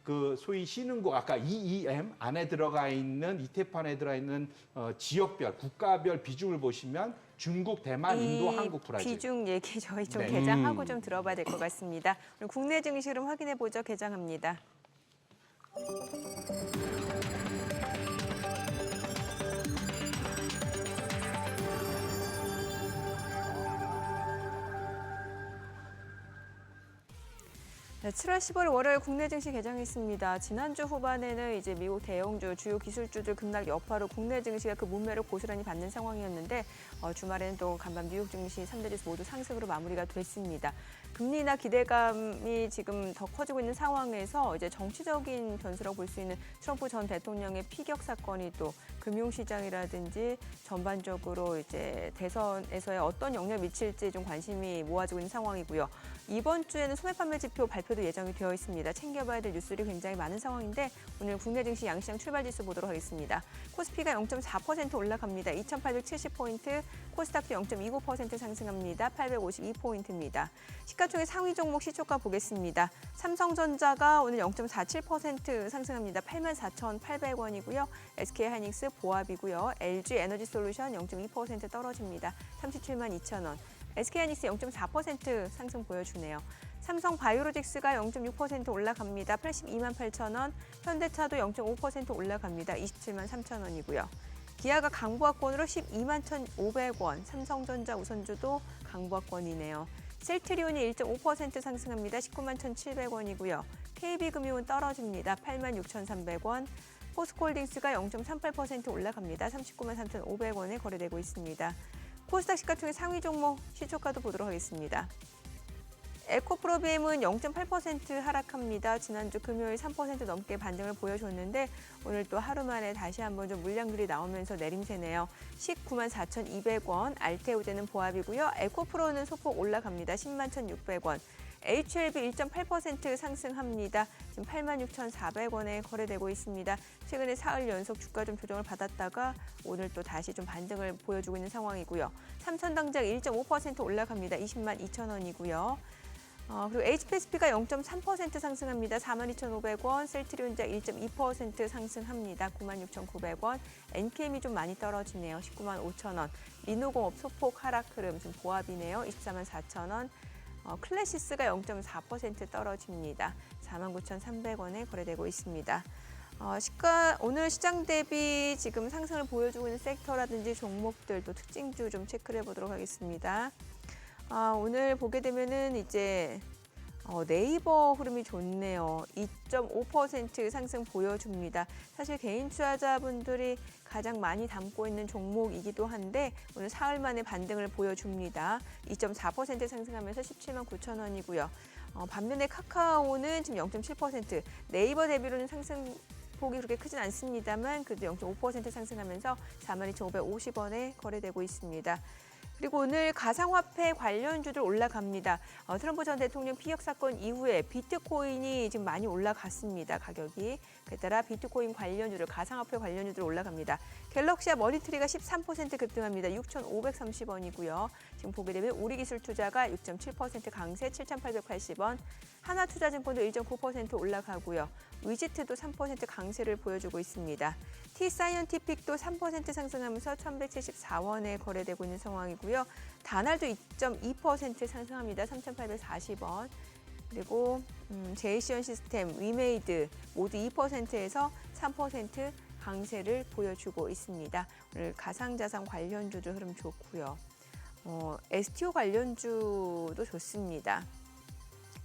그 소위 신흥국 아까 EEM 안에 들어가 있는 ETF 안에 들어가 있는 지역별 국가별 비중을 보시면 중국, 대만, 인도, 한국, 브라질. 비중 얘기 저희 좀 네. 개장하고 좀 들어봐야 될 것 같습니다. 오늘 국내 증시 흐름 확인해 보죠. 개장합니다. 네, 7월 15일 월요일 국내 증시 개장했습니다. 지난주 후반에는 이제 미국 대형주, 주요 기술주들 급락 여파로 국내 증시가 그 문매를 고스란히 받는 상황이었는데 주말에는 또 간밤 뉴욕 증시 3대 지수 모두 상승으로 마무리가 됐습니다. 금리 인하 기대감이 지금 더 커지고 있는 상황에서 이제 정치적인 변수라고 볼 수 있는 트럼프 전 대통령의 피격 사건이 또 금융시장이라든지 전반적으로 이제 대선에서의 어떤 영향을 미칠지 좀 관심이 모아지고 있는 상황이고요. 이번 주에는 소매 판매 지표 발표도 예정이 되어 있습니다. 챙겨봐야 될 뉴스들이 굉장히 많은 상황인데 오늘 국내 증시 양시장 출발 지수 보도록 하겠습니다. 코스피가 0.4% 올라갑니다. 2,870포인트, 코스닥도 0.29% 상승합니다. 852포인트입니다. 시가총액 상위 종목 시초가 보겠습니다. 삼성전자가 오늘 0.47% 상승합니다. 84,800원이고요. SK하이닉스 보합이고요. LG 에너지솔루션 0.2% 떨어집니다. 372,000원. SK하이닉스 0.4% 상승 보여주네요. 삼성 바이오로직스가 0.6% 올라갑니다. 828,000원. 현대차도 0.5% 올라갑니다. 273,000원이고요. 기아가 강보합권으로 121,500원. 삼성전자 우선주도 강보합권이네요. 셀트리온이 1.5% 상승합니다. 191,700원이고요. KB금융은 떨어집니다. 86,300원. 포스코홀딩스가 0.38% 올라갑니다. 393,500원에 거래되고 있습니다. 코스닥 시가총액 상위 종목 시초가도 보도록 하겠습니다. 에코프로비엠은 0.8% 하락합니다. 지난주 금요일 3% 넘게 반등을 보여줬는데 오늘 또 하루 만에 다시 한번 좀 물량들이 나오면서 내림세네요. 194,200원, 알테오제는 보합이고요. 에코프로는 소폭 올라갑니다. 101,600원. HLB 1.8% 상승합니다. 지금 86,400원에 거래되고 있습니다. 최근에 사흘 연속 주가 좀 조정을 받았다가 오늘 또 다시 좀 반등을 보여주고 있는 상황이고요. 삼천당장 1.5% 올라갑니다. 202,000원이고요. 그리고 HPSP가 0.3% 상승합니다. 42,500원, 셀트리온자 1.2% 상승합니다. 96,900원, NKM이 좀 많이 떨어지네요. 195,000원, 민호공업 소폭 하락 흐름, 지금 보합이네요. 244,000원, 클래시스가 0.4% 떨어집니다. 49,300원에 거래되고 있습니다. 오늘 시장 대비 지금 상승을 보여주고 있는 섹터라든지 종목들 또 특징주 좀 체크를 해보도록 하겠습니다. 오늘 보게 되면은 이제 네이버 흐름이 좋네요. 2.5% 상승 보여줍니다. 사실 개인 투자자분들이 가장 많이 담고 있는 종목이기도 한데 오늘 사흘 만에 반등을 보여줍니다. 2.4% 상승하면서 179,000원이고요. 반면에 카카오는 지금 0.7%, 네이버 대비로는 상승폭이 그렇게 크진 않습니다만 그래도 0.5% 상승하면서 42,550원에 거래되고 있습니다. 그리고 오늘 가상화폐 관련주들 올라갑니다. 트럼프 전 대통령 피격 사건 이후에 비트코인이 지금 많이 올라갔습니다. 가격이. 그에 따라 비트코인 관련주들, 가상화폐 관련주들 올라갑니다. 갤럭시와 머니트리가 13% 급등합니다. 6,530원이고요. 지금 보게 되면 우리기술투자가 6.7% 강세 7,880원. 하나투자증권도 1.9% 올라가고요. 위지트도 3% 강세를 보여주고 있습니다. T사이언티픽도 3% 상승하면서 1,174원에 거래되고 있는 상황이고요. 다날도 2.2% 상승합니다. 3,840원. 그리고 제이시언 시스템, 위메이드 모두 2%에서 3% 강세를 보여주고 있습니다. 오늘 가상자산 관련주들 흐름 좋고요. STO 관련주도 좋습니다.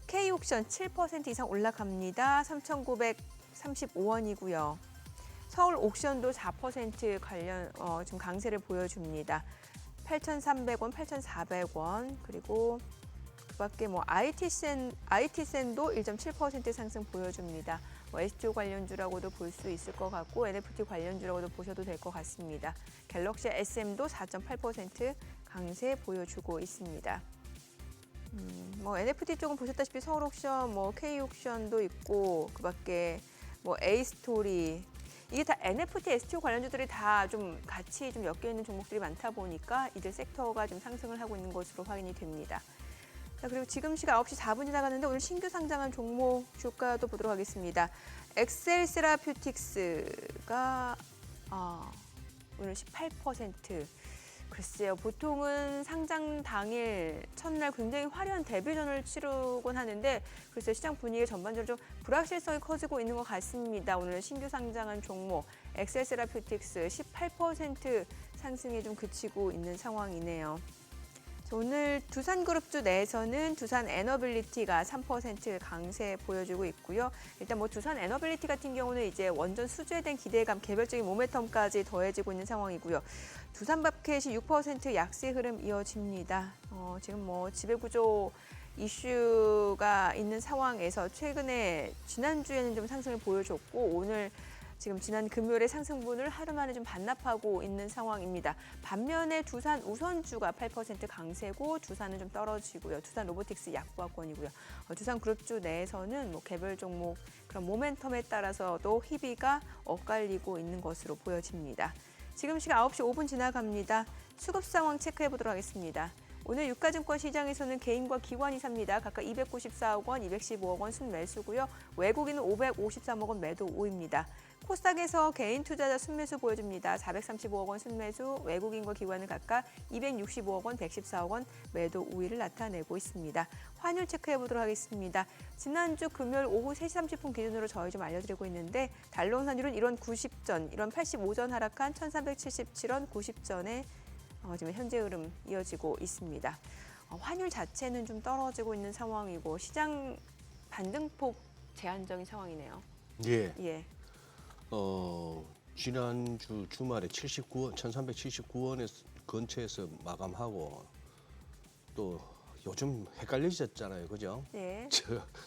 K옥션 7% 이상 올라갑니다. 3,935원이고요. 서울 옥션도 4% 관련 좀 강세를 보여줍니다. 8,300원, 8,400원 그리고 그밖에 IT센도 1.7% 상승 보여줍니다. STO 관련주라고도 볼 수 있을 것 같고 NFT 관련주라고도 보셔도 될 것 같습니다. 갤럭시 SM도 4.8% 강세 보여주고 있습니다. NFT 쪽은 보셨다시피 서울옥션, K옥션도 있고 그밖에 A스토리 이게 다 NFT, STO 관련주들이 다 좀 같이 좀 엮여 있는 종목들이 많다 보니까 이들 섹터가 좀 상승을 하고 있는 것으로 확인이 됩니다. 자, 그리고 지금 시각 9시 4분이 나갔는데 오늘 신규 상장한 종목 주가도 보도록 하겠습니다. 엑셀세라퓨틱스가 오늘 18%. 글쎄요, 보통은 상장 당일 첫날 굉장히 화려한 데뷔전을 치르곤 하는데 글쎄요, 시장 분위기 전반적으로 좀 불확실성이 커지고 있는 것 같습니다. 오늘 신규 상장한 종목 엑셀세라퓨틱스 18% 상승에 좀 그치고 있는 상황이네요. 오늘 두산그룹주 내에서는 두산에너빌리티가 3% 강세 보여주고 있고요. 일단 두산에너빌리티 같은 경우는 이제 원전 수주에 대한 기대감, 개별적인 모멘텀까지 더해지고 있는 상황이고요. 두산밥켓이 6% 약세 흐름 이어집니다. 지금 지배구조 이슈가 있는 상황에서 최근에 지난주에는 좀 상승을 보여줬고 오늘 지금 지난 금요일에 상승분을 하루 만에 좀 반납하고 있는 상황입니다. 반면에 두산 우선주가 8% 강세고 두산은 좀 떨어지고요. 두산 로보틱스 약보합권이고요. 두산 그룹주 내에서는 개별 종목 그런 모멘텀에 따라서도 희비가 엇갈리고 있는 것으로 보여집니다. 지금 시각 9시 5분 지나갑니다. 수급 상황 체크해 보도록 하겠습니다. 오늘 유가증권 시장에서는 개인과 기관이 삽니다. 각각 294억 원, 215억 원 순매수고요. 외국인은 553억 원 매도 우입니다. 코스닥에서 개인 투자자 순매수 보여줍니다. 435억 원 순매수, 외국인과 기관은 각각 265억 원, 114억 원 매도 우위를 나타내고 있습니다. 환율 체크해 보도록 하겠습니다. 지난주 금요일 오후 3시 30분 기준으로 저희 좀 알려드리고 있는데 달러 환율은 1원 90전, 1원 85전 하락한 1377원 90전에 지금 현재 흐름 이어지고 있습니다. 환율 자체는 좀 떨어지고 있는 상황이고 시장 반등폭 제한적인 상황이네요. 예. 지난주 주말에 1379원에 근처에서 마감하고 또 요즘 헷갈리셨잖아요. 그죠? 네.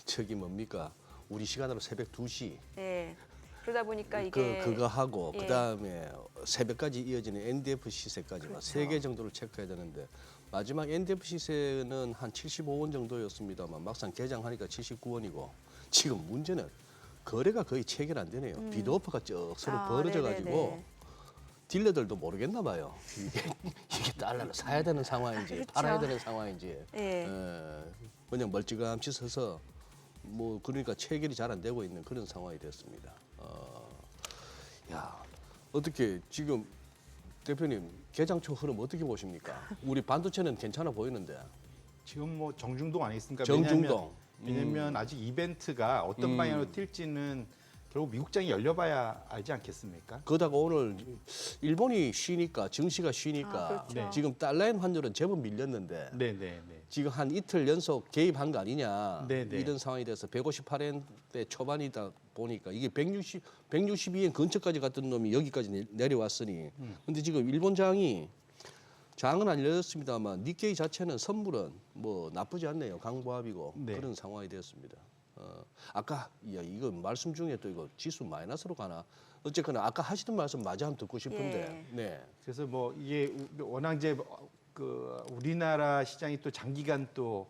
저기 뭡니까? 우리 시간으로 새벽 2시. 네. 그러다 보니까 이게 그거 하고 예. 그다음에 새벽까지 이어지는 NDF 시세까지 그렇죠. 3개 정도를 체크해야 되는데 마지막 NDF 시세는 한 75원 정도였습니다만 막상 개장하니까 79원이고 지금 문제는 거래가 거의 체결 안 되네요. 비드오퍼가 쭉 서로 벌어져가지고 네네네. 딜러들도 모르겠나 봐요. 이게 달러를 사야 되는 상황인지 그렇죠. 팔아야 되는 상황인지 예. 그냥 멀찌감치 서서 그러니까 체결이 잘 안 되고 있는 그런 상황이 됐습니다. 어떻게 지금 대표님 개장 초 흐름 어떻게 보십니까? 우리 반도체는 괜찮아 보이는데. 지금 정중동 아니겠습니까? 정중동. 왜냐면 아직 이벤트가 어떤 방향으로 튈지는 결국 미국장이 열려봐야 알지 않겠습니까? 그러다가 오늘 일본이 쉬니까 증시가 쉬니까 그렇죠. 네. 지금 달러엔 환율은 제법 밀렸는데 네네네. 지금 한 이틀 연속 개입한 거 아니냐 네네. 이런 상황이 돼서 158엔대 초반이다 보니까 이게 162엔 근처까지 갔던 놈이 여기까지 내려왔으니 근데 지금 일본장이 장은 안 열렸습니다만 니케이 자체는 선물은 나쁘지 않네요. 강보합이고 네. 그런 상황이 되었습니다. 아까 이거 말씀 중에 또 이거 지수 마이너스로 가나 어쨌거나 아까 하시던 말씀 마저 한번 듣고 싶은데 예. 네. 그래서 이게 워낙 이제 우리나라 시장이 또 장기간 또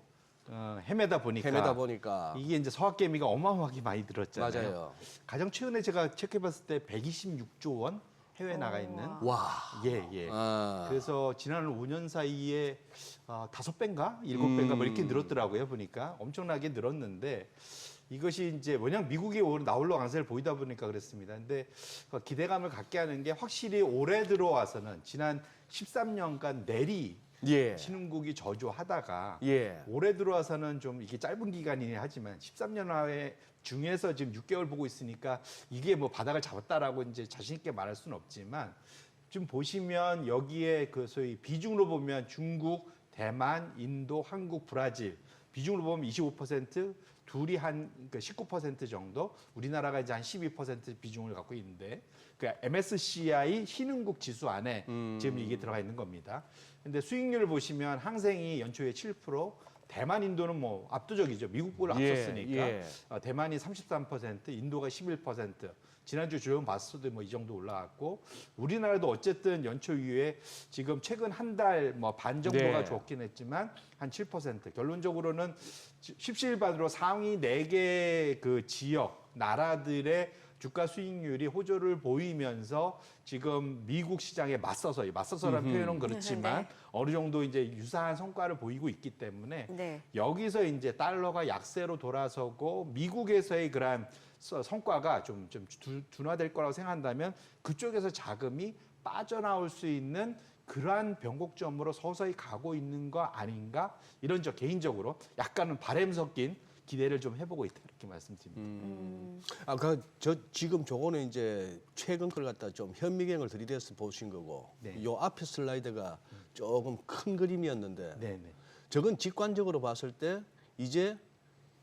헤매다 보니까 이게 이제 서학개미가 어마어마하게 많이 들었잖아요. 맞아요. 가장 최근에 제가 체크해봤을 때 126조 원 해외 나가 있는 와. 예. 아. 그래서 지난 5년 사이에 5배인가 7배인가 이렇게 늘었더라고요. 보니까 엄청나게 늘었는데 이것이 이제 워낙 미국이 나홀로 강세를 보이다 보니까 그랬습니다. 근데 기대감을 갖게 하는 게 확실히 올해 들어와서는 지난 13년간 내리 예. 신흥국이 저조하다가 예. 올해 들어와서는 좀 이게 짧은 기간이긴 하지만 13년 중에서 지금 6개월 보고 있으니까 이게 바닥을 잡았다라고 이제 자신 있게 말할 수는 없지만 지금 보시면 여기에 그 소위 비중으로 보면 중국, 대만, 인도, 한국, 브라질 비중으로 보면 25%, 둘이 한 19% 정도, 우리나라가 이제 한 12% 비중을 갖고 있는데, 그 MSCI 신흥국 지수 안에 지금 이게 들어가 있는 겁니다. 근데 수익률을 보시면 항생이 연초에 7%, 대만, 인도는 뭐 압도적이죠. 미국보다 앞섰으니까. 대만이 33%, 인도가 11%. 지난주 조정 봤어도 뭐 이 정도 올라갔고, 우리나라도 어쨌든 연초 이후에 지금 최근 한 달 뭐 반 정도가 좋긴 했지만 한 7%. 결론적으로는 십시일반으로 상위 4개 그 지역 나라들의 주가 수익률이 호조를 보이면서 지금 미국 시장에 맞서서라는 표현은 그렇지만 어느 정도 이제 유사한 성과를 보이고 있기 때문에 네. 여기서 이제 달러가 약세로 돌아서고 미국에서의 그러한 성과가 좀 둔화될 거라고 생각한다면 그쪽에서 자금이 빠져나올 수 있는 그러한 변곡점으로 서서히 가고 있는 거 아닌가? 이런 저 개인적으로 약간은 바람 섞인 기대를 좀 해보고 있다 이렇게 말씀드립니다. 저 지금 저거는 이제 최근 걸 갖다 좀 현미경을 들이대서 보신 거고, 네. 요 앞에 슬라이드가 조금 큰 그림이었는데, 네네. 저건 직관적으로 봤을 때 이제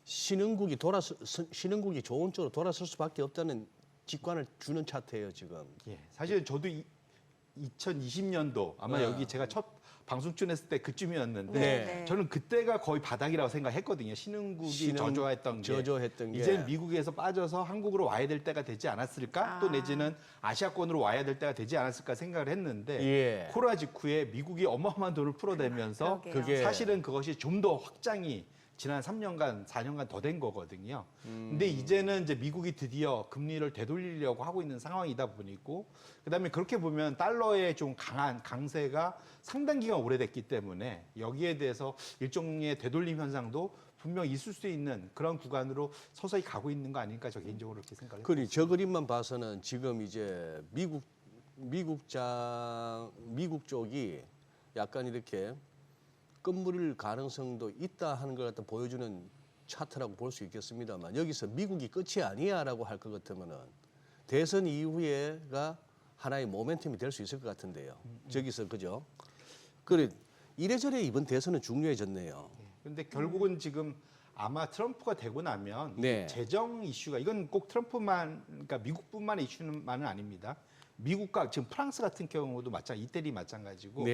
신흥국이 좋은 쪽으로 돌아설 수밖에 없다는 직관을 주는 차트예요 지금. 예, 사실 저도 2020년도 아마 여기 제가 첫 방송 출연했을 때 그쯤이었는데 네. 저는 그때가 거의 바닥이라고 생각했거든요. 신흥국이 저조했던 게. 이제 미국에서 빠져서 한국으로 와야 될 때가 되지 않았을까? 또 내지는 아시아권으로 와야 될 때가 되지 않았을까 생각을 했는데 코로나 직후에 미국이 어마어마한 돈을 풀어대면서 그러게요. 사실은 그것이 좀 더 확장이 지난 3년간, 4년간 더 된 거거든요. 근데 이제는 이제 미국이 드디어 금리를 되돌리려고 하고 있는 상황이다 보니고, 그다음에 그렇게 보면 달러의 좀 강한 강세가 상당 기간 오래됐기 때문에 여기에 대해서 일종의 되돌림 현상도 분명 있을 수 있는 그런 구간으로 서서히 가고 있는 거 아닐까 저 개인적으로 그렇게 생각을 해요. 저 그림만 봐서는 지금 이제 미국 쪽이 약간 이렇게 끝물일 가능성도 있다 하는 걸 갖다 보여주는 차트라고 볼 수 있겠습니다만, 여기서 미국이 끝이 아니야라고 할 것 같으면은 대선 이후에가 하나의 모멘텀이 될 수 있을 것 같은데요. 저기서 그죠? 그래 이래저래 이번 대선은 중요해졌네요. 근데 결국은 지금 아마 트럼프가 되고 나면 네. 재정 이슈가 이건 꼭 트럼프만 그러니까 미국뿐만의 이슈만은 아닙니다. 미국과 지금 프랑스 같은 경우도 이태리 마찬가지고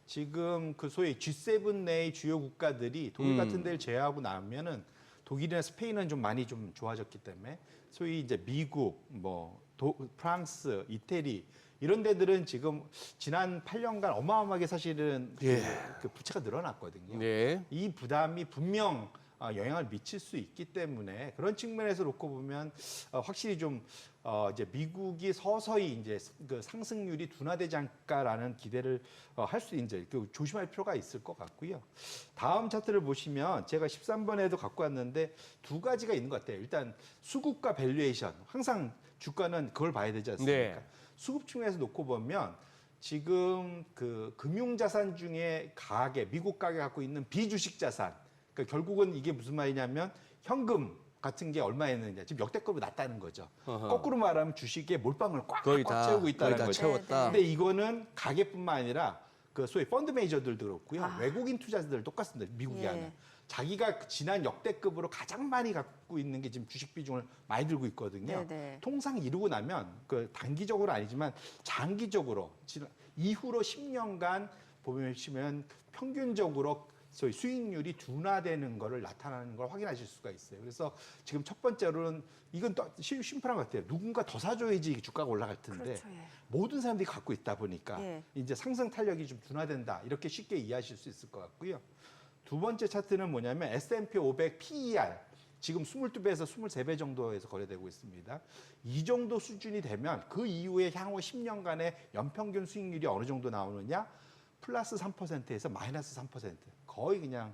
지금 그 소위 G7 내의 주요 국가들이 독일 같은 데를 제외하고 나면은 독일이나 스페인은 좀 많이 좀 좋아졌기 때문에 소위 이제 미국, 프랑스, 이태리 이런 데들은 지금 지난 8년간 어마어마하게 사실은 그 부채가 늘어났거든요. 이 부담이 분명 영향을 미칠 수 있기 때문에 그런 측면에서 놓고 보면 확실히 좀 이제 미국이 서서히 이제 그 상승률이 둔화되지 않을까라는 기대를 할 수 이제 조심할 필요가 있을 것 같고요. 다음 차트를 보시면 제가 13번에도 갖고 왔는데 두 가지가 있는 것 같아요. 일단 수급과 밸류에이션. 항상 주가는 그걸 봐야 되지 않습니까? 수급 측면에서 놓고 보면 지금 그 금융자산 중에 미국 가게 갖고 있는 비주식 자산. 그러니까 결국은 이게 무슨 말이냐면 현금 같은 게 얼마였느냐 지금 역대급으로 낮다는 거죠. 거꾸로 말하면 주식에 몰빵을 꽉 채우고 있다는 거죠. 채웠다. 근데 이거는 가계뿐만 아니라 그 소위 펀드 매니저들도 그렇고요. 외국인 투자자들 똑같습니다. 미국이 하는. 자기가 지난 역대급으로 가장 많이 갖고 있는 게 지금 주식 비중을 많이 들고 있거든요. 통상 이루고 나면 그 단기적으로 아니지만 장기적으로 이후로 10년간 보시면 평균적으로 소위 수익률이 둔화되는 거를 나타나는 걸 확인하실 수가 있어요. 그래서 지금 첫 번째로는 이건 또 심플한 것 같아요. 누군가 더 사줘야지 주가가 올라갈 텐데 모든 사람들이 갖고 있다 보니까 이제 상승 탄력이 좀 둔화된다. 이렇게 쉽게 이해하실 수 있을 것 같고요. 두 번째 차트는 뭐냐면 S&P 500 PER. 지금 22배에서 23배 정도에서 거래되고 있습니다. 이 정도 수준이 되면 그 이후에 향후 10년간의 연평균 수익률이 어느 정도 나오느냐? 플러스 3%에서 마이너스 3%. 거의 그냥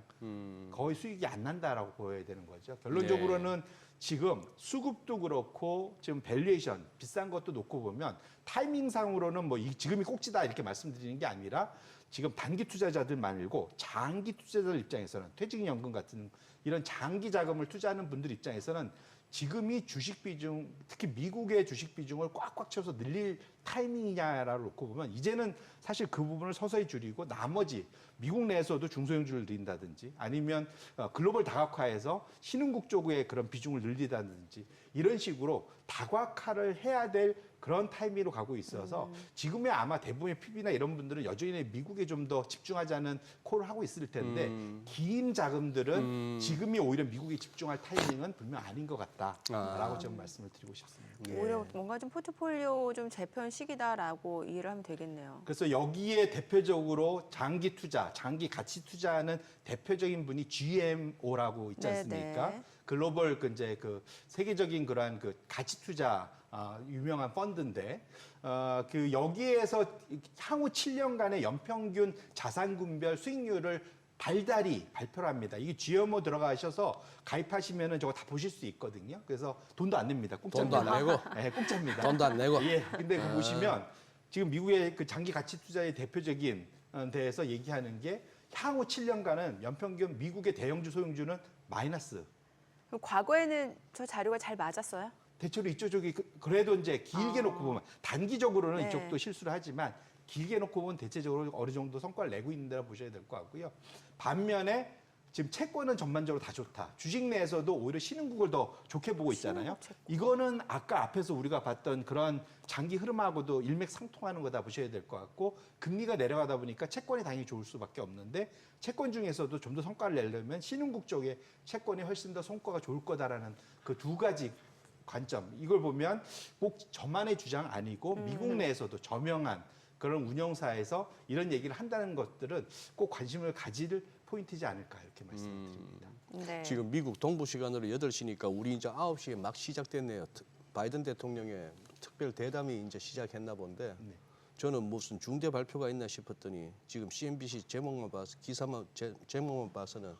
거의 수익이 안 난다라고 보여야 되는 거죠. 결론적으로는 지금 수급도 그렇고 지금 밸류에이션 비싼 것도 놓고 보면 타이밍상으로는 지금이 꼭지다 이렇게 말씀드리는 게 아니라 지금 단기 투자자들 말고 장기 투자자들 입장에서는 퇴직연금 같은 이런 장기 자금을 투자하는 분들 입장에서는 지금이 주식 비중, 특히 미국의 주식 비중을 꽉꽉 채워서 늘릴 타이밍이냐라고 놓고 보면 이제는 사실 그 부분을 서서히 줄이고 나머지 미국 내에서도 중소형주를 늘린다든지 아니면 글로벌 다각화에서 신흥국 쪽의 그런 비중을 늘리다든지 이런 식으로 다각화를 해야 될 그런 타이밍으로 가고 있어서 지금의 아마 대부분의 PB나 이런 분들은 여전히 미국에 좀 더 집중하자는 콜을 하고 있을 텐데 긴 자금들은 지금이 오히려 미국에 집중할 타이밍은 분명 아닌 것 같다라고 좀 말씀을 드리고 싶습니다. 오히려 뭔가 좀 포트폴리오 좀 재편 시기다라고 이해를 하면 되겠네요. 그래서 여기에 대표적으로 장기 투자, 장기 가치 투자하는 대표적인 분이 GMO라고 있지 않습니까? 네. 글로벌 이제 그 세계적인 그러한 그 가치 투자 유명한 펀드인데 그 여기에서 향후 7년간의 연평균 자산군별 수익률을 달달이 발표를 합니다. 이게 GMO 들어가셔서 가입하시면은 저거 다 보실 수 있거든요. 그래서 돈도 안 냅니다. 공짜입니다. 돈도 안 내고. 네, 공짜입니다. 돈도 안 내고. 예. 근데 그 보시면 지금 미국의 그 장기 가치 투자의 대표적인 데에서 얘기하는 게 향후 7년간은 연평균 미국의 대형주 소형주는 마이너스. 그럼 과거에는 저 자료가 잘 맞았어요? 대체로 이쪽이 그래도 이제 길게 놓고 보면 단기적으로는 네. 이쪽도 실수를 하지만 길게 놓고 보면 대체적으로 어느 정도 성과를 내고 있는다고 보셔야 될 것 같고요. 반면에 지금 채권은 전반적으로 다 좋다. 주식 내에서도 오히려 신흥국을 더 좋게 보고 있잖아요. 이거는 아까 앞에서 우리가 봤던 그런 장기 흐름하고도 일맥상통하는 거다 보셔야 될 것 같고 금리가 내려가다 보니까 채권이 당연히 좋을 수밖에 없는데 채권 중에서도 좀 더 성과를 내려면 신흥국 쪽에 채권이 훨씬 더 성과가 좋을 거다라는 그 두 가지 관점. 이걸 보면 꼭 저만의 주장 아니고 미국 내에서도 저명한 그런 운영사에서 이런 얘기를 한다는 것들은 꼭 관심을 가질 포인트지 않을까 이렇게 말씀드립니다. 네. 지금 미국 동부 시간으로 8시니까 우리 이제 9시에 막 시작됐네요. 바이든 대통령의 특별 대담이 이제 시작했나 본데 네. 저는 무슨 중대 발표가 있나 싶었더니 지금 CNBC 제목만 봐서 제목만 봐서는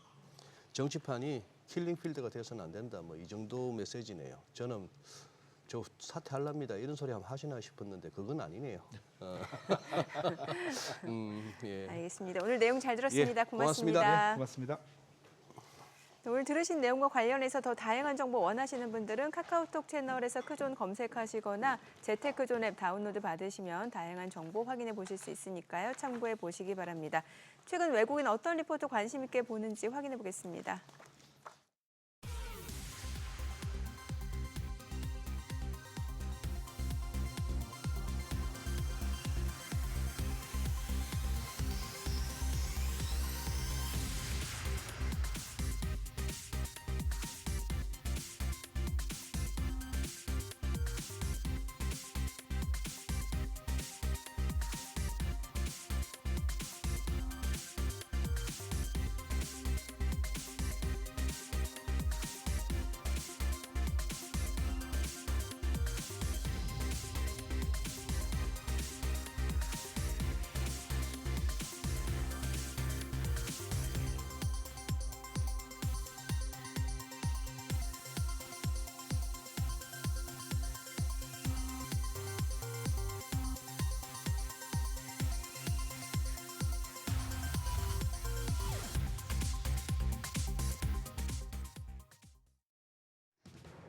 정치판이 킬링필드가 돼서는 안 된다. 뭐 이 정도 메시지네요. 저는 저 사퇴하랍니다. 이런 소리 한번 하시나 싶었는데 그건 아니네요. 예. 알겠습니다. 오늘 내용 잘 들었습니다. 예, 고맙습니다. 고맙습니다. 고맙습니다. 오늘 들으신 내용과 관련해서 더 다양한 정보 원하시는 분들은 카카오톡 채널에서 크존 검색하시거나 재테크존 앱 다운로드 받으시면 다양한 정보 확인해 보실 수 있으니까요. 참고해 보시기 바랍니다. 최근 외국인 어떤 리포트 관심 있게 보는지 확인해 보겠습니다.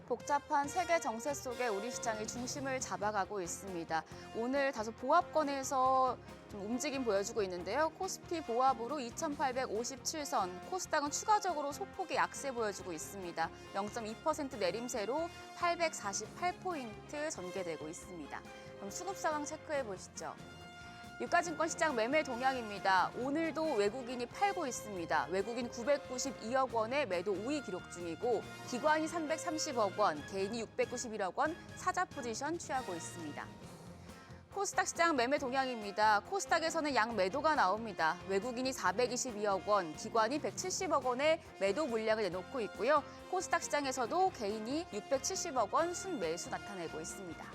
복잡한 세계 정세 속에 우리 시장이 중심을 잡아가고 있습니다. 오늘 다소 보합권에서 좀 움직임 보여주고 있는데요. 코스피 보합으로 2,857선, 코스닥은 추가적으로 소폭의 약세 보여주고 있습니다. 0.2% 내림세로 848포인트 전개되고 있습니다. 그럼 수급 상황 체크해 보시죠. 유가증권 시장 매매 동향입니다. 오늘도 외국인이 팔고 있습니다. 외국인 992억 원의 매도 우위 기록 중이고 기관이 330억 원, 개인이 691억 원 사자 포지션 취하고 있습니다. 코스닥 시장 매매 동향입니다. 코스닥에서는 양 매도가 나옵니다. 외국인이 422억 원, 기관이 170억 원의 매도 물량을 내놓고 있고요. 코스닥 시장에서도 개인이 670억 원 순매수 나타내고 있습니다.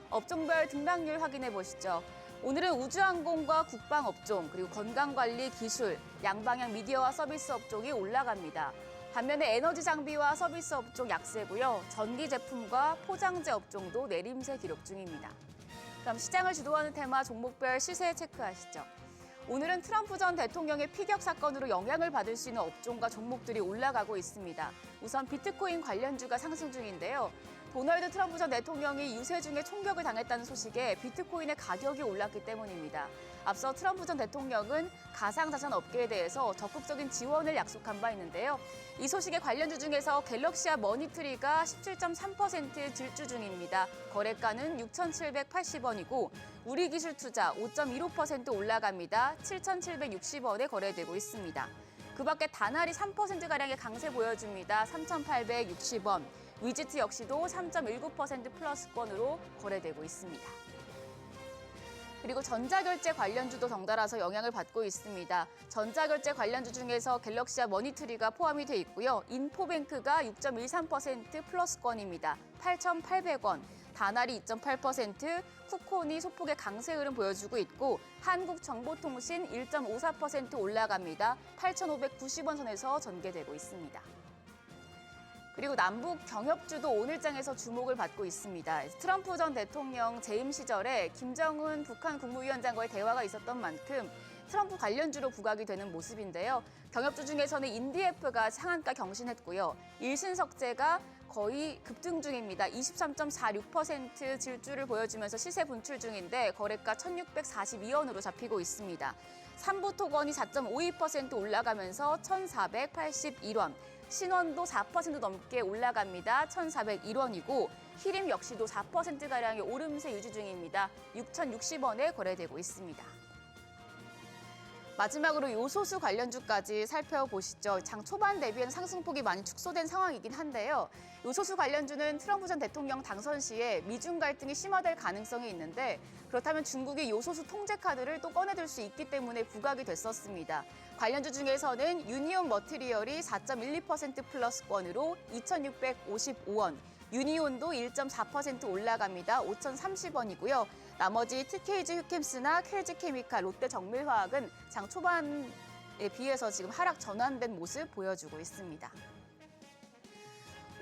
업종별 등락률 확인해 보시죠. 오늘은 우주항공과 국방업종, 그리고 건강관리, 기술, 양방향 미디어와 서비스 업종이 올라갑니다. 반면에 에너지 장비와 서비스 업종 약세고요. 전기 제품과 포장재 업종도 내림세 기록 중입니다. 그럼 시장을 주도하는 테마 종목별 시세 체크하시죠. 오늘은 트럼프 전 대통령의 피격 사건으로 영향을 받을 수 있는 업종과 종목들이 올라가고 있습니다. 우선 비트코인 관련주가 상승 중인데요. 도널드 트럼프 전 대통령이 유세 중에 총격을 당했다는 소식에 비트코인의 가격이 올랐기 때문입니다. 앞서 트럼프 전 대통령은 가상자산 업계에 대해서 적극적인 지원을 약속한 바 있는데요. 이 소식에 관련주 중에서 갤럭시와 머니트리가 17.3% 질주 중입니다. 거래가는 6,780원이고 우리기술투자 5.15% 올라갑니다. 7,760원에 거래되고 있습니다. 그 밖에 다날이 3%가량의 강세 보여줍니다. 3,860원. 위지트 역시도 3.19% 플러스권으로 거래되고 있습니다. 그리고 전자결제 관련주도 덩달아서 영향을 받고 있습니다. 전자결제 관련주 중에서 갤럭시와 머니트리가 포함이 돼 있고요. 인포뱅크가 6.13% 플러스권입니다. 8,800원. 다날이 2.8%, 쿠콘이 소폭의 강세 흐름 보여주고 있고 한국정보통신 1.54% 올라갑니다. 8,590원 선에서 전개되고 있습니다. 그리고 남북 경협주도 오늘장에서 주목을 받고 있습니다. 트럼프 전 대통령 재임 시절에 김정은 북한 국무위원장과의 대화가 있었던 만큼 트럼프 관련주로 부각이 되는 모습인데요. 경협주 중에서는 인디에프가 상한가 경신했고요. 일신석재가 거의 급등 중입니다. 23.46% 질주를 보여주면서 시세 분출 중인데 거래가 1,642원으로 잡히고 있습니다. 삼부토건이 4.52% 올라가면서 1,481원. 신원도 4% 넘게 올라갑니다. 1,401원이고 히림 역시도 4%가량의 오름세 유지 중입니다. 6,060원에 거래되고 있습니다. 마지막으로 요소수 관련주까지 살펴보시죠. 장 초반 대비해는 상승폭이 많이 축소된 상황이긴 한데요. 요소수 관련주는 트럼프 전 대통령 당선 시에 미중 갈등이 심화될 가능성이 있는데 그렇다면 중국이 요소수 통제 카드를 또 꺼내들 수 있기 때문에 부각이 됐었습니다. 관련주 중에서는 유니온 머티리얼이 4.12% 플러스권으로 2,655원, 유니온도 1.4% 올라갑니다. 5,030원이고요. 나머지 TKG 휴캠스나 KG케미칼, 롯데정밀화학은 장 초반에 비해서 지금 하락 전환된 모습 보여주고 있습니다.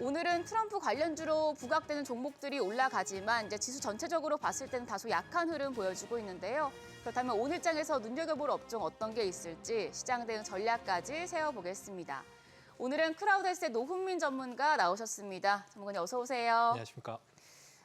오늘은 트럼프 관련주로 부각되는 종목들이 올라가지만 이제 지수 전체적으로 봤을 때는 다소 약한 흐름 보여주고 있는데요. 그렇다면 오늘장에서 눈여겨볼 업종 어떤 게 있을지 시장 대응 전략까지 세워보겠습니다. 오늘은 크라우드에셋의 노훈민 전문가 나오셨습니다. 전문가님 어서 오세요. 안녕하십니까.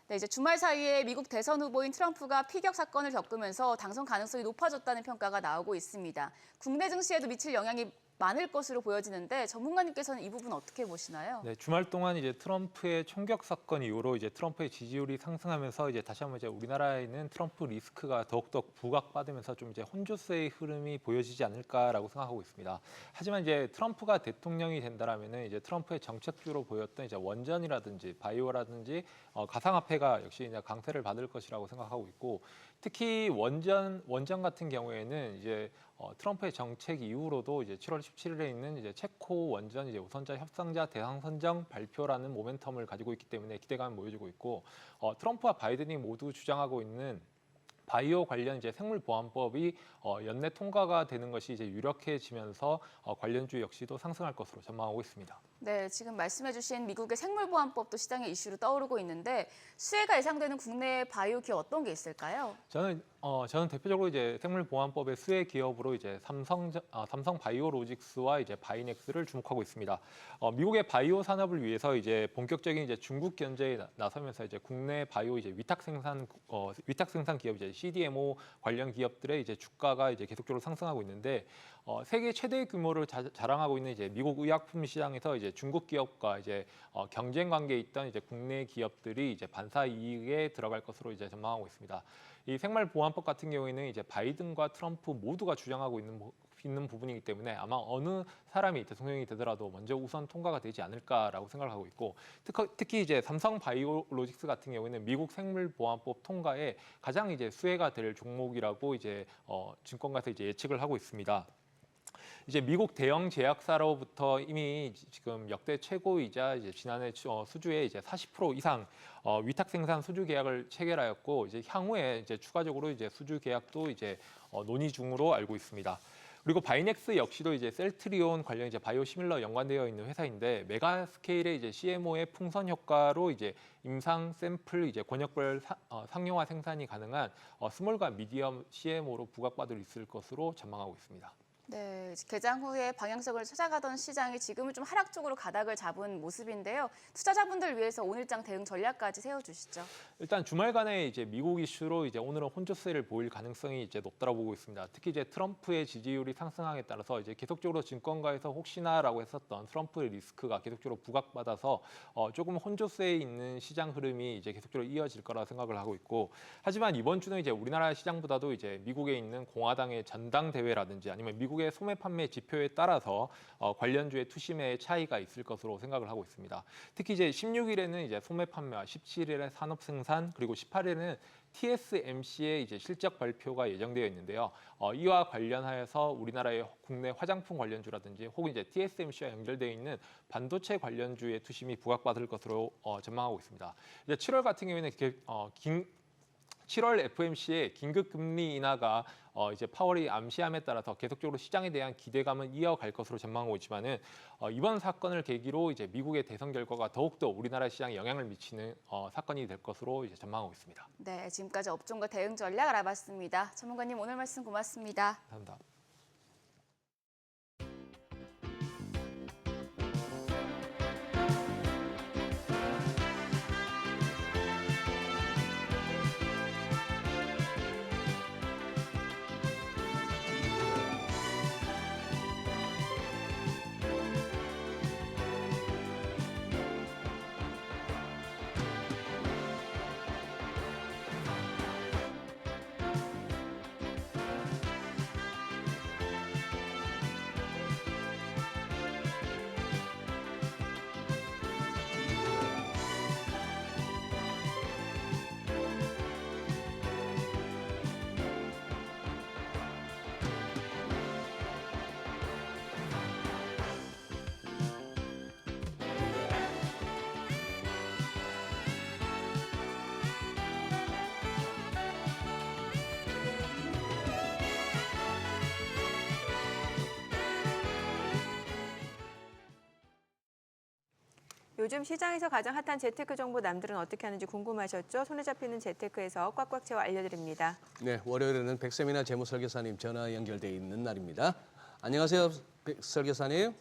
네, 이제 주말 사이에 미국 대선 후보인 트럼프가 피격 사건을 겪으면서 당선 가능성이 높아졌다는 평가가 나오고 있습니다. 국내 증시에도 미칠 영향이 많을 것으로 보여지는데 전문가님께서는 이 부분 어떻게 보시나요? 네, 주말 동안 이제 트럼프의 총격 사건 이후로 이제 트럼프의 지지율이 상승하면서 이제 다시 한번 이제 우리나라에 있는 트럼프 리스크가 더욱더 부각받으면서 좀 이제 혼조세의 흐름이 보여지지 않을까라고 생각하고 있습니다. 하지만 이제 트럼프가 대통령이 된다라면은 이제 트럼프의 정책주로 보였던 이제 원전이라든지 바이오라든지 가상화폐가 역시 이제 강세를 받을 것이라고 생각하고 있고 특히 원전 같은 경우에는 이제 트럼프의 정책 이후로도 이제 7월 17일에 있는 이제 체코 원전 이제 우선자 협상자 대상 선정 발표라는 모멘텀을 가지고 있기 때문에 기대감을 보여주고 있고 트럼프와 바이든이 모두 주장하고 있는 바이오 관련 이제 생물보안법이 연내 통과가 되는 것이 이제 유력해지면서 관련주 역시도 상승할 것으로 전망하고 있습니다. 네, 지금 말씀해주신 미국의 생물보안법도 시장의 이슈로 떠오르고 있는데 수혜가 예상되는 국내 바이오 기업 어떤 게 있을까요? 저는 대표적으로 이제 생물보안법의 수혜 기업으로 이제 삼성 바이오로직스와 이제 바이넥스를 주목하고 있습니다. 미국의 바이오 산업을 위해서 이제 본격적인 이제 중국 견제에 나서면서 이제 국내 바이오 이제 위탁 생산 기업 이제 CDMO 관련 기업들의 이제 주가가 이제 계속적으로 상승하고 있는데 세계 최대 규모를 자랑하고 있는 이제 미국 의약품 시장에서 이제 중국 기업과 이제 경쟁 관계에 있던 이제 국내 기업들이 이제 반사 이익에 들어갈 것으로 이제 전망하고 있습니다. 이 생물보안법 같은 경우에는 이제 바이든과 트럼프 모두가 주장하고 있는 부분이기 때문에 아마 어느 사람이 대통령이 되더라도 먼저 우선 통과가 되지 않을까라고 생각을 하고 있고 특히 이제 삼성 바이오로직스 같은 경우에는 미국 생물보안법 통과에 가장 이제 수혜가 될 종목이라고 이제 증권가에서 이제 예측을 하고 있습니다. 이제 미국 대형 제약사로부터 이미 지금 역대 최고이자 이제 지난해 수주의 이제 40% 이상 위탁 생산 수주 계약을 체결하였고 이제 향후에 이제 추가적으로 이제 수주 계약도 이제 논의 중으로 알고 있습니다. 그리고 바이넥스 역시도 이제 셀트리온 관련 이제 바이오시밀러 연관되어 있는 회사인데 메가 스케일의 이제 CMO의 풍선 효과로 이제 임상 샘플 이제 권역별 상용화 생산이 가능한 스몰과 미디엄 CMO로 부각받을 있을 것으로 전망하고 있습니다. 네, 개장 후에 방향성을 찾아가던 시장이 지금은 좀 하락 쪽으로 가닥을 잡은 모습인데요. 투자자분들 위해서 오늘장 대응 전략까지 세워주시죠. 일단 주말간에 이제 미국 이슈로 이제 오늘은 혼조세를 보일 가능성이 이제 높다고 보고 있습니다. 특히 이제 트럼프의 지지율이 상승함에 따라서 이제 계속적으로 증권가에서 혹시나라고 했었던 트럼프의 리스크가 계속적으로 부각받아서 조금 혼조세에 있는 시장 흐름이 이제 계속적으로 이어질 거라 생각을 하고 있고, 하지만 이번 주는 이제 우리나라 시장보다도 이제 미국에 있는 공화당의 전당대회라든지 아니면 미국의 소매 판매 지표에 따라서 관련주의 투심의 차이가 있을 것으로 생각을 하고 있습니다. 특히 이제 16일에는 이제 소매 판매와 17일에 산업 생산, 그리고 18일에는 TSMC의 이제 실적 발표가 예정되어 있는데요. 이와 관련하여서 우리나라의 국내 화장품 관련주라든지 혹은 이제 TSMC와 연결되어 있는 반도체 관련주의 투심이 부각받을 것으로 전망하고 있습니다. 이제 7월 같은 경우에는 7월 FOMC의 긴급 금리 인하가 이제 파월이 암시함에 따라서 계속적으로 시장에 대한 기대감은 이어갈 것으로 전망하고 있지만은 이번 사건을 계기로 이제 미국의 대선 결과가 더욱더 우리나라 시장에 영향을 미치는 사건이 될 것으로 이제 전망하고 있습니다. 네, 지금까지 업종과 대응 전략 알아봤습니다. 전문가님 오늘 말씀 고맙습니다. 감사합니다. 요즘 시장에서 가장 핫한 재테크 정보 남들은 어떻게 하는지 궁금하셨죠? 손에 잡히는 재테크에서 꽉꽉 채워 알려드립니다. 네, 월요일에는 백세미나 재무설계사님 전화 연결돼 있는 날입니다. 안녕하세요, 설계사님.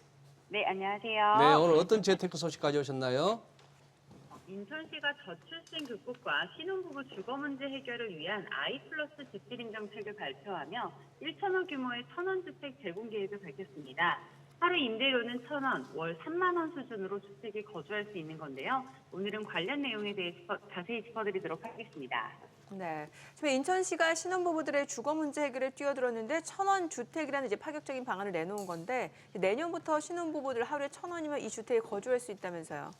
네, 안녕하세요. 네, 오늘 어떤 재테크 소식 가져오셨나요? 인천시가 저출생 극복과 신혼부부 주거 문제 해결을 위한 I+, 집들임 정책을 발표하며 1천억 규모의 천원주택 제공 계획을 밝혔습니다. 하루 임대료는 1,000원, 월 3만 원 수준으로 주택에 거주할 수 있는 건데요. 오늘은 관련 내용에 대해 자세히 짚어드리도록 하겠습니다. 네, 지금 인천시가 신혼부부들의 주거 문제 해결에 뛰어들었는데 1,000원 주택이라는 이제 파격적인 방안을 내놓은 건데 내년부터 신혼부부들 하루에 1,000원이면 이 주택에 거주할 수 있다면서요?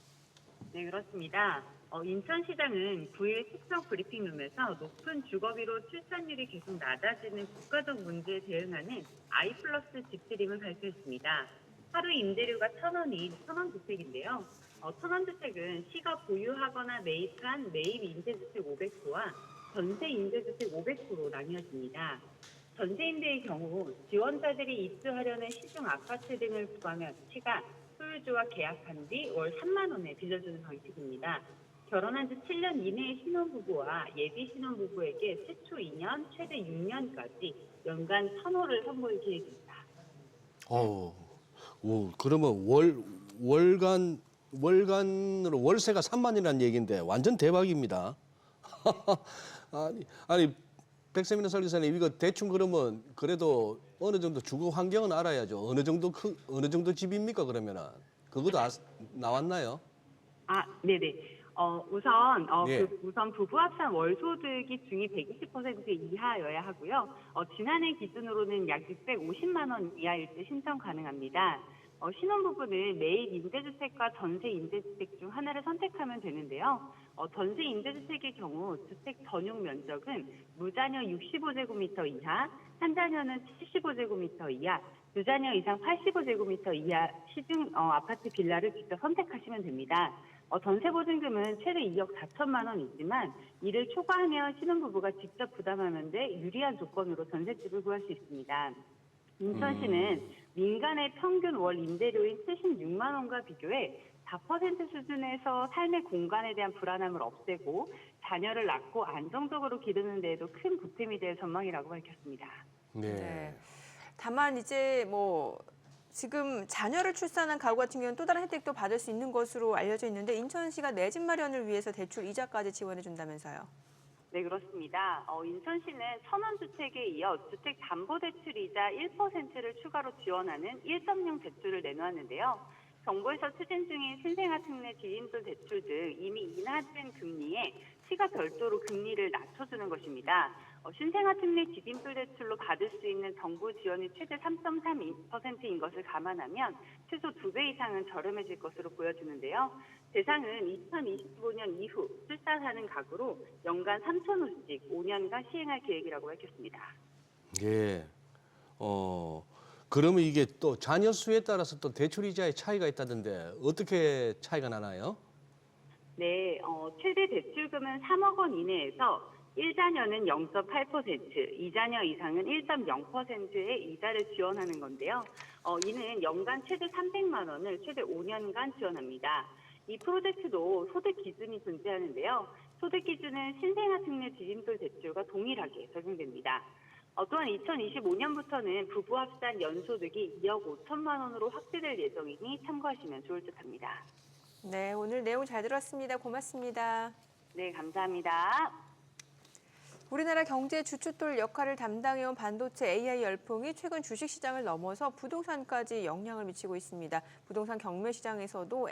네, 그렇습니다. 인천시장은 9일 특성 브리핑룸에서 높은 주거비로 출산율이 계속 낮아지는 국가적 문제에 대응하는 I+ 집들임을 발표했습니다. 하루 임대료가 1,000원인 천원주택인데요. 천원주택은 시가 보유하거나 매입한 매입 임대주택 500호와 전세 임대주택 500호로 나뉘어집니다. 전세 임대의 경우 지원자들이 입주하려는 시중 아파트 등을 구하면 시가 소유주와 계약한 뒤 월 3만 원에 빌려주는 방식입니다. 결혼한 지 7년 이내의 신혼부부와 예비 신혼부부에게 최초 2년, 최대 6년까지 연간 1,000호를 선보일 계획입니다. 그러면 월간으로 월세가 3만이라는 얘기인데 완전 대박입니다. 아니 백세미나 설계사님 이거 대충 그러면 그래도 어느 정도 주거 환경은 알아야죠. 어느 정도 집입니까 그러면은 그것도 나왔나요? 네네. 우선 부부 합산 월소득이 중위 120% 이하여야 하고요. 지난해 기준으로는 약 650만 원 이하일 때 신청 가능합니다. 신혼부부는 매입 임대주택과 전세 임대주택 중 하나를 선택하면 되는데요. 전세 임대주택의 경우 주택 전용 면적은 무자녀 65제곱미터 이하, 한 자녀는 75제곱미터 이하, 두 자녀 이상 85제곱미터 이하 시중 아파트 빌라를 직접 선택하시면 됩니다. 전세 보증금은 최대 2억 4천만 원이지만 이를 초과하면 신혼부부가 직접 부담하는 데 유리한 조건으로 전셋집을 구할 수 있습니다. 인천시는 민간의 평균 월 임대료인 76만 원과 비교해 4% 수준에서 삶의 공간에 대한 불안함을 없애고 자녀를 낳고 안정적으로 기르는 데에도 큰 보탬이 될 전망이라고 밝혔습니다. 네. 다만 이제 뭐 지금 자녀를 출산한 가구 같은 경우는 또 다른 혜택도 받을 수 있는 것으로 알려져 있는데 인천시가 내 집 마련을 위해서 대출 이자까지 지원해 준다면서요. 네, 그렇습니다. 인천시는 천원주택에 이어 주택담보대출이자 1%를 추가로 지원하는 1.0 대출을 내놓았는데요. 정부에서 추진 중인 신생아 특례 디딤돌 대출 등 이미 인하된 금리에 시가 별도로 금리를 낮춰주는 것입니다. 신생아 특례 디딤돌 대출로 받을 수 있는 정부 지원이 최대 3.3%인 것을 감안하면 최소 2배 이상은 저렴해질 것으로 보여지는데요. 대상은 2025년 이후 출산하는 가구로 연간 3,000호씩 5년간 시행할 계획이라고 밝혔습니다. 예. 그러면 이게 또 자녀 수에 따라서 또 대출 이자의 차이가 있다던데 어떻게 차이가 나나요? 네, 최대 대출금은 3억 원 이내에서 1자녀는 0.8%, 2자녀 이상은 1.0%의 이자를 지원하는 건데요. 이는 연간 최대 300만 원을 최대 5년간 지원합니다. 이 프로젝트도 소득 기준이 존재하는데요. 소득 기준은 신생아 특례 디딤돌 대출과 동일하게 적용됩니다. 또한 2025년부터는 부부 합산 연소득이 2억 5천만 원으로 확대될 예정이니 참고하시면 좋을 듯합니다. 네, 오늘 내용 잘 들었습니다. 고맙습니다. 네, 감사합니다. 우리나라 경제 주춧돌 역할을 담당해온 반도체 AI 열풍이 최근 주식시장을 넘어서 부동산까지 영향을 미치고 있습니다. 부동산 경매 시장에서도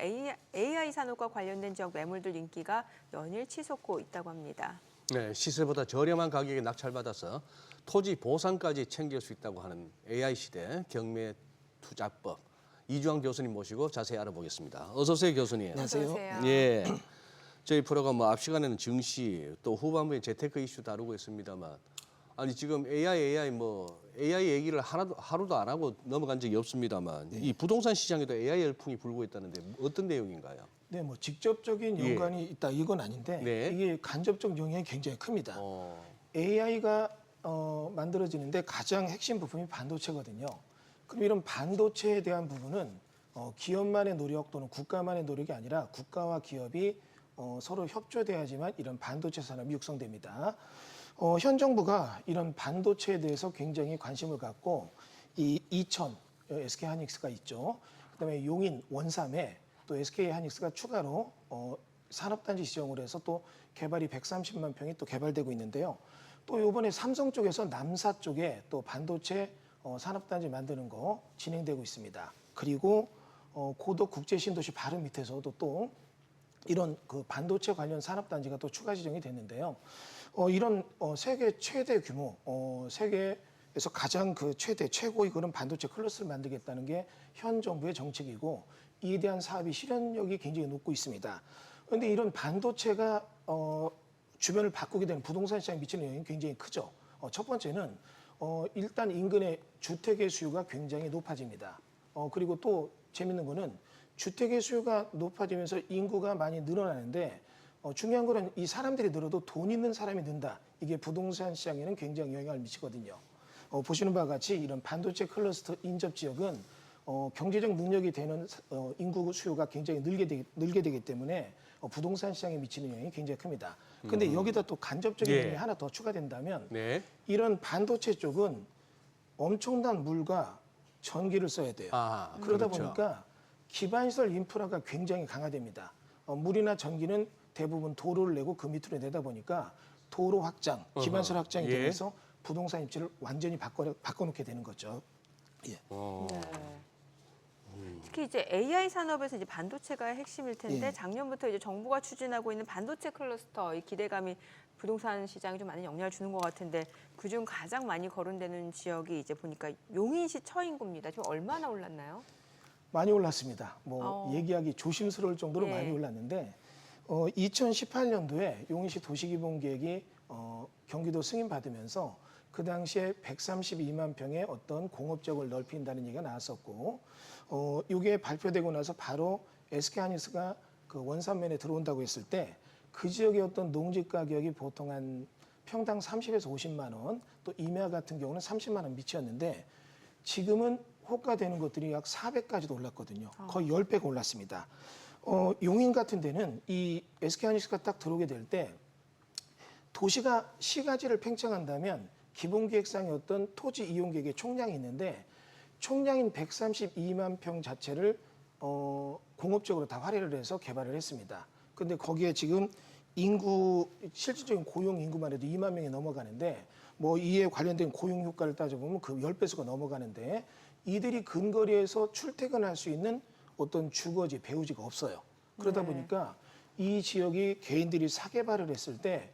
AI 산업과 관련된 지역 매물들 인기가 연일 치솟고 있다고 합니다. 네, 시세보다 저렴한 가격에 낙찰받아서 토지 보상까지 챙길 수 있다고 하는 AI 시대 경매 투자법. 이주환 교수님 모시고 자세히 알아보겠습니다. 어서 오세요, 교수님. 안녕하세요. 어서 오세요. 예. 저희 프로가 뭐 앞 시간에는 증시 또 후반부에 재테크 이슈 다루고 있습니다만 아니 지금 AI 얘기를 하루도 안 하고 넘어간 적이 없습니다만 이 부동산 시장에도 AI 열풍이 불고 있다는데 어떤 내용인가요? 네, 뭐 직접적인 연관이 있다 이건 아닌데 네. 이게 간접적 영향이 굉장히 큽니다. AI가 만들어지는데 가장 핵심 부품이 반도체거든요. 그럼 이런 반도체에 대한 부분은 기업만의 노력 또는 국가만의 노력이 아니라 국가와 기업이 서로 협조돼야지만 이런 반도체 산업이 육성됩니다. 현 정부가 이런 반도체에 대해서 굉장히 관심을 갖고 이 이천 SK하이닉스가 있죠. 그다음에 용인 원삼에 또 SK하이닉스가 추가로 산업단지 지정을 해서 또 개발이 130만 평이 또 개발되고 있는데요. 또 이번에 삼성 쪽에서 남사 쪽에 또 반도체 산업단지 만드는 거 진행되고 있습니다. 그리고 고덕 국제신도시 바로 밑에서도 또 이런 그 반도체 관련 산업단지가 또 추가 지정이 됐는데요. 이런 세계 최대 규모, 세계에서 가장 그 최고의 그런 반도체 클러스를 만들겠다는 게 현 정부의 정책이고 이에 대한 사업이 실현력이 굉장히 높고 있습니다. 그런데 이런 반도체가 주변을 바꾸게 되는 부동산 시장에 미치는 영향이 굉장히 크죠. 첫 번째는 일단 인근의 주택의 수요가 굉장히 높아집니다. 그리고 또 재밌는 거는 주택의 수요가 높아지면서 인구가 많이 늘어나는데 중요한 거는 이 사람들이 늘어도 돈 있는 사람이 는다. 이게 부동산 시장에는 굉장히 영향을 미치거든요. 보시는 바와 같이 이런 반도체 클러스터 인접 지역은 경제적 능력이 되는 인구 수요가 굉장히 늘게 되기 때문에 부동산 시장에 미치는 영향이 굉장히 큽니다. 그런데 여기다 또 간접적인 영향이 하나 더 추가된다면 이런 반도체 쪽은 엄청난 물과 전기를 써야 돼요. 그러다 보니까 기반시설 인프라가 굉장히 강화됩니다. 물이나 전기는 대부분 도로를 내고 그 밑으로 내다 보니까 도로 확장, 기반시설 확장이 되면서 부동산 입지를 완전히 바꿔놓게 되는 거죠. 예. 네. 특히 이제 AI 산업에서 이제 반도체가 핵심일 텐데 작년부터 이제 정부가 추진하고 있는 반도체 클러스터 이 기대감이 부동산 시장에 좀 많은 영향을 주는 것 같은데 그중 가장 많이 거론되는 지역이 이제 보니까 용인시 처인구입니다. 지금 얼마나 올랐나요? 많이 올랐습니다. 얘기하기 조심스러울 정도로 많이 올랐는데 2018년도에 용인시 도시기본계획이 경기도 승인받으면서 그 당시에 132만 평의 어떤 공업적을 넓힌다는 얘기가 나왔었고 이게 발표되고 나서 바로 SK하이닉스가 그 원산면에 들어온다고 했을 때 그 지역의 어떤 농지 가격이 보통 한 평당 30에서 50만 원, 또 임야 같은 경우는 30만 원 미치었는데 지금은 호가되는 것들이 약 400까지도 올랐거든요. 거의 10배가 올랐습니다. 용인 같은 데는 이 SK하이닉스가 딱 들어오게 될 때 도시가 시가지를 팽창한다면 기본계획상의 어떤 토지 이용계획의 총량이 있는데 총량인 132만 평 자체를 공업적으로 다 활용을 해서 개발을 했습니다. 근데 거기에 지금 인구 실질적인 고용 인구만 해도 2만 명이 넘어가는데 뭐 이에 관련된 고용 효과를 따져보면 그 10배수가 넘어가는데 이들이 근거리에서 출퇴근할 수 있는 어떤 주거지, 배우지가 없어요. 그러다 보니까 이 지역이 개인들이 사개발을 했을 때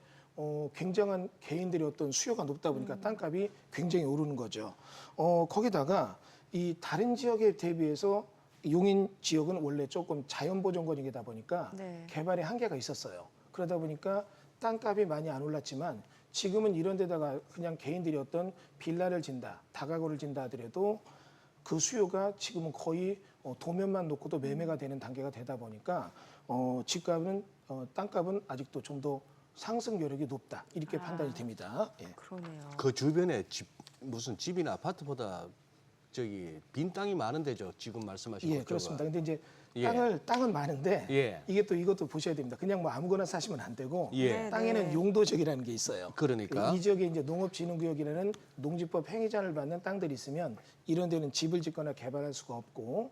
굉장한 개인들의 어떤 수요가 높다 보니까 땅값이 굉장히 오르는 거죠. 거기다가 이 다른 지역에 대비해서 용인 지역은 원래 조금 자연보존권이다 보니까 네. 개발에 한계가 있었어요. 그러다 보니까 땅값이 많이 안 올랐지만 지금은 이런 데다가 그냥 개인들이 어떤 빌라를 진다, 다가구를 진다 하더라도 그 수요가 지금은 거의 도면만 놓고도 매매가 되는 단계가 되다 보니까 집값은 땅값은 아직도 좀 더 상승 여력이 높다 이렇게 판단이 됩니다. 예. 그러네요. 그 주변에 무슨 집이나 아파트보다 저기 빈 땅이 많은 데죠. 지금 말씀하신 예, 그쪽은. 그렇습니다. 근데 이제 예. 땅은 많은데 예. 이게 또 이것도 보셔야 됩니다. 그냥 뭐 아무거나 사시면 안 되고 예. 네, 땅에는 네. 용도적이라는 게 있어요. 그러니까. 이 지역에 이제 농업진흥구역이라는 농지법 행위자를 받는 땅들이 있으면 이런 데는 집을 짓거나 개발할 수가 없고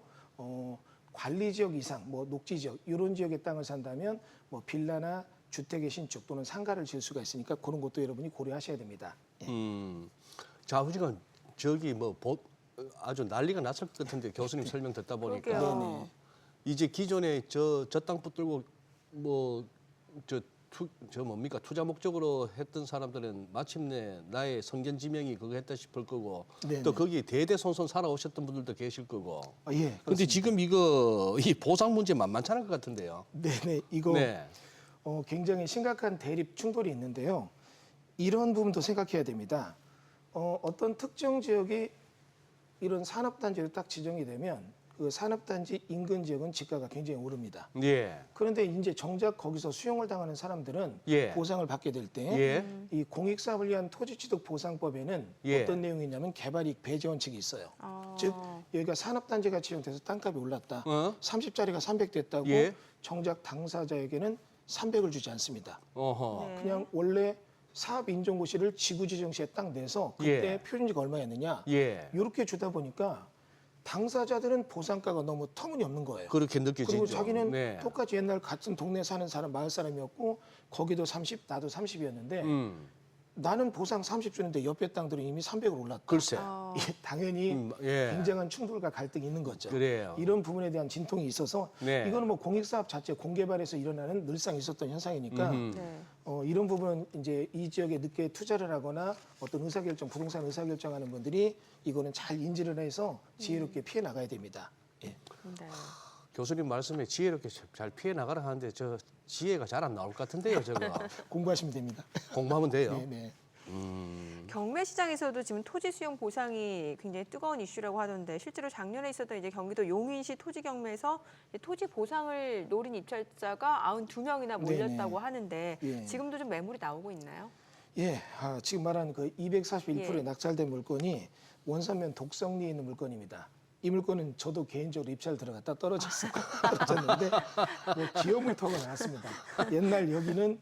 관리 지역 이상, 뭐 녹지 지역 이런 지역의 땅을 산다면 뭐 빌라나 주택의 신축 또는 상가를 지을 수가 있으니까 그런 것도 여러분이 고려하셔야 됩니다. 예. 좌우지간 저기 아주 난리가 났을 것 같은데 교수님 설명 듣다 보니까 그러게요. 이제 기존에 저 땅 붙들고 뭡니까 투자 목적으로 했던 사람들은 마침내 나의 성견 지명이 그거 했다 싶을 거고 네네. 또 거기 대대손손 살아오셨던 분들도 계실 거고. 예. 근데 그렇습니다. 지금 이 보상 문제 만만치 않을 것 같은데요. 네네 이거 네. 굉장히 심각한 대립 충돌이 있는데요. 이런 부분도 생각해야 됩니다. 어떤 특정 지역이 이런 산업단지로 딱 지정이 되면 그 산업단지 인근 지역은 지가가 굉장히 오릅니다. 예. 그런데 이제 정작 거기서 수용을 당하는 사람들은 예. 보상을 받게 될 때 이 예. 공익사업을 위한 토지취득보상법에는 예. 어떤 내용이 있냐면 개발이익 배제 원칙이 있어요. 즉 여기가 산업단지가 지정돼서 땅값이 올랐다. 30짜리가 300 됐다고 예. 정작 당사자에게는 300을 주지 않습니다. 어허. 네. 그냥 원래 사업 인정고시를 지구지정시에 딱 내서 그때 예. 표준지가 얼마였느냐 예. 이렇게 주다 보니까 당사자들은 보상가가 너무 터무니없는 거예요. 그렇게 느껴지죠. 그리고 자기는 네. 똑같이 옛날 같은 동네 사는 사람 마을 사람이었고 거기도 30 나도 30이었는데 나는 보상 30 주는데 옆에 땅들은 이미 300으로 올랐다. 글쎄. 이게 당연히 예. 굉장한 충돌과 갈등이 있는 거죠. 그래요. 이런 부분에 대한 진통이 있어서 네. 이거는 뭐 공익사업 자체 공개발에서 일어나는 늘상 있었던 현상이니까 네. 이런 부분은 이제 이 지역에 늦게 투자를 하거나 어떤 의사결정, 부동산 의사결정하는 분들이 이거는 잘 인지를 해서 지혜롭게 피해 나가야 됩니다. 예. 네. 교수님 말씀에 지혜롭게 잘 피해 나가라 하는데 저 지혜가 잘 안 나올 것 같은데요, 저거. 공부하시면 됩니다. 공부하면 돼요. 네, 네. 경매 시장에서도 지금 토지 수용 보상이 굉장히 뜨거운 이슈라고 하던데 실제로 작년에 있었던 이제 경기도 용인시 토지 경매에서 토지 보상을 노린 입찰자가 92명이나 몰렸다고 네네. 하는데 예. 지금도 좀 매물이 나오고 있나요? 예, 지금 말한 그 241%의 예. 낙찰된 물건이 원산면 독성리에 있는 물건입니다. 이 물건은 저도 개인적으로 입찰 들어갔다 떨어졌는데 뭐 기업을 타고 나왔습니다. 옛날 여기는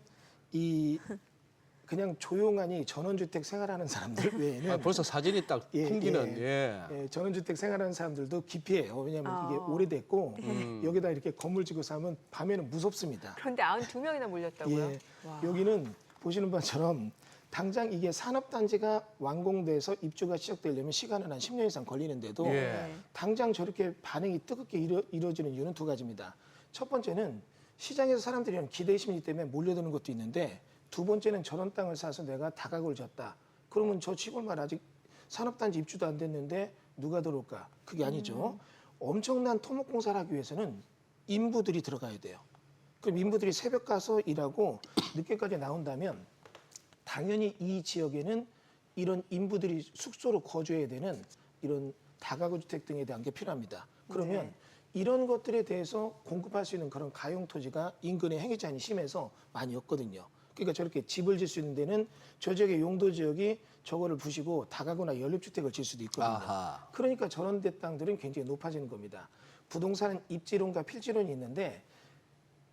그냥 조용하니 전원주택 생활하는 사람들 외에는 벌써 사진이 딱 예, 풍기는. 예. 전원주택 생활하는 사람들도 기피해요. 왜냐하면 이게 아. 오래됐고 여기다 이렇게 건물 짓고 사면 밤에는 무섭습니다. 그런데 92명이나 몰렸다고요? 예, 와. 여기는 보시는 바처럼 당장 이게 산업단지가 완공돼서 입주가 시작되려면 시간은 한 10년 이상 걸리는데도 예. 당장 저렇게 반응이 뜨겁게 이루어지는 이유는 두 가지입니다. 첫 번째는 시장에서 사람들이 하는 기대 심리 때문에 몰려드는 것도 있는데 두 번째는 저런 땅을 사서 내가 다각을 졌다. 그러면 저 시골마을 아직 산업단지 입주도 안 됐는데 누가 들어올까? 그게 아니죠. 엄청난 토목공사를 하기 위해서는 인부들이 들어가야 돼요. 그럼 인부들이 새벽 가서 일하고 늦게까지 나온다면 당연히 이 지역에는 이런 인부들이 숙소로 거주해야 되는 이런 다가구 주택 등에 대한 게 필요합니다. 그러면 이런 것들에 대해서 공급할 수 있는 그런 가용 토지가 인근의 행위 제한이 심해서 많이 없거든요. 그러니까 저렇게 집을 질 수 있는 데는 저 지역의 용도 지역이 저거를 부시고 다가구나 연립주택을 질 수도 있거든요. 아하. 그러니까 저런 데 땅들은 굉장히 높아지는 겁니다. 부동산은 입지론과 필지론이 있는데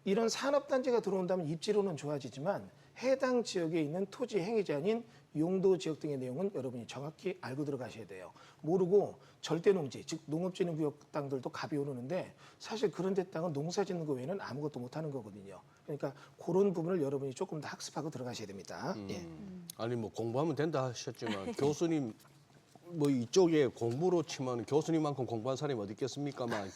이런 산업단지가 들어온다면 입지론은 좋아지지만 해당 지역에 있는 토지 행위자인 용도 지역 등의 내용은 여러분이 정확히 알고 들어가셔야 돼요. 모르고 절대 농지, 즉 농업진흥구역 땅들도 갑이 오르는데 사실 그런 데 땅은 농사 짓는 거 외에는 아무것도 못 하는 거거든요. 그러니까 그런 부분을 여러분이 조금 더 학습하고 들어가셔야 됩니다. 예. 아니 뭐 공부하면 된다 하셨지만 교수님 뭐 이쪽에 공부로 치면 교수님만큼 공부한 사람이 어디 있겠습니까? 막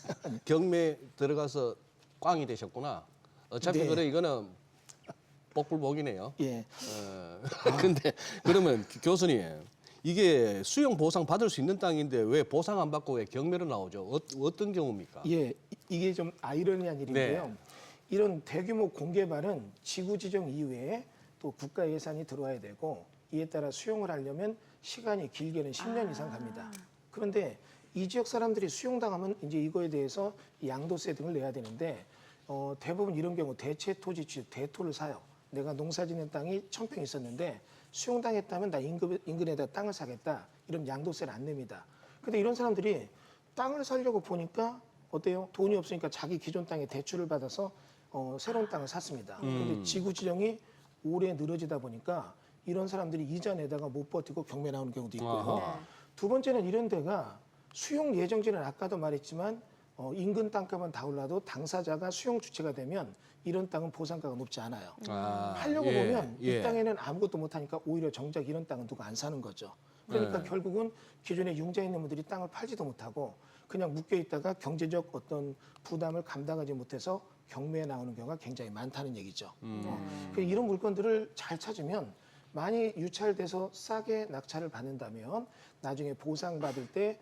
경매 들어가서 꽝이 되셨구나. 어차피 네. 그래 이거는 복불복이네요. 예. 근데 그러면 교수님 이게 수용 보상 받을 수 있는 땅인데 왜 보상 안 받고 왜 경매로 나오죠? 어떤 경우입니까? 예, 이게 좀 아이러니한 일인데요. 네. 이런 대규모 공개발은 지구 지정 이후에 또 국가 예산이 들어와야 되고 이에 따라 수용을 하려면 시간이 길게는 10년 이상 갑니다. 그런데 이 지역 사람들이 수용당하면 이제 이거에 대해서 양도세 등을 내야 되는데 대부분 이런 경우 대체 토지 취득, 대토를 사요. 내가 농사짓는 땅이 1000평 있었는데 수용당했다면 나 인근에다 땅을 사겠다. 이런 양도세를 안 냅니다. 근데 이런 사람들이 땅을 사려고 보니까 어때요? 돈이 없으니까 자기 기존 땅에 대출을 받아서 새로운 땅을 샀습니다. 근데 지구 지정이 오래 늘어지다 보니까 이런 사람들이 이자 내다가 못 버티고 경매 나오는 경우도 있고요. 아하. 두 번째는 이런 데가 수용 예정지는 아까도 말했지만 인근 땅값은 다 올라도 당사자가 수용 주체가 되면 이런 땅은 보상가가 높지 않아요. 하려고 예, 보면 예. 이 땅에는 아무것도 못하니까 오히려 정작 이런 땅은 누가 안 사는 거죠. 그러니까 네. 결국은 기존에 융자 있는 분들이 땅을 팔지도 못하고 그냥 묶여 있다가 경제적 어떤 부담을 감당하지 못해서 경매에 나오는 경우가 굉장히 많다는 얘기죠. 이런 물건들을 잘 찾으면 많이 유찰돼서 싸게 낙찰을 받는다면 나중에 보상받을 때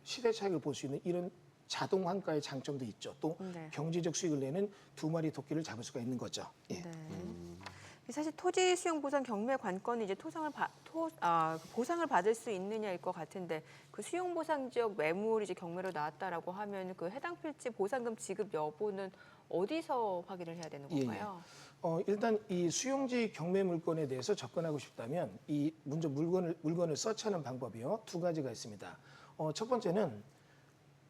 시대 차익을 볼 수 있는 이런 자동 환가의 장점도 있죠. 또 네. 경제적 수익을 내는 두 마리 토끼를 잡을 수가 있는 거죠. 예. 네. 사실 토지 수용 보상 경매 관건이 이제 보상을 받을 수 있느냐일 것 같은데 그 수용 보상 지역 매물이 이제 경매로 나왔다라고 하면 그 해당 필지 보상금 지급 여부는 어디서 확인을 해야 되는 건가요? 일단 이 수용지 경매 물건에 대해서 접근하고 싶다면 이 먼저 물건을 서치하는 방법이요. 두 가지가 있습니다. 첫 번째는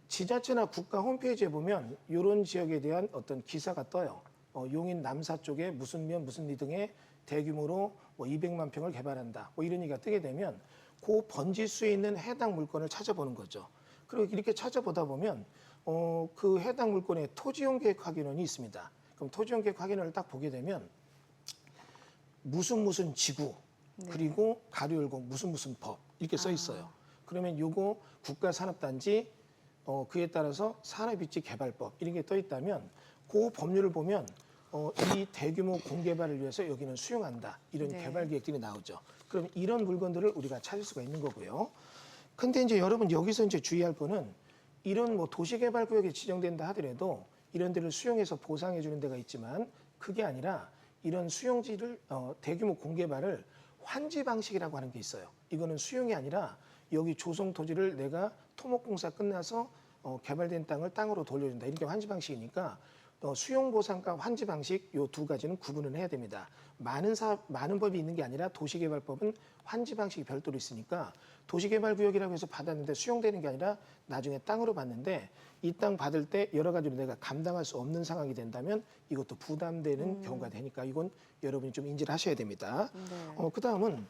지자체나 국가 홈페이지에 보면 이런 지역에 대한 어떤 기사가 떠요. 용인 남사 쪽에 무슨 면 무슨 리 등의 대규모로 200만 평을 개발한다. 뭐 이런 얘기가 뜨게 되면 그 번지수에 있는 해당 물건을 찾아보는 거죠. 그리고 이렇게 찾아보다 보면 그 해당 물건에 토지용 계획 확인원이 있습니다. 그럼 토지용 계획 확인원을 딱 보게 되면 무슨 지구 그리고 가로 열고 무슨 법 이렇게 써 있어요. 그러면 요거 국가산업단지 그에 따라서 산업입지 개발법 이런 게 떠 있다면 그 법률을 보면 이 대규모 공개발을 위해서 여기는 수용한다 이런 네. 개발 계획들이 나오죠. 그럼 이런 물건들을 우리가 찾을 수가 있는 거고요. 근데 이제 여러분 여기서 이제 주의할 거는 이런 뭐 도시개발구역에 지정된다 하더라도 이런 데를 수용해서 보상해 주는 데가 있지만 그게 아니라 이런 수용지를 대규모 공개발을 환지 방식이라고 하는 게 있어요. 이거는 수용이 아니라 여기 조성 토지를 내가 토목공사 끝나서 개발된 땅을 땅으로 돌려준다. 이렇게 환지 방식이니까 수용 보상과 환지 방식 요 두 가지는 구분을 해야 됩니다. 많은 법이 있는 게 아니라 도시개발법은 환지 방식이 별도로 있으니까 도시개발구역이라고 해서 받았는데 수용되는 게 아니라 나중에 땅으로 받는데 이 땅 받을 때 여러 가지로 내가 감당할 수 없는 상황이 된다면 이것도 부담되는 경우가 되니까 이건 여러분이 좀 인지를 하셔야 됩니다. 네. 그다음은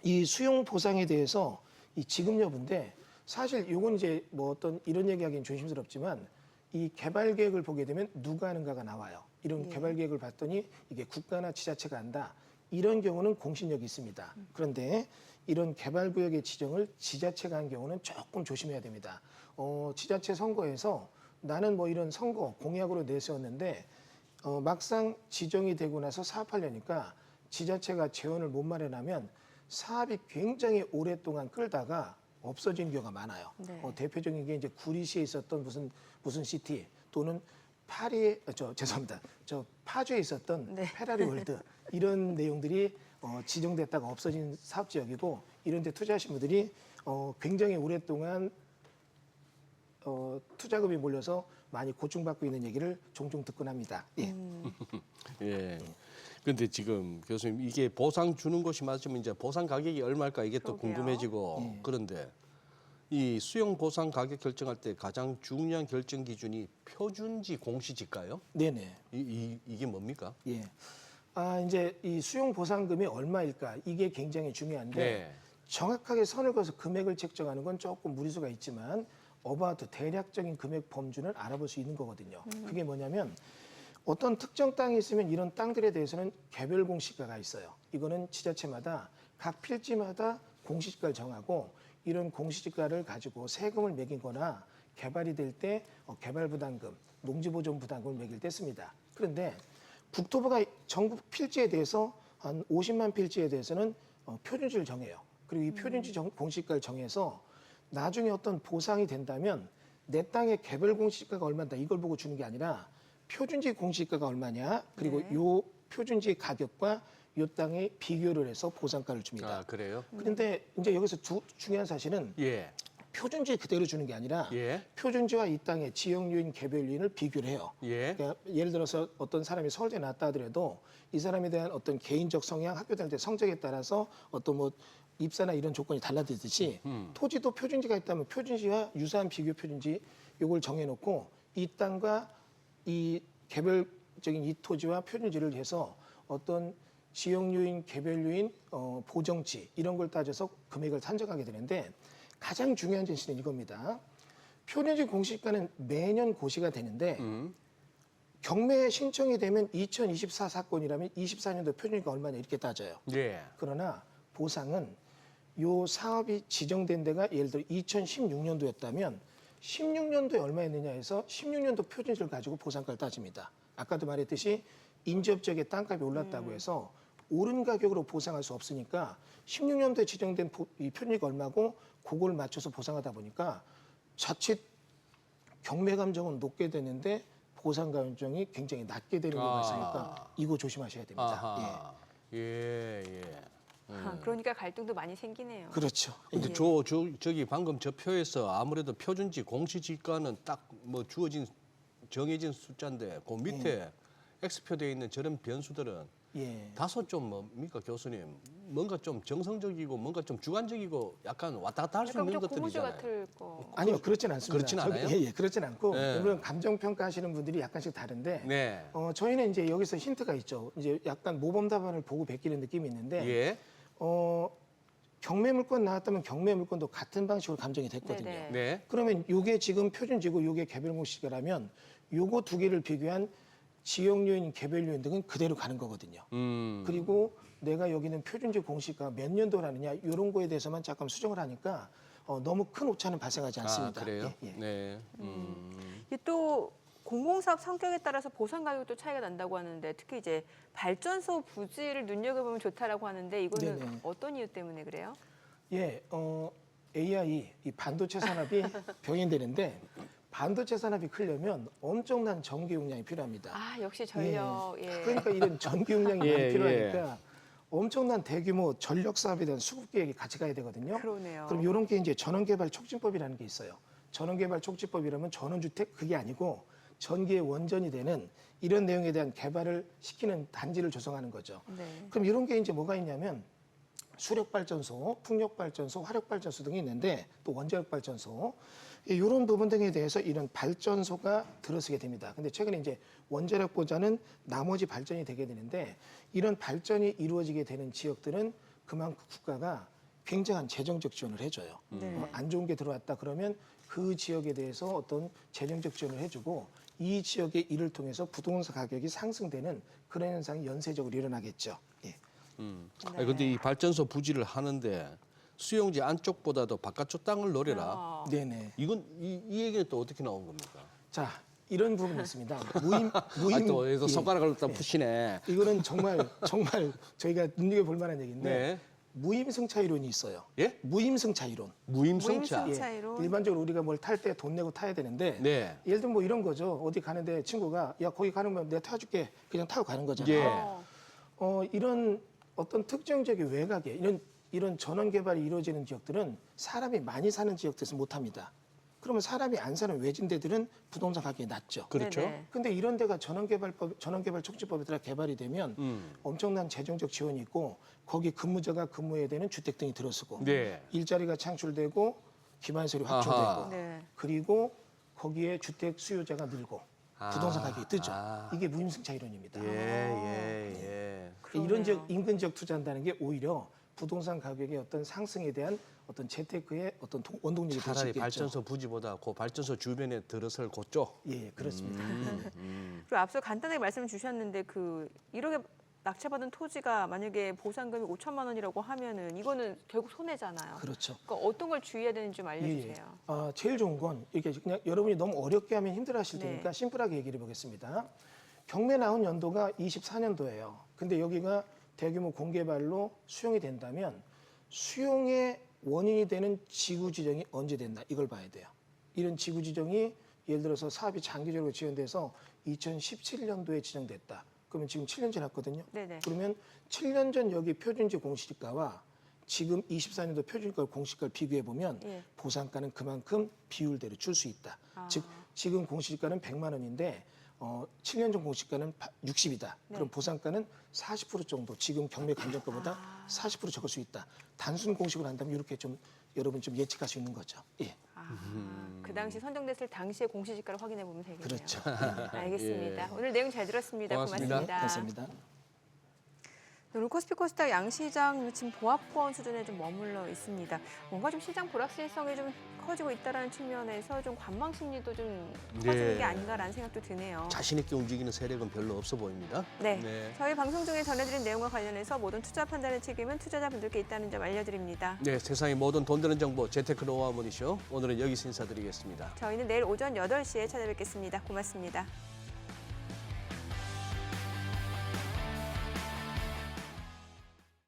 이 수용 보상에 대해서 이 지급 여부인데 사실 이건 이제 뭐 어떤 이런 얘기하기는 조심스럽지만 이 개발 계획을 보게 되면 누가 하는가가 나와요. 이런 개발 계획을 봤더니 이게 국가나 지자체가 한다. 이런 경우는 공신력이 있습니다. 그런데 이런 개발 구역의 지정을 지자체가 한 경우는 조금 조심해야 됩니다. 지자체 선거에서 나는 뭐 이런 선거 공약으로 내세웠는데 막상 지정이 되고 나서 사업하려니까 지자체가 재원을 못 마련하면 사업이 굉장히 오랫동안 끌다가 없어진 경우가 많아요. 네. 대표적인 게 이제 구리시에 있었던 무슨 시티 또는 파주에 있었던 네. 페라리 월드 이런 내용들이 지정됐다가 없어진 사업 지역이고 이런 데 투자하신 분들이 굉장히 오랫동안 투자금이 몰려서 많이 고충받고 있는 얘기를 종종 듣곤 합니다. 예. 예. 근데 지금 교수님 이게 보상 주는 곳이 맞으면 이제 보상 가격이 얼마일까 이게 또 그러게요. 궁금해지고 그런데 이 수용 보상 가격 결정할 때 가장 중요한 결정 기준이 표준지 공시지가요? 네네. 이게 뭡니까? 예. 이제 이 수용 보상금이 얼마일까 이게 굉장히 중요한데 네. 정확하게 선을 그어서 금액을 책정하는 건 조금 무리수가 있지만 어바웃 대략적인 금액 범주는 알아볼 수 있는 거거든요. 그게 뭐냐면 어떤 특정 땅이 있으면 이런 땅들에 대해서는 개별 공시가가 있어요. 이거는 지자체마다 각 필지마다 공시지가를 정하고 이런 공시지가를 가지고 세금을 매기거나 개발이 될 때 개발부담금, 농지보존부담금을 매길 때 씁니다. 그런데 국토부가 전국 필지에 대해서 한 50만 필지에 대해서는 표준지를 정해요. 그리고 이 표준지 공시지가를 정해서 나중에 어떤 보상이 된다면 내 땅의 개별 공시지가가 얼마다 이걸 보고 주는 게 아니라 표준지 공시지가가 얼마냐 그리고 네. 요 표준지 가격과 요 땅의 비교를 해서 보상가를 줍니다. 아, 그래요? 그런데 이제 여기서 중요한 사실은 예. 표준지 그대로 주는 게 아니라 예. 표준지와 이 땅의 지역유인, 개별유인을 비교를 해요. 예. 그러니까 예를 들어서 어떤 사람이 서울대 나왔다 하더라도 이 사람에 대한 어떤 개인적 성향, 학교 다닐 때 성적에 따라서 어떤 뭐 입사나 이런 조건이 달라지듯이 토지도 표준지가 있다면 표준지와 유사한 비교 표준지 요걸 정해놓고 이 땅과 이 개별적인 이 토지와 표준지를 해서 어떤 지역유인, 개별유인, 보정지 이런 걸 따져서 금액을 산정하게 되는데 가장 중요한 진실은 이겁니다. 표준지 공시가는 매년 고시가 되는데 경매 신청이 되면 2024 사건이라면 24년도 표준지가 얼마냐 이렇게 따져요. 예. 그러나 보상은 요 사업이 지정된 데가 예를 들어 2016년도였다면 16년도에 얼마였느냐 해서 16년도 표준지를 가지고 보상가를 따집니다. 아까도 말했듯이 인접 지역의 땅값이 올랐다고 해서 오른 가격으로 보상할 수 없으니까 16년도에 지정된 이 표준지가 얼마고 그걸 맞춰서 보상하다 보니까 자칫 경매 감정은 높게 되는데 보상 감정이 굉장히 낮게 되는 경우가 있으니까 이거 조심하셔야 됩니다. 아하. 예, 예. 그러니까 갈등도 많이 생기네요. 그렇죠. 근데 저기 방금 저 표에서 아무래도 표준지 공시지가는 딱 뭐 주어진 정해진 숫자인데 그 밑에 X표되어 있는 저런 변수들은 예. 다소 좀 뭡니까 교수님 뭔가 좀 정성적이고 뭔가 좀 주관적이고 약간 왔다 갔다 할 수 약간 있는 좀 고무줄 것들이잖아요. 같을 거. 아니요, 그렇진 않습니다. 그렇진 않아요? 예, 그렇진 않고 네. 물론 감정 평가하시는 분들이 약간씩 다른데 네. 저희는 이제 여기서 힌트가 있죠. 이제 약간 모범 답안을 보고 베끼는 느낌이 있는데 예. 경매 물건 나왔다면 경매 물건도 같은 방식으로 감정이 됐거든요. 네네. 네. 그러면 요게 지금 표준지고 요게 개별공시가라면 요거 두 개를 비교한 지역요인, 개별요인 등은 그대로 가는 거거든요. 그리고 내가 여기는 표준지 공시가 몇 년도라느냐 이런 거에 대해서만 잠깐 수정을 하니까 너무 큰 오차는 발생하지 않습니다. 아, 그래요? 예, 예. 네. 이게 또 공공사업 성격에 따라서 보상 가격도 차이가 난다고 하는데 특히 이제 발전소 부지를 눈여겨보면 좋다라고 하는데 이거는 네네. 어떤 이유 때문에 그래요? 예, AI, 이 반도체 산업이 병행되는데 반도체 산업이 크려면 엄청난 전기 용량이 필요합니다. 아 역시 전력. 예. 그러니까 이런 전기 용량이 예, 많이 필요하니까 엄청난 대규모 전력 사업에 대한 수급 계획이 같이 가야 되거든요. 그러네요. 그럼 이런 게 이제 전원개발 촉진법이라는 게 있어요. 전원개발 촉진법이라면 전원주택 그게 아니고 전기의 원전이 되는 이런 내용에 대한 개발을 시키는 단지를 조성하는 거죠. 네. 그럼 이런 게 이제 뭐가 있냐면 수력발전소, 풍력발전소, 화력발전소 등이 있는데 또 원자력발전소 이런 부분 등에 대해서 이런 발전소가 들어서게 됩니다. 근데 최근에 이제 원자력보다는 나머지 발전이 되게 되는데 이런 발전이 이루어지게 되는 지역들은 그만큼 국가가 굉장한 재정적 지원을 해줘요. 네. 안 좋은 게 들어왔다 그러면 그 지역에 대해서 어떤 재정적 지원을 해주고 이 지역의 일을 통해서 부동산 가격이 상승되는 그런 현상이 연쇄적으로 일어나겠죠. 예. 아니, 근데 이 발전소 부지를 하는데 수용지 안쪽보다도 바깥쪽 땅을 노려라. 네네. 이건 이 얘기는 또 어떻게 나온 겁니까? 자, 이런 부분이 있습니다. 아니, 또 여기서 예. 손가락을 딱 푸시네. 이거는 정말 저희가 눈여겨볼 만한 얘기인데 네. 무임승차 이론이 있어요. 예? 무임승차 이론. 무임승차. 무임승차. 차이로? 일반적으로 우리가 뭘 탈 때 돈 내고 타야 되는데 네. 예를 들면 뭐 이런 거죠. 어디 가는데 친구가 야 거기 가는 거면 내가 타줄게. 그냥 타고 가는 거잖아요. 예. 이런 어떤 특정 지역의 외곽에 이런 전원 개발이 이루어지는 지역들은 사람이 많이 사는 지역들에서 못 합니다. 그러면 사람이 안 사는 외진 데들은 부동산 가격이 낮죠. 그렇죠. 네네. 근데 이런 데가 전원개발 촉진법에 따라 개발이 되면 엄청난 재정적 지원이 있고 거기 근무자가 근무해야 되는 주택 등이 들어서고 네. 일자리가 창출되고 기반시설이 확충되고 아하. 네. 그리고 거기에 주택 수요자가 늘고 부동산 가격이 뜨죠. 아. 이게 무임승차 이론입니다. 예, 예, 예. 이런 지역 그러네요. 인근 지역 투자한다는 게 오히려 부동산 가격의 어떤 상승에 대한 어떤 재테크의 어떤 원동력이 될 수 차라리 있겠죠. 발전소 부지보다 그 발전소 주변에 들어설 그쪽. 예, 그렇습니다. 그리고 앞서 간단하게 말씀 주셨는데 그 1억에 낙찰받은 토지가 만약에 보상금이 5천만 원이라고 하면은 이거는 결국 손해잖아요. 그렇죠. 그러니까 어떤 걸 주의해야 되는지 좀 알려주세요. 제일 좋은 건 이렇게 그냥 여러분이 너무 어렵게 하면 힘들어하실 네. 테니까 심플하게 얘기를 해보겠습니다. 경매 나온 연도가 24년도예요. 근데 여기가 대규모 공개발로 수용이 된다면 수용의 원인이 되는 지구 지정이 언제 된다 이걸 봐야 돼요. 이런 지구 지정이 예를 들어서 사업이 장기적으로 지연돼서 2017년도에 지정됐다. 그러면 지금 7년 지났거든요. 네네. 그러면 7년 전 여기 표준지 공시지가와 지금 24년도 표준가 공시가를 비교해 보면 예. 보상가는 그만큼 비율대로 줄 수 있다. 즉 지금 공시지가는 100만 원인데 7년 전 공시가는 60이다. 네. 그럼 보상가는 40% 정도 지금 경매 감정가보다 40% 적을 수 있다. 단순 공식으로 한다면 이렇게 좀 여러분 좀 예측할 수 있는 거죠. 예. 그 당시 선정됐을 당시의 공시지가를 확인해 보면 되겠네요. 그렇죠. 알겠습니다. 오늘 내용 잘 들었습니다. 고맙습니다. 고맙습니다. 감사합니다. 오늘 코스피 코스닥 양시장 지금 보합권 수준에 좀 머물러 있습니다. 뭔가 좀 시장 불확실성이 좀 커지고 있다는 측면에서 좀 관망 심리도 좀 커지는 네. 게 아닌가라는 생각도 드네요. 자신 있게 움직이는 세력은 별로 없어 보입니다. 네. 저희 방송 중에 전해드린 내용과 관련해서 모든 투자 판단의 책임은 투자자분들께 있다는 점 알려드립니다. 네, 세상의 모든 돈 되는 정보 재테크 노하우 모니쇼 오늘은 여기서 인사드리겠습니다. 저희는 내일 오전 8시에 찾아뵙겠습니다. 고맙습니다.